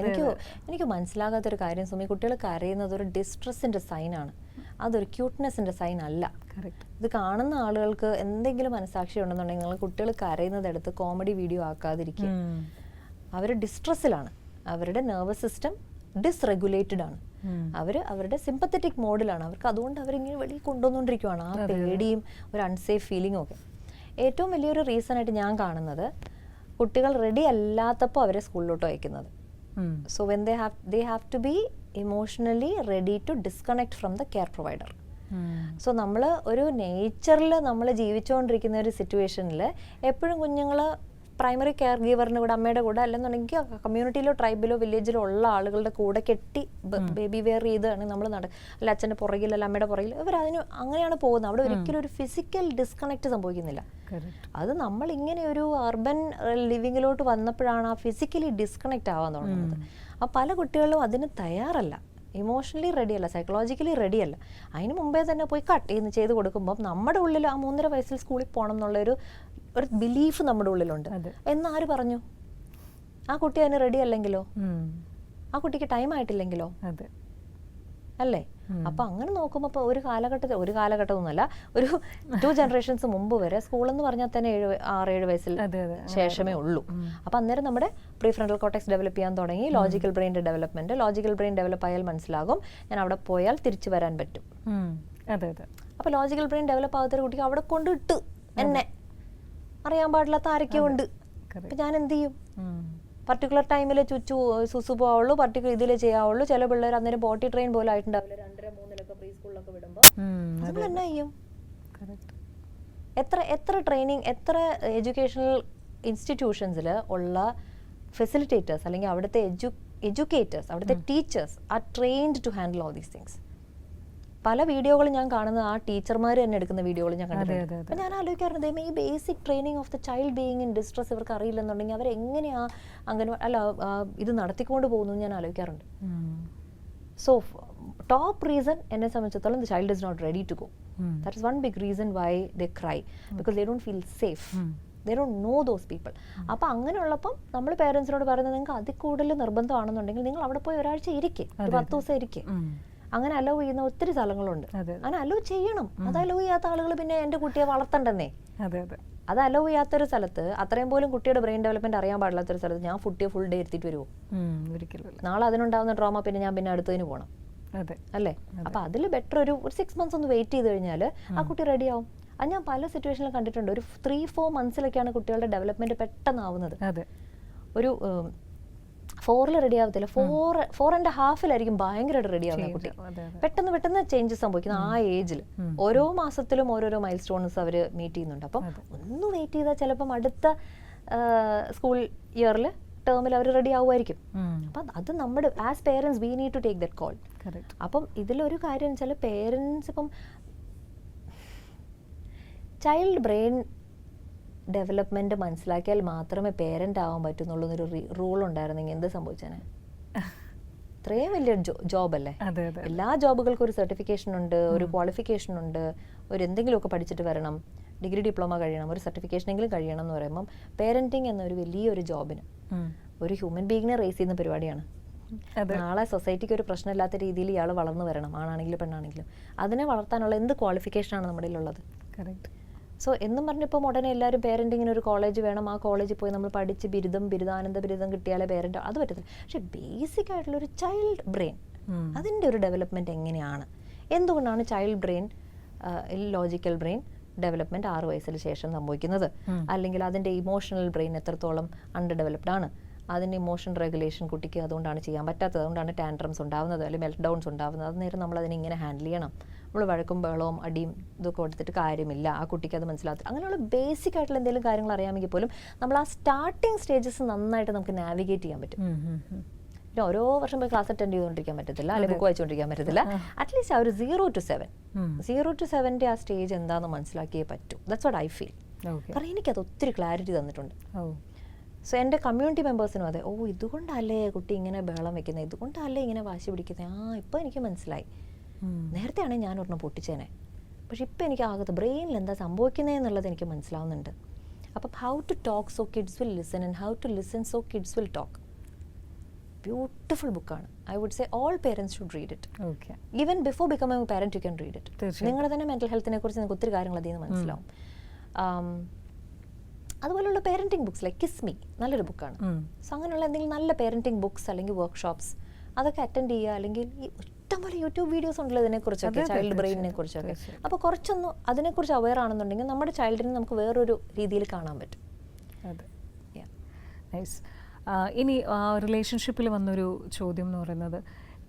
B: എനിക്ക് മനസ്സിലാകാത്തൊരു കാര്യം സുമി, കുട്ടികൾ കരയുന്നത് ഒരു ഡിസ്ട്രെസ്സിൻ്റെ സൈനാണ്, അതൊരു ക്യൂട്ട്നെസ്സിൻ്റെ സൈൻ അല്ല. ഇത് കാണുന്ന ആളുകൾക്ക് എന്തെങ്കിലും മനസാക്ഷി ഉണ്ടെന്നുണ്ടെങ്കിൽ നിങ്ങൾ കുട്ടികൾ കരയുന്നത് എടുത്ത് കോമഡി വീഡിയോ ആക്കാതിരിക്കുക. അവർ ഡിസ്ട്രെസ്സിലാണ്, അവരുടെ നെർവസ് സിസ്റ്റം ഡിസ്റെഗുലേറ്റഡ് ആണ്, അവരുടെ സിമ്പത്തറ്റിക് മോഡിലാണ്. അവർക്ക് അതുകൊണ്ട് അവരിങ്ങനെ വെളിയിൽ കൊണ്ടുവന്നുകൊണ്ടിരിക്കുകയാണ് ആ പേടിയും ഒരു അൺസേഫ് ഫീലിംഗും ഒക്കെ. ഏറ്റവും വലിയൊരു റീസൺ ആയിട്ട് ഞാൻ കാണുന്നത് കുട്ടികൾ റെഡി അല്ലാത്തപ്പോൾ അവരെ സ്കൂളിലോട്ട് അയക്കുന്നത്. So when they have to be emotionally ready to disconnect from the care provider. So നമ്മൾ ഒരു നേച്ചറിൽ നമ്മൾ ജീവിച്ചുകൊണ്ടിരിക്കുന്ന ഒരു സിറ്റുവേഷനിൽ എപ്പോഴും കുഞ്ഞുങ്ങൾ പ്രൈമറി കെയർ ഗീവറിൻ്റെ കൂടെ, അമ്മയുടെ കൂടെ, അല്ലെന്നുണ്ടെങ്കിൽ കമ്മ്യൂണിറ്റിയിലോ ട്രൈബിലോ വില്ലേജിലോ ഉള്ള ആളുകളുടെ കൂടെ കെട്ടി ബേബി വെയർ ചെയ്താണ് നമ്മൾ അല്ല അച്ഛൻ്റെ പുറകിൽ അല്ല അമ്മയുടെ പുറകിൽ അങ്ങനെയാണ് പോകുന്നത്. അവിടെ ഒരിക്കലും ഒരു ഫിസിക്കൽ ഡിസ്കണക്ട് സംഭവിക്കുന്നില്ല. അത് നമ്മൾ ഇങ്ങനെ ഒരു അർബൻ ലിവിങ്ങിലോട്ട് വന്നപ്പോഴാണ് ആ ഫിസിക്കലി ഡിസ്കണക്ട് ആവാൻ തുടങ്ങുന്നത്. അപ്പോൾ പല കുട്ടികളും അതിന് തയ്യാറല്ല, ഇമോഷണലി റെഡിയല്ല, സൈക്കോളജിക്കലി റെഡിയല്ല. അതിന് മുമ്പേ തന്നെ പോയി കട്ട് ചെയ്ത് കൊടുക്കുമ്പോൾ നമ്മുടെ ഉള്ളിൽ ആ 3.5 വയസ്സിൽ സ്കൂളിൽ പോകണം എന്നുള്ളൊരു ബിലീഫ് നമ്മുടെ ഉള്ളിലുണ്ട്. എന്നാര് പറഞ്ഞു? ആ കുട്ടി അതിന് റെഡി അല്ലെങ്കിലോ, ആ കുട്ടിക്ക് ടൈം ആയിട്ടില്ലെങ്കിലോ അല്ലേ? അപ്പൊ അങ്ങനെ നോക്കുമ്പോൾ ഇപ്പോൾ ഒരു കാലഘട്ടമൊന്നുമല്ല, ഒരു 2 ജനറേഷൻസ് മുമ്പ് വരെ സ്കൂളെന്ന് പറഞ്ഞാൽ തന്നെ 6-7 വയസ്സിൽ ശേഷമേ ഉള്ളൂ. അപ്പൊ അന്നേരം നമ്മുടെ പ്രീഫ്രണ്ടൽ കോർട്ടെക്സ് ഡെവലപ്പ് ചെയ്യാൻ തുടങ്ങി, ലോജിക്കൽ ബ്രെയിൻ്റെ ഡെവലപ്മെന്റ്. ലോജിക്കൽ ബ്രെയിൻ ഡെവലപ്പ് ആയാൽ മനസ്സിലാകും ഞാൻ അവിടെ പോയാൽ തിരിച്ചു വരാൻ പറ്റും. അപ്പൊ ലോജിക്കൽ ബ്രെയിൻ ഡെവലപ്പ് ആകാത്തൊരു കുട്ടിക്ക് അവിടെ കൊണ്ടിട്ട് എന്നെ അറിയാൻ പാടില്ലാത്ത ആരൊക്കെ ഉണ്ട്. അപ്പൊ ഞാൻ എന്ത് ചെയ്യും? പർട്ടിക്കുലർ ടൈമിൽ സുസു പോവുള്ളൂ, പർട്ടിക്കുലർ ഇതിലേ ചെയ്യാവുള്ളൂ. ചില പിള്ളേർ അന്നേരം ബോട്ടി ട്രെയിൻ പോലും ആയിട്ടുണ്ടാവില്ല. 2-3 പ്രീ സ്കൂളിലൊക്കെ വിടുമ്പോൾ നമ്മൾ എന്നാ ചെയ്യും? എത്ര ട്രെയിനിങ്, എത്ര എഡ്യൂക്കേഷണൽ ഇൻസ്റ്റിറ്റ്യൂഷൻസിൽ ഉള്ള ഫെസിലിറ്റേറ്റേഴ്സ് അല്ലെങ്കിൽ അവിടുത്തെ എഡ്യൂക്കേറ്റേഴ്സ്, അവിടുത്തെ teachers are trained to handle all these things. പല വീഡിയോകളും ഞാൻ കാണുന്നത് ആ ടീച്ചർമാർ തന്നെ എടുക്കുന്ന വീഡിയോകൾ ഞാൻ കണ്ടിട്ടുണ്ട്. അപ്പം ഞാൻ ആലോചിക്കാറുണ്ട്, ഈ basic training of the child being in distress ഇവർക്ക് അറിയില്ലെന്നുണ്ടെങ്കിൽ അവരെങ്ങനെയാ ഇത് നടത്തിക്കൊണ്ട് പോകുന്നു ഞാൻ ആലോചിക്കാറുണ്ട്. സോ ടോപ്പ് റീസൺ എന്നെ സംബന്ധിച്ചിടത്തോളം the child is not ready to go. That is one big reason why they cry, because they don't feel safe, they don't know those people. അപ്പം അങ്ങനെയുള്ളപ്പം നമ്മൾ പേരൻസിനോട് പറയുന്നത്, നിങ്ങൾക്ക് അതിൽ കൂടുതൽ നിർബന്ധമാണെന്നുണ്ടെങ്കിൽ നിങ്ങൾ അവിടെ പോയി ഒരാഴ്ച ഇരിക്കേ, 10 ദിവസം ഇരിക്കേ. അങ്ങനെ അലോ ചെയ്യുന്ന ഒത്തിരി സ്ഥലങ്ങളുണ്ട്. അങ്ങനെ അലോ ചെയ്യണം. അത് അലോ ചെയ്യാത്ത ആളുകൾ പിന്നെ എൻ്റെ കുട്ടിയെ വളർത്തണ്ടെന്നേ. അത് അലോ ചെയ്യാത്തൊരു സ്ഥലത്ത്, അത്രയും പോലും കുട്ടിയുടെ ബ്രെയിൻ ഡെവലപ്മെന്റ് അറിയാൻ പാടില്ലാത്തൊരു സ്ഥലത്ത് ഞാൻ കുട്ടിയെ ഫുൾ ഡേ എടുത്തിട്ട് വരുമോ? നാളെ അതിനുണ്ടാവുന്ന ട്രോമ പിന്നെ അടുത്തതിന് പോകണം അല്ലേ? അപ്പൊ അതിൽ ബെറ്റർ ഒരു 6 months ഒന്ന് വെയിറ്റ് ചെയ്ത് കഴിഞ്ഞാൽ ആ കുട്ടി റെഡി ആവും. അത് ഞാൻ പല സിറ്റുവേഷനിലും കണ്ടിട്ടുണ്ട്. ഒരു 3-4 monthസിലൊക്കെയാണ് കുട്ടികളുടെ ഡെവലപ്മെന്റ് പെട്ടെന്നാവുന്നത്. ഒരു 4-ൽ റെഡി ആവത്തില്ല, 4.5-ലായിരിക്കും ഭയങ്കരമായിട്ട് റെഡി ആവുന്ന കുട്ടി. പെട്ടെന്ന് പെട്ടെന്ന് ചേഞ്ചസ് സംഭവിക്കുന്ന ആ ഏജിൽ ഓരോ മാസത്തിലും ഓരോരോ മൈൽ സ്റ്റോൺസ് അവർ മീറ്റ് ചെയ്യുന്നുണ്ട്. അപ്പം ഒന്ന് വെയിറ്റ് ചെയ്താൽ ചിലപ്പം അടുത്ത സ്കൂൾ ഇയറിൽ ടേമിൽ അവർ റെഡി ആവുമായിരിക്കും. അപ്പം അത് നമ്മുടെ as parents we need to take that call. അപ്പം ഇതിലൊരു കാര്യം വെച്ചാൽ പേരൻസ് ഇപ്പം ചൈൽഡ് ബ്രെയിൻ ഡെവലപ്മെന്റ് മനസ്സിലാക്കിയാൽ മാത്രമേ പേരന്റ് ആവാൻ പറ്റുന്നുള്ളൂ റൂൾ ഉണ്ടായിരുന്നെങ്കിൽ എന്ത് സംഭവിച്ചേനെ? ഇത്രയും വലിയ ജോബ് അല്ലേ. എല്ലാ ജോബുകൾക്കും ഒരു സർട്ടിഫിക്കേഷൻ ഉണ്ട്, ഒരു ക്വാളിഫിക്കേഷൻ ഉണ്ട്, ഒരു എന്തെങ്കിലുമൊക്കെ പഠിച്ചിട്ട് വരണം, ഡിഗ്രി ഡിപ്ലോമ കഴിയണം, ഒരു സർട്ടിഫിക്കേഷനെങ്കിലും കഴിയണം എന്ന് പറയുമ്പം പേരന്റിങ് എന്നൊരു വലിയൊരു ജോബിന് ഒരു ഹ്യൂമൻ ബീങ്ങിനെ റേസ് ചെയ്യുന്ന പരിപാടിയാണ്. നാളെ സൊസൈറ്റിക്ക് ഒരു പ്രശ്നമില്ലാത്ത രീതിയിൽ ഇയാൾ വളർന്നു വരണം, ആണാണെങ്കിലും പെണ്ണാണെങ്കിലും. അതിനെ വളർത്താനുള്ള എന്ത് ക്വാളിഫിക്കേഷനാണ് നമ്മുടെ ഉള്ളത്? സോ എന്നും പറഞ്ഞിപ്പം ഉടനെ എല്ലാവരും പേരൻറ്റിങ്ങിന് ഒരു കോളേജ് വേണം, ആ കോളേജിൽ പോയി നമ്മൾ പഠിച്ച് ബിരുദാനന്ദ ബിരുദം കിട്ടിയാലേ പേരൻ്റ്, അത് പറ്റത്തില്ല. പക്ഷെ ബേസിക് ആയിട്ടുള്ളൊരു ചൈൽഡ് ബ്രെയിൻ, അതിൻ്റെ ഒരു ഡെവലപ്മെൻറ്റ് എങ്ങനെയാണ്, എന്തുകൊണ്ടാണ് child brain logical brain development 6 വയസ്സിന് ശേഷം സംഭവിക്കുന്നത്, അല്ലെങ്കിൽ അതിൻ്റെ ഇമോഷണൽ ബ്രെയിൻ എത്രത്തോളം അണ്ടർ ഡെവലപ്ഡ് ആണ്, അതിൻ്റെ ഇമോഷൻ റെഗുലേഷൻ കുട്ടിക്ക് അതുകൊണ്ടാണ് ചെയ്യാൻ പറ്റാത്തത്, അതുകൊണ്ടാണ് ടാൻട്രംസ് ഉണ്ടാകുന്നത് അല്ലെങ്കിൽ മെൽറ്റ് ഡൗൺസ് ഉണ്ടാകുന്നത്. അന്നേരം നമ്മൾ അതിനെ ഇങ്ങനെ ഹാൻഡിൽ ചെയ്യണം. നമ്മൾ വഴക്കും ബഹളവും അടിയും ഇതൊക്കെ കൊടുത്തിട്ട് കാര്യമില്ല, ആ കുട്ടിക്ക് അത് മനസ്സിലാകത്തില്ല. അങ്ങനെയുള്ള ബേസിക് ആയിട്ടുള്ള എന്തെങ്കിലും കാര്യങ്ങൾ അറിയാമെങ്കിൽ പോലും നമ്മൾ ആ സ്റ്റാർട്ടിങ് സ്റ്റേജസ് നന്നായിട്ട് നമുക്ക് നാവിഗേറ്റ് ചെയ്യാൻ പറ്റും. പിന്നെ ഓരോ വർഷം പോയി ക്ലാസ് അറ്റൻഡ് ചെയ്തുകൊണ്ടിരിക്കാൻ പറ്റത്തില്ല, അല്ലെങ്കിൽ ബുക്ക് വായിച്ചുകൊണ്ടിരിക്കാൻ പറ്റത്തില്ല. അറ്റ്ലീസ്റ്റ് ആ ഒരു 0 to 7 ആ സ്റ്റേജ് എന്താണെന്ന് മനസ്സിലാക്കിയേ പറ്റൂ. That's what I feel. കാരണം എനിക്കത് ഒത്തിരി ക്ലാരിറ്റി തന്നിട്ടുണ്ട്. സോ എൻ്റെ കമ്മ്യൂണിറ്റി മെമ്പേഴ്സിനും അതെ, ഓ ഇതുകൊണ്ടല്ലേ കുട്ടി ഇങ്ങനെ ബഹളം വെക്കുന്നത്, ഇതുകൊണ്ടല്ലേ ഇങ്ങനെ വാശി പിടിക്കുന്നത്, ഇപ്പോൾ എനിക്ക് മനസ്സിലായി. നേരത്തെ ആണെങ്കിൽ ഞാൻ ഒരെണ്ണം പൊട്ടിച്ചേനെ, പക്ഷെ ഇപ്പം എനിക്ക് ആകത്ത് ബ്രെയിനിൽ എന്താ സംഭവിക്കുന്നത് എന്നുള്ളത് എനിക്ക് മനസ്സിലാവുന്നുണ്ട്. അപ്പം how to talk so kids will listen and how to listen so kids will talk. Beautiful ബുക്കാണ്. I would say all parents should read it. Even before becoming a parent you can read it. നിങ്ങളുടെ തന്നെ mental ഹെൽത്തിനെ കുറിച്ച് നിങ്ങൾക്ക് ഒത്തിരി കാര്യങ്ങൾ അതിൽ നിന്ന് മനസ്സിലാവും. അതുപോലുള്ള parenting books like kiss me നല്ലൊരു ബുക്കാണ്. സോ അങ്ങനെയുള്ള എന്തെങ്കിലും നല്ല പേരന്റിങ് ബുക്സ് അല്ലെങ്കിൽ വർക്ക്ഷോപ്സ് അതൊക്കെ അറ്റൻഡ് ചെയ്യുക. അല്ലെങ്കിൽ ഇഷ്ടംപോലെ യൂട്യൂബ് വീഡിയോസ് ഉണ്ടല്ലോ ഇതിനെക്കുറിച്ചൊക്കെ, ചൈൽഡ് ബ്രെയിനിനെ കുറിച്ചൊക്കെ. അപ്പോൾ കുറച്ചൊന്ന് അതിനെക്കുറിച്ച് അവെയർ ആണെന്നുണ്ടെങ്കിൽ നമ്മുടെ ചൈൽഡിനെ നമുക്ക് വേറൊരു രീതിയിൽ കാണാൻ പറ്റും.
A: നൈസ്. ഇനി റിലേഷൻഷിപ്പിൽ വന്നൊരു ചോദ്യം എന്ന് പറയുന്നത്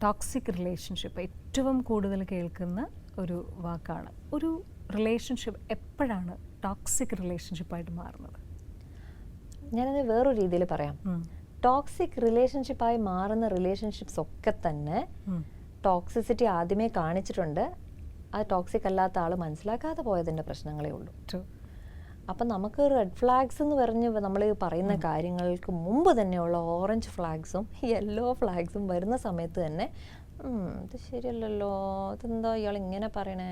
A: ടോക്സിക് റിലേഷൻഷിപ്പ്. ഏറ്റവും കൂടുതൽ കേൾക്കുന്ന ഒരു വാക്കാണ്. ഒരു റിലേഷൻഷിപ്പ് എപ്പോഴാണ് ടോക്സിക് റിലേഷൻഷിപ്പായിട്ട് മാറുന്നത്?
B: ഞാനത് വേറൊരു രീതിയിൽ പറയാം. ടോക്സിക് റിലേഷൻഷിപ്പായി മാറുന്ന റിലേഷൻഷിപ്സ് ഒക്കെ തന്നെ ടോക്സിസിറ്റി ആദ്യമേ കാണിച്ചിട്ടുണ്ട്. അത് ടോക്സിക് അല്ലാത്ത ആൾ മനസ്സിലാക്കാതെ പോയതിൻ്റെ പ്രശ്നങ്ങളേ ഉള്ളൂ. അപ്പം നമുക്ക് റെഡ് ഫ്ലാഗ്സ് എന്ന് പറഞ്ഞ് നമ്മൾ പറയുന്ന കാര്യങ്ങൾക്ക് മുമ്പ് തന്നെയുള്ള ഓറഞ്ച് ഫ്ലാഗ്സും യെല്ലോ ഫ്ലാഗ്സും വരുന്ന സമയത്ത് തന്നെ ഇത് ശരിയല്ലല്ലോ, ഇതെന്താ ഇയാൾ ഇങ്ങനെ പറയണേ,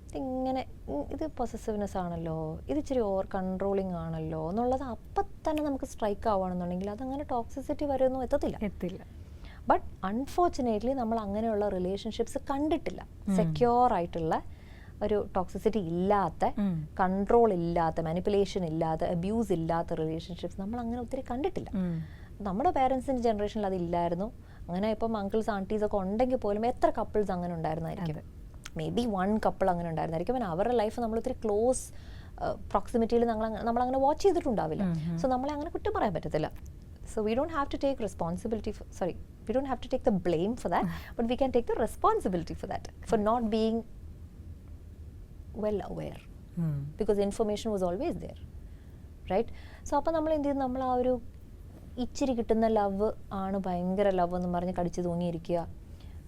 B: ഇതിങ്ങനെ ഇത് പൊസസീവ്നെസ് ആണല്ലോ, ഇത് ഇച്ചിരി ഓവർ കൺട്രോളിങ് ആണല്ലോ എന്നുള്ളത് അപ്പം തന്നെ നമുക്ക് സ്ട്രൈക്ക് ആവുകയാണെന്നുണ്ടെങ്കിൽ അതങ്ങനെ ടോക്സിസിറ്റി വരെയൊന്നും എത്തില്ല. ബട്ട് അൺഫോർച്ചുനേറ്റ്ലി നമ്മൾ അങ്ങനെയുള്ള റിലേഷൻഷിപ്സ് കണ്ടിട്ടില്ല. സെക്യൂർ ആയിട്ടുള്ള ഒരു ടോക്സിസിറ്റി ഇല്ലാത്ത, കൺട്രോൾ ഇല്ലാത്ത, മാനിപ്പുലേഷൻ ഇല്ലാത്ത, അബ്യൂസ് ഇല്ലാത്ത റിലേഷൻഷിപ്സ് നമ്മൾ അങ്ങനെ ഒത്തിരി കണ്ടിട്ടില്ല. നമ്മുടെ പേരൻസിൻ്റെ ജനറേഷനിൽ അതില്ലായിരുന്നു. അങ്ങനെ ഇപ്പം അങ്കിൾസ് ആൻറ്റീസ് ഒക്കെ ഉണ്ടെങ്കിൽ പോലും എത്ര കപ്പിൾസ് അങ്ങനെ ഉണ്ടായിരുന്നായിരിക്കും? മേ ബി 1 കപ്പിൾ അങ്ങനെ ഉണ്ടായിരുന്നായിരിക്കും. പിന്നെ അവരുടെ ലൈഫ് നമ്മൾ ഒത്തിരി ക്ലോസ് പ്രോക്സിമിറ്റിയിൽ നമ്മളങ്ങനെ വാച്ച് ചെയ്തിട്ടുണ്ടാവില്ല. സോ നമ്മളെ അങ്ങനെ കുറ്റം പറയാൻ പറ്റത്തില്ല. So we don't have to take responsibility we don't have to take the blame for that, but we can take the responsibility for that, for not being well aware, because information was always there, right? So അപ്പോൾ നമ്മൾ എന്ത് ചെയ്യും, നമ്മൾ ആ ഒരു ഇച്ചിരി കിട്ടുന്ന love ആണ് ഭയങ്കര ലവ് എന്ന് പറഞ്ഞ് കടിച്ചു തൂങ്ങിയിരിക്കുക.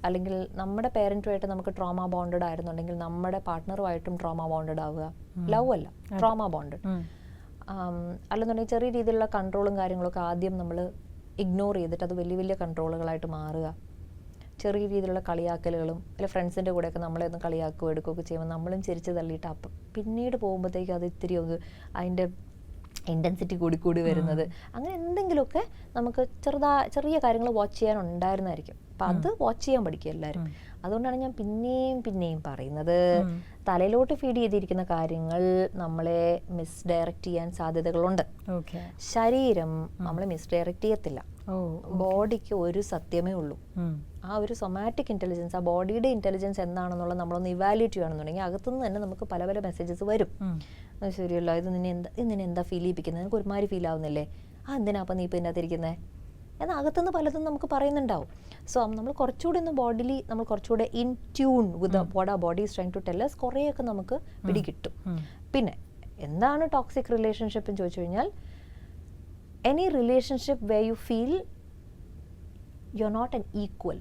B: അല്ലെങ്കിൽ നമ്മുടെ പേരൻറ്റുമായിട്ട് നമുക്ക് ട്രോമ ബോണ്ടഡ് ആയിരുന്നുണ്ടെങ്കിൽ നമ്മുടെ പാർട്ട്ണറുമായിട്ടും ട്രോമ ബോണ്ടഡ് ആവുക. ലവ് അല്ല, ട്രോമ ബോണ്ടഡ്. അല്ലെന്നുണ്ടെങ്കിൽ ചെറിയ രീതിയിലുള്ള കൺട്രോളും കാര്യങ്ങളൊക്കെ ആദ്യം നമ്മൾ ഇഗ്നോർ ചെയ്തിട്ട് അത് വലിയ വലിയ കൺട്രോളുകളായിട്ട് മാറുക. ചെറിയ രീതിയിലുള്ള കളിയാക്കലുകളും അല്ലെങ്കിൽ ഫ്രണ്ട്സിൻ്റെ കൂടെയൊക്കെ നമ്മളെ ഒന്ന് കളിയാക്കുകയോ എടുക്കുകയൊക്കെ ചെയ്യുമ്പോൾ നമ്മളും ചിരിച്ച് തള്ളിയിട്ട് അപ്പം പിന്നീട് പോകുമ്പോഴത്തേക്കും അത് ഇത്തിരി ഒന്ന് അതിൻ്റെ ഇൻറ്റൻസിറ്റി കൂടി വരുന്നത്. അങ്ങനെ എന്തെങ്കിലുമൊക്കെ നമുക്ക് ചെറിയ കാര്യങ്ങൾ വാച്ച് ചെയ്യാൻ ഉണ്ടായിരുന്നായിരിക്കും. അപ്പം അത് വാച്ച് ചെയ്യാൻ പഠിക്കുക എല്ലാവരും. അതുകൊണ്ടാണ് ഞാൻ പിന്നെയും പറയുന്നത്, തലയിലോട്ട് ഫീഡ് ചെയ്തിരിക്കുന്ന കാര്യങ്ങൾ നമ്മളെ മിസ്ഡയറക്റ്റ് ചെയ്യാൻ സാധ്യതകളുണ്ട്. ശരീരം നമ്മളെ മിസ്ഡയറക്റ്റ് ചെയ്യത്തില്ല. ബോഡിക്ക് ഒരു സത്യമേ ഉള്ളൂ. ആ ഒരു സൊമാറ്റിക് ഇൻ്റലിജൻസ്, ആ ബോഡിയുടെ ഇൻ്റലിജൻസ് എന്താണെന്നുള്ളത് നമ്മളൊന്ന് ഇവാലുവേറ്റ് ചെയ്യുകയാണെന്നുണ്ടെങ്കിൽ അകത്തുനിന്ന് തന്നെ നമുക്ക് പല പല മെസ്സേജസ് വരും. ശരിയല്ലോ, ഇത് നിന്നെ എന്താ ഫീൽ ചെയ്യിപ്പിക്കുന്നത്, നിനക്ക് ഒരുമാതിരി ഫീൽ ആവുന്നില്ലേ, എന്തിനാ അപ്പം നീ ഇപ്പം ഇതിനകത്തിരിക്കുന്നത്, എന്നാൽ അകത്തുനിന്ന് പലതും നമുക്ക് പറയുന്നുണ്ടാവും. സോ നമ്മൾ കുറച്ചുകൂടി ഒന്ന് ബോഡിലി നമ്മൾ കുറച്ചുകൂടെ ഇൻ ട്യൂൺ വിത്ത് വാട്ട് ആ body is trying to tell us കുറേയൊക്കെ നമുക്ക് പിടികിട്ടും. പിന്നെ എന്താണ് ടോക്സിക് റിലേഷൻഷിപ്പ് എന്ന് ചോദിച്ചു കഴിഞ്ഞാൽ, any relationship where you feel you are not an equal.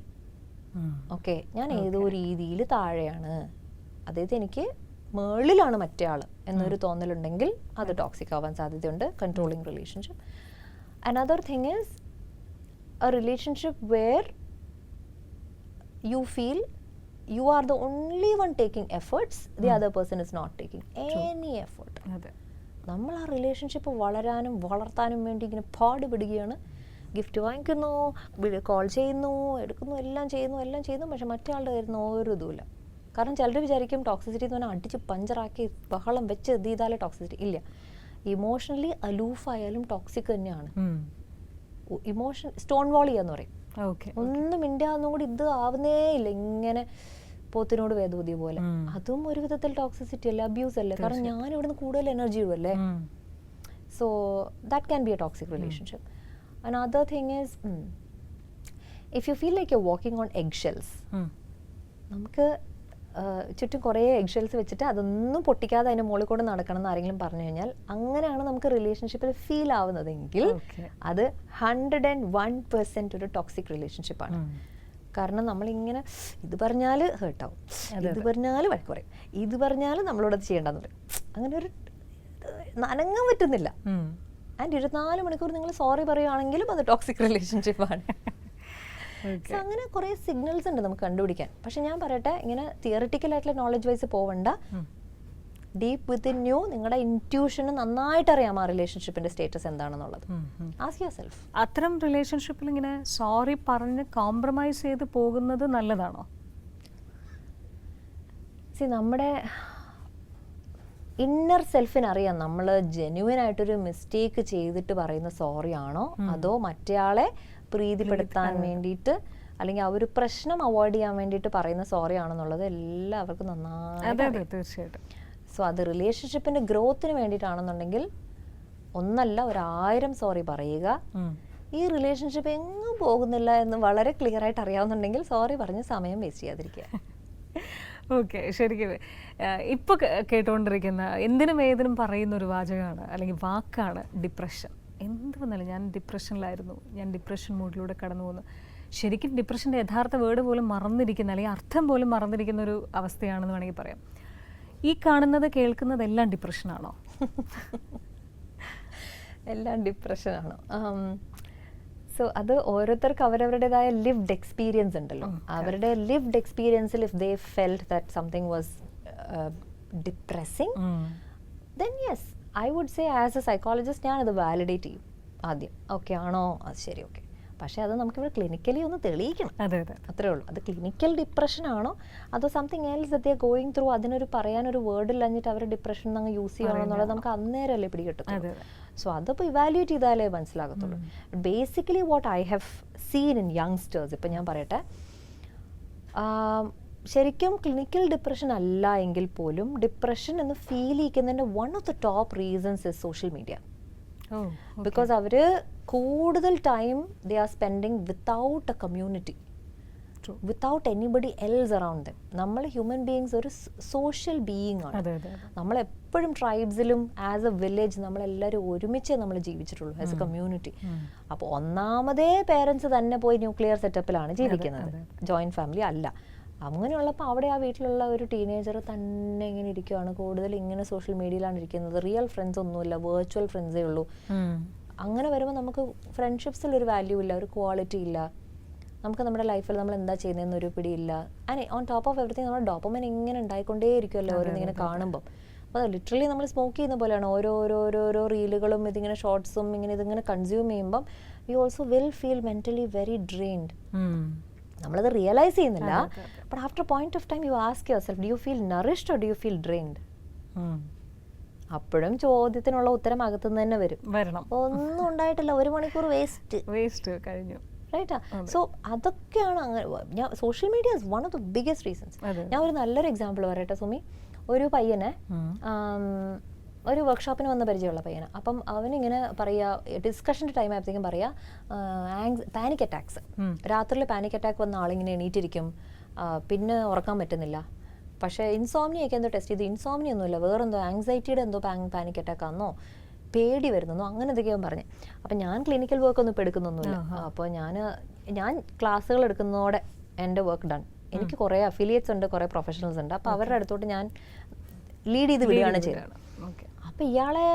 B: Okay, ഞാൻ ഏതോ രീതിയിൽ താഴെയാണ്, അതായത് എനിക്ക് മേളിലാണ് മറ്റേ ആൾ എന്നൊരു തോന്നലുണ്ടെങ്കിൽ അത് ടോക്സിക് ആവാൻ സാധ്യതയുണ്ട്. Controlling relationship. Another thing is a relationship where you feel you are the only one taking efforts, the other person is not taking any effort. നമ്മൾ ആ റിലേഷൻഷിപ്പ് വളരാനും വളർത്താനും വേണ്ടി ഇങ്ങനെ പാടുപെടുകയാണ്. ഗിഫ്റ്റ് വാങ്ങിക്കുന്നു, കോൾ ചെയ്യുന്നു, എടുക്കുന്നു, എല്ലാം ചെയ്യുന്നു, പക്ഷെ മറ്റേ ആളുടെ കയ്യിൽ നിന്ന് ഒരു ഇതുമില്ല. കാരണം ചിലർ വിചാരിക്കും ടോക്സിസിറ്റി എന്ന് പറഞ്ഞാൽ അടിച്ച് പഞ്ചറാക്കി ബഹളം വെച്ച് ഇത് ചെയ്താലേ ടോക്സിസിറ്റി. ഇല്ല, ഇമോഷണലി അലൂഫായാലും ടോക്സിക് തന്നെയാണ്. ഇമോഷൻ സ്റ്റോൺ വാൾ ചെയ്യാന്ന് പറയും. ഒന്നും മിണ്ടാന്നും കൂടി ഇത് ആവുന്നേ ഇല്ല, ഇങ്ങനെ പോത്തിനോട് വേദൂതിയ പോലെ. അതും ഒരു വിധത്തിൽ ടോക്സിസിറ്റി അല്ലേ, അബ്യൂസ് അല്ലേ? കാരണം ഞാൻ ഇവിടുന്ന് കൂടുതൽ എനർജി ഇടുവല്ലേ. So that can be a toxic relationship. Another thing is if you feel like you walking on eggshells. നമുക്ക് ചുറ്റും കുറേ എഗ് ഷെൽസ് വെച്ചിട്ട് അതൊന്നും പൊട്ടിക്കാതെ അതിൻ്റെ മുകളിൽ കൂടെ നടക്കണം എന്ന് ആരെങ്കിലും പറഞ്ഞു കഴിഞ്ഞാൽ, അങ്ങനെയാണ് നമുക്ക് റിലേഷൻഷിപ്പിൽ ഫീൽ ആവുന്നതെങ്കിൽ അത് 101% ഒരു ടോക്സിക് റിലേഷൻഷിപ്പാണ്. കാരണം നമ്മളിങ്ങനെ ഇത് പറഞ്ഞാൽ ഹേർട്ടാവും, ഇത് പറഞ്ഞാൽ വഴക്ക് പറയും, ഇത് പറഞ്ഞാൽ നമ്മളോടത് ചെയ്യേണ്ടെന്ന് പറയും. അങ്ങനെ ഒരു നനങ്ങാൻ പറ്റുന്നില്ല. ആൻഡ് 24 മണിക്കൂർ നിങ്ങൾ സോറി പറയുകയാണെങ്കിലും അത് ടോക്സിക് റിലേഷൻഷിപ്പാണ്. അങ്ങനെ കുറേ സിഗ്നൽസ് ഉണ്ട് നമുക്ക് കണ്ടുപിടിക്കാൻ. പക്ഷെ ഞാൻ പറയട്ടെ, ഇങ്ങനെ തിയറിറ്റിക്കൽ ആയിട്ടുള്ള നോളജ് വൈസ് പോവണ്ട. ഡീപ്പ് വിത്തിൻ യു നിങ്ങളുടെ ഇൻറ്റ്യൂഷന് നന്നായിട്ട് അറിയാം ആ റിലേഷൻഷിപ്പിന്റെ സ്റ്റേറ്റസ് എന്താണെന്നുള്ളത്. Ask your self.
A: അത്തരം റിലേഷൻഷിപ്പിൽ ഇങ്ങനെ സോറി പറഞ്ഞ് കോംപ്രമൈസ് ചെയ്ത് പോകുന്നത് നല്ലതാണോ?
B: നമ്മുടെ ഇന്നർ സെൽഫിന് അറിയാം നമ്മൾ ജെന്യുവൻ ആയിട്ടൊരു മിസ്റ്റേക്ക് ചെയ്തിട്ട് പറയുന്ന സോറി ആണോ, അതോ മറ്റേയാളെ പ്രീതിപ്പെടുത്താൻ വേണ്ടിയിട്ട് അല്ലെങ്കിൽ ആ ഒരു പ്രശ്നം അവോയ്ഡ് ചെയ്യാൻ വേണ്ടിയിട്ട് പറയുന്ന സോറി ആണെന്നുള്ളത് എല്ലാവർക്കും നന്നായിട്ട്.
A: തീർച്ചയായിട്ടും.
B: സോ അത് റിലേഷൻഷിപ്പിന്റെ ഗ്രോത്തിന് വേണ്ടിയിട്ടാണെന്നുണ്ടെങ്കിൽ ഒന്നല്ല 1000 സോറി പറയുക. ഈ റിലേഷൻഷിപ്പ് എങ്ങും പോകുന്നില്ല എന്ന് വളരെ ക്ലിയർ ആയിട്ട് അറിയാവുന്നുണ്ടെങ്കിൽ സോറി പറഞ്ഞ് സമയം വേസ്റ്റ് ചെയ്യാതിരിക്കുക.
A: ഓക്കെ, ശരിക്കും ഇപ്പോൾ കേട്ടുകൊണ്ടിരിക്കുന്ന എന്തിനും ഏതിനും പറയുന്ന ഒരു വാചകമാണ് അല്ലെങ്കിൽ വാക്കാണ് ഡിപ്രഷൻ. എന്ത് വന്നാലും ഞാൻ ഡിപ്രഷനിലായിരുന്നു, ഞാൻ ഡിപ്രഷൻ മൂഡിലൂടെ കടന്നു പോകുന്നു. ശരിക്കും ഡിപ്രഷൻ്റെ യഥാർത്ഥ വേർഡ് പോലും മറന്നിരിക്കുന്ന അല്ലെങ്കിൽ അർത്ഥം പോലും മറന്നിരിക്കുന്ന ഒരു അവസ്ഥയാണെന്ന് വേണമെങ്കിൽ പറയാം. ഈ കാണുന്നത് കേൾക്കുന്നതെല്ലാം ഡിപ്രഷനാണോ?
B: എല്ലാം ഡിപ്രഷനാണോ? സോ അത് ഓരോരുത്തർക്ക് അവരവരുടേതായ ലിവ്ഡ് എക്സ്പീരിയൻസ് ഉണ്ടല്ലോ. അവരുടെ ലിവ്ഡ് എക്സ്പീരിയൻസിൽ if they felt that something was depressing, then yes I would say as a psychologist ഞാനത് വാലിഡേറ്റ് ചെയ്യും ആദ്യം. ഓക്കെ ആണോ, അത് ശരി, ഓക്കെ. പക്ഷേ അത് നമുക്കിവിടെ ക്ലിനിക്കലി ഒന്ന് തെളിയിക്കണം. അത്രേ ഉള്ളൂ. അത് ക്ലിനിക്കൽ ഡിപ്രഷൻ ആണോ അതോ something else they going through, അതിനൊരു പറയാനൊരു വേർഡ് ഇല്ലഞ്ഞിട്ട് അവർ ഡിപ്രഷൻ അങ്ങ് യൂസ് ചെയ്യണോ എന്നുള്ളത് നമുക്ക് അന്നേരമല്ലേ പിടികിട്ടത്തുള്ളൂ. സോ അതിപ്പോൾ ഇവാലുവേറ്റ് ചെയ്താലേ മനസ്സിലാകത്തുള്ളൂ. Basically what I have seen in youngsters, ഇപ്പം ഞാൻ പറയട്ടെ, ശരിക്കും ക്ലിനിക്കൽ ഡിപ്രഷൻ അല്ല എങ്കിൽ പോലും ഡിപ്രഷൻ എന്ന് ഫീൽ ചെയ്യിക്കുന്നതിൻ്റെ one of the top reasons is social media. Because അവർ കൂടുതൽ time they are spending without a community, without anybody else around them. നമ്മൾ ഹ്യൂമൻ ബീയിങ്സ് ഒരു സോഷ്യൽ ബീയിങ് ആണ്. നമ്മളെപ്പോഴും ട്രൈബ്സിലും ആസ് എ വില്ലേജ് നമ്മളെല്ലാവരും ഒരുമിച്ചേ നമ്മൾ ജീവിച്ചിട്ടുള്ളൂ ആസ് എ കമ്മ്യൂണിറ്റി. അപ്പോൾ ഒന്നാമതേ parents തന്നെ പോയി ന്യൂക്ലിയർ സെറ്റപ്പിലാണ് ജീവിക്കുന്നത്, ജോയിൻറ്റ് ഫാമിലി അല്ല. അങ്ങനെയുള്ളപ്പോൾ അവിടെ ആ വീട്ടിലുള്ള ഒരു ടീനേജർ തന്നെ ഇങ്ങനെ ഇരിക്കുകയാണ്, കൂടുതൽ ഇങ്ങനെ സോഷ്യൽ മീഡിയയിലാണ് ഇരിക്കുന്നത്, റിയൽ ഫ്രണ്ട്സ് ഒന്നുമില്ല, വെർച്വൽ ഫ്രണ്ട്സേ ഉള്ളൂ. അങ്ങനെ വരുമ്പോൾ നമുക്ക് ഫ്രണ്ട്ഷിപ്സിൽ ഒരു വാല്യൂ ഇല്ല, ഒരു ക്വാളിറ്റി ഇല്ല. നമുക്ക് നമ്മുടെ ലൈഫിൽ നമ്മൾ എന്താ ചെയ്യുന്നതെന്നൊരു പിടിയില്ല. And on top of everything നമ്മുടെ ഡോപ്പമൈൻ ഇങ്ങനെ ഉണ്ടായിക്കൊണ്ടേ ഇരിക്കുമല്ലോ ഓരോന്നിങ്ങനെ കാണുമ്പോൾ. അപ്പോൾ ലിറ്ററലി നമ്മൾ സ്മോക്ക് ചെയ്യുന്ന പോലെയാണ് ഓരോ റീലുകളും ഇതിങ്ങനെ ഷോർട്സും ഇങ്ങനെ ഇതിങ്ങനെ കൺസ്യൂം ചെയ്യുമ്പം you also will feel mentally very drained. നമ്മളത് റിയലൈസ് ചെയ്യുന്നില്ല. But after point of time you ask your self, do you feel nourished or do you feel drained? അപ്പോഴും ചോദ്യത്തിനുള്ള ഉത്തരം അകത്തുനിന്ന് തന്നെ വരണം. ഒന്നും ഉണ്ടായിട്ടില്ല, 1 മണിക്കൂർ വേസ്റ്റ് കഴിഞ്ഞു. റൈറ്റാ? സോ അതൊക്കെയാണ് അങ്ങനെ. ഞാൻ social media is one of the biggest reasons. ഞാൻ ഒരു നല്ലൊരു എക്സാമ്പിൾ പറയട്ടെ സുമി. ഒരു പയ്യനെ ഒരു വർക്ക്ഷോപ്പിന് വന്ന പരിചയമുള്ള പയ്യന. അപ്പം അവനിങ്ങനെ പറയുക, ഡിസ്കഷൻ്റെ ടൈം ആയപ്പോഴത്തേക്കും പറയുക പാനിക് അറ്റാക്സ്, രാത്രിയിൽ പാനിക് അറ്റാക്ക് വന്ന ആളിങ്ങനെ എണീറ്റിരിക്കും, പിന്നെ ഉറക്കാൻ പറ്റുന്നില്ല. പക്ഷേ ഇൻസോംനിയൊക്കെ എന്തോ ടെസ്റ്റ് ചെയ്ത് ഇൻസോംനി ഒന്നുമില്ല, വേറെന്തോ ആങ്സൈറ്റിയുടെ എന്തോ പാനിക് അറ്റാക്ക് ആണെന്നോ പേടി വരുന്നെന്നോ അങ്ങനെ എന്തൊക്കെയോ പറഞ്ഞു. അപ്പം ഞാൻ ക്ലിനിക്കൽ വർക്ക് ഒന്നും ഇപ്പോൾ എടുക്കുന്നൊന്നുമില്ല. അപ്പോൾ ഞാൻ ക്ലാസ്സുകൾ എടുക്കുന്നതോടെ എൻ്റെ വർക്ക് ഡൺ. എനിക്ക് കുറേ അഫിലിയേറ്റ്സ് ഉണ്ട്, കുറേ പ്രൊഫഷണൽസ് ഉണ്ട്. അപ്പോൾ അവരുടെ അടുത്തോട്ട് ഞാൻ ലീഡ് ചെയ്ത് വിടുകയാണ് ചെയ്യുന്നത്. അപ്പോൾ ഇയാളെ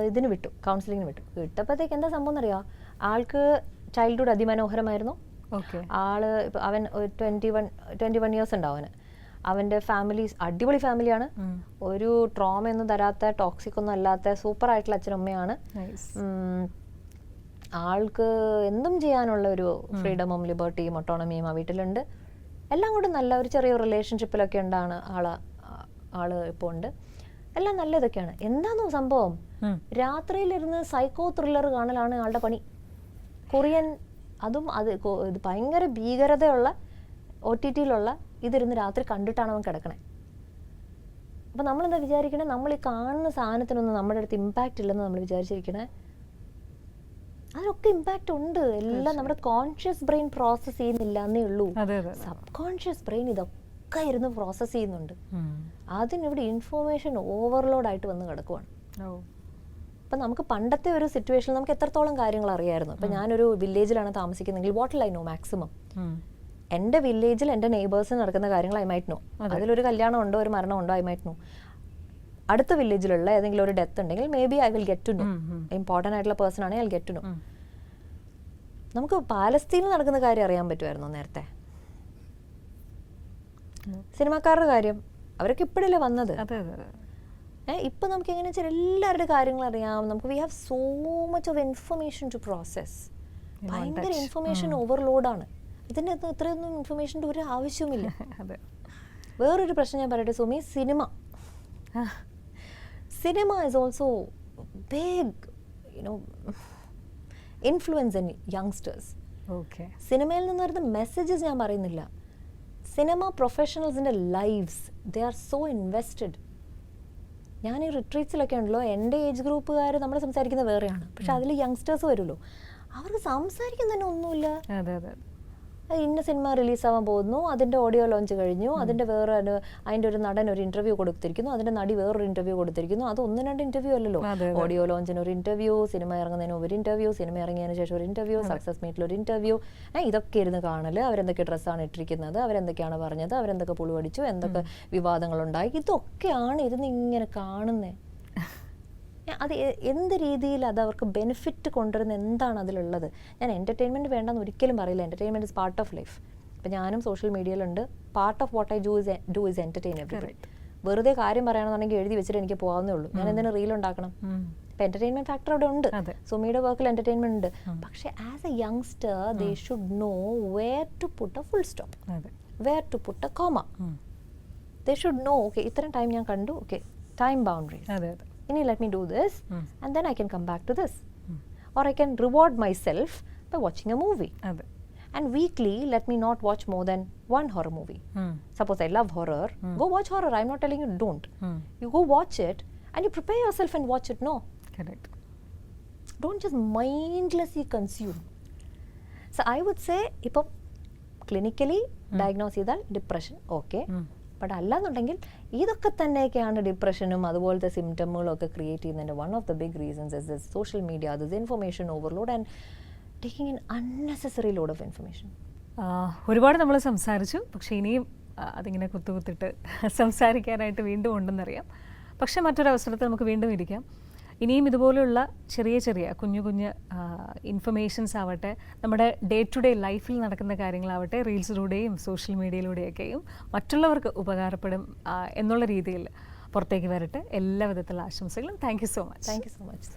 B: ഇതിന് വിട്ടു, കൗൺസിലിങ്ങിന് വിട്ടപ്പോഴത്തേക്ക് എന്താ സംഭവം എന്നറിയാം, ആൾക്ക് ചൈൽഡ്ഹുഡ് അതിമനോഹരമായിരുന്നു. ആള് ഇപ്പം അവൻ 21 ഇയേഴ്സ് ഉണ്ടാവും അവന്. അവൻ്റെ ഫാമിലി അടിപൊളി ഫാമിലിയാണ്, ഒരു ട്രോമയൊന്നും തരാത്ത, ടോക്സിക് ഒന്നും അല്ലാത്ത സൂപ്പർ ആയിട്ടുള്ള അച്ഛനും അമ്മയാണ്. ആൾക്ക് എന്തും ചെയ്യാനുള്ള ഒരു ഫ്രീഡമും ലിബർട്ടിയും ഒട്ടോണമിയും ആ വീട്ടിലുണ്ട്. എല്ലാം കൂടെ നല്ല ഒരു ചെറിയ റിലേഷൻഷിപ്പിലൊക്കെ ഉണ്ടാണ് ആള് ഇപ്പോൾ ഉണ്ട്. എല്ലാം നല്ല ഇതൊക്കെയാണ്. എന്താണോ സംഭവം, രാത്രിയിലിരുന്ന് സൈക്കോ ത്രില്ലർ കാണലാണ് ആളുടെ പണി. കൊറിയൻ, അതും ഇത് ഭയങ്കര ഭീകരതയുള്ള OTT-യിലുള്ള ഇതിരുന്ന് രാത്രി കണ്ടിട്ടാണ് അവൻ കിടക്കണേ. അപ്പം നമ്മളെന്താ വിചാരിക്കണേ, നമ്മൾ ഈ കാണുന്ന സാധനത്തിനൊന്നും നമ്മുടെ അടുത്ത് ഇമ്പാക്റ്റ് ഇല്ലെന്ന് നമ്മൾ വിചാരിച്ചിരിക്കണേ. അതിനൊക്കെ ഇമ്പാക്റ്റ് ഉണ്ട്. എല്ലാം നമ്മുടെ കോൺഷ്യസ് ബ്രെയിൻ പ്രോസസ്സ് ചെയ്യുന്നില്ല എന്നേ ഉള്ളൂ. സബ് കോൺഷ്യസ് ബ്രെയിൻ ഇതൊക്കെ ഇരുന്ന് പ്രോസസ്സ് ചെയ്യുന്നുണ്ട്. അതിനിവിടെ ഇൻഫോർമേഷൻ ഓവർലോഡ് ആയിട്ട് വന്ന് കിടക്കുവാണ്. അപ്പം നമുക്ക് പണ്ടത്തെ ഒരു സിറ്റുവേഷനിൽ നമുക്ക് എത്രത്തോളം കാര്യങ്ങൾ അറിയായിരുന്നു. അപ്പം ഞാനൊരു വില്ലേജിലാണ് താമസിക്കുന്നതെങ്കിൽ what will I know maximum. എൻ്റെ വില്ലേജിൽ എൻ്റെ നെയ്ബേഴ്സിന് നടക്കുന്ന കാര്യങ്ങൾ ഐ മൈറ്റ് നോ. അതിലൊരു കല്യാണം ഉണ്ടോ, ഒരു മരണം ഉണ്ടോ, ഐ മൈറ്റ് നോ. അടുത്ത വില്ലേജിലുള്ള ഏതെങ്കിലും ഒരു ഡെത്ത് ഉണ്ടെങ്കിൽ maybe I will get to know. Important ആയിട്ടുള്ള പേഴ്സൺ ആണെങ്കിൽ ഐ ഗെറ്റ് ടു നോ. നമുക്ക് പാലസ്തീനിൽ നടക്കുന്ന കാര്യം അറിയാൻ പറ്റുമായിരുന്നോ നേരത്തെ? സിനിമാക്കാരുടെ കാര്യം അവരൊക്കെ ഇപ്പോഴല്ലേ വന്നത്. ഇപ്പം നമുക്ക് എങ്ങനെ വെച്ചാൽ എല്ലാവരുടെ കാര്യങ്ങൾ അറിയാം. നമുക്ക് we have so much of information to process. ഭയങ്കര ഇൻഫർമേഷൻ ഓവർലോഡാണ്. ഇതിൻ്റെ അകത്ത് ഇത്രയൊന്നും ഇൻഫർമേഷൻ്റെ ഒരു ആവശ്യവുമില്ല. വേറൊരു പ്രശ്നം ഞാൻ പറയട്ടെ Sumi, cinema is also big influence in youngsters. സിനിമയിൽ നിന്ന് വരുന്ന മെസ്സേജസ് ഞാൻ പറയുന്നില്ല, സിനിമ പ്രൊഫഷണൽസിൻ്റെ lives, they are so invested. ഞാൻ ഈ റിട്രീറ്റ്സിലൊക്കെ ഉണ്ടല്ലോ, എൻ്റെ ഏജ് ഗ്രൂപ്പുകാർ നമ്മൾ സംസാരിക്കുന്നത് വേറെയാണ്, പക്ഷെ അതിൽ യങ്സ്റ്റേഴ്സ് വരുമല്ലോ, അവർക്ക് സംസാരിക്കാൻ തന്നെ ഒന്നുമില്ല. ഇന്ന സിനിമ റിലീസാവാൻ പോകുന്നു, അതിൻ്റെ ഓഡിയോ ലോഞ്ച് കഴിഞ്ഞു, അതിൻ്റെ അതിൻ്റെ ഒരു നടൻ ഒരു ഇൻ്റർവ്യൂ കൊടുത്തിരിക്കുന്നു, അതിൻ്റെ നടി വേറൊരു ഇൻ്റർവ്യൂ കൊടുത്തിരിക്കുന്നു. അത് 1-2 ഇൻ്റർവ്യൂ അല്ലല്ലോ. ഓഡിയോ ലോഞ്ചിന് ഒരു ഇൻ്റർവ്യൂ, സിനിമ ഇറങ്ങുന്നതിന് ഒരു ഇൻ്റർവ്യൂ, സിനിമ ഇറങ്ങിയതിന് ശേഷം ഒരു ഇൻ്റർവ്യൂ, സക്സസ് മീറ്റിൽ ഒരു ഇൻ്റർവ്യൂ. ഇതൊക്കെ ഇരുന്ന് കാണല്, അവരെന്തൊക്കെ ഡ്രസ്സാണ് ഇട്ടിരിക്കുന്നത്, അവരെന്തൊക്കെയാണ് പറഞ്ഞത്, അവരെന്തൊക്കെ പുളിവടിച്ചു, എന്തൊക്കെ വിവാദങ്ങളുണ്ടായി, ഇതൊക്കെയാണ് ഇരുന്ന് ഇങ്ങനെ കാണുന്നത്. അത് എന്ത് രീതിയിൽ അത് അവർക്ക് ബെനിഫിറ്റ് കൊണ്ടുവരുന്ന എന്താണ് അതിലുള്ളത്? ഞാൻ എൻ്റർടൈൻമെൻറ്റ് വേണ്ടെന്ന് ഒരിക്കലും പറയില്ല. Entertainment is part of life. ഇപ്പം ഞാനും സോഷ്യൽ മീഡിയയിലുണ്ട്. Part of what I do is entertain everybody. വെറുതെ കാര്യം പറയണമെന്നുണ്ടെങ്കിൽ എഴുതി വെച്ചിട്ട് എനിക്ക് പോകാവുന്നേ ഉള്ളൂ. ഞാൻ എന്തിനാ റീൽ ഉണ്ടാക്കണം? ഇപ്പം എൻ്റർടൈൻമെൻറ്റ് ഫാക്ടർ അവിടെ ഉണ്ട്. സുമിയുടെ വർക്കിൽ എൻ്റർടൈൻമെൻറ്റ് ഉണ്ട്. പക്ഷേ as a youngster they should know where to put a full stop, where to put a comma. They should know, okay ഇത്രയും ടൈം ഞാൻ കണ്ടു, okay time boundaries. Let me do this and then I can come back to this. Or I can reward myself by watching a movie. And weekly, let me not watch more than 1 horror movie. Suppose I love horror, go watch horror. I'm not telling you don't. You go watch it and you prepare yourself and watch it. No.
A: Correct.
B: Don't just mindlessly consume. So I would say, if clinically diagnosed ചെയ്താൽ depression, okay. But അല്ലാന്നുണ്ടെങ്കിൽ ഇതൊക്കെ തന്നെയൊക്കെയാണ് ഡിപ്രഷനും അതുപോലത്തെ സിംറ്റമുകളും ഒക്കെ create ചെയ്യുന്നതിൻ്റെ one of the big reasons is this social media, this information overload and taking in unnecessary load of information.
A: ഒരുപാട് നമ്മൾ സംസാരിച്ചു, പക്ഷേ ഇനിയും അതിങ്ങനെ കുത്തുകുത്തിട്ട് സംസാരിക്കാനായിട്ട് വീണ്ടും ഉണ്ടെന്നറിയാം. പക്ഷേ മറ്റൊരവസരത്തിൽ നമുക്ക് വീണ്ടും ഇരിക്കാം. ഇനിയും ഇതുപോലെയുള്ള ചെറിയ ചെറിയ കുഞ്ഞു കുഞ്ഞ് ഇൻഫർമേഷൻസ് ആവട്ടെ, നമ്മുടെ ഡേ ടു ഡേ ലൈഫിൽ നടക്കുന്ന കാര്യങ്ങളാവട്ടെ, റീൽസിലൂടെയും സോഷ്യൽ മീഡിയയിലൂടെയൊക്കെയും മറ്റുള്ളവർക്ക് ഉപകാരപ്പെടും എന്നുള്ള രീതിയിൽ പുറത്തേക്ക് വരട്ടെ. എല്ലാ വിധത്തിലുള്ള ആശംസകളും. Thank you so much.
B: Thank you so much.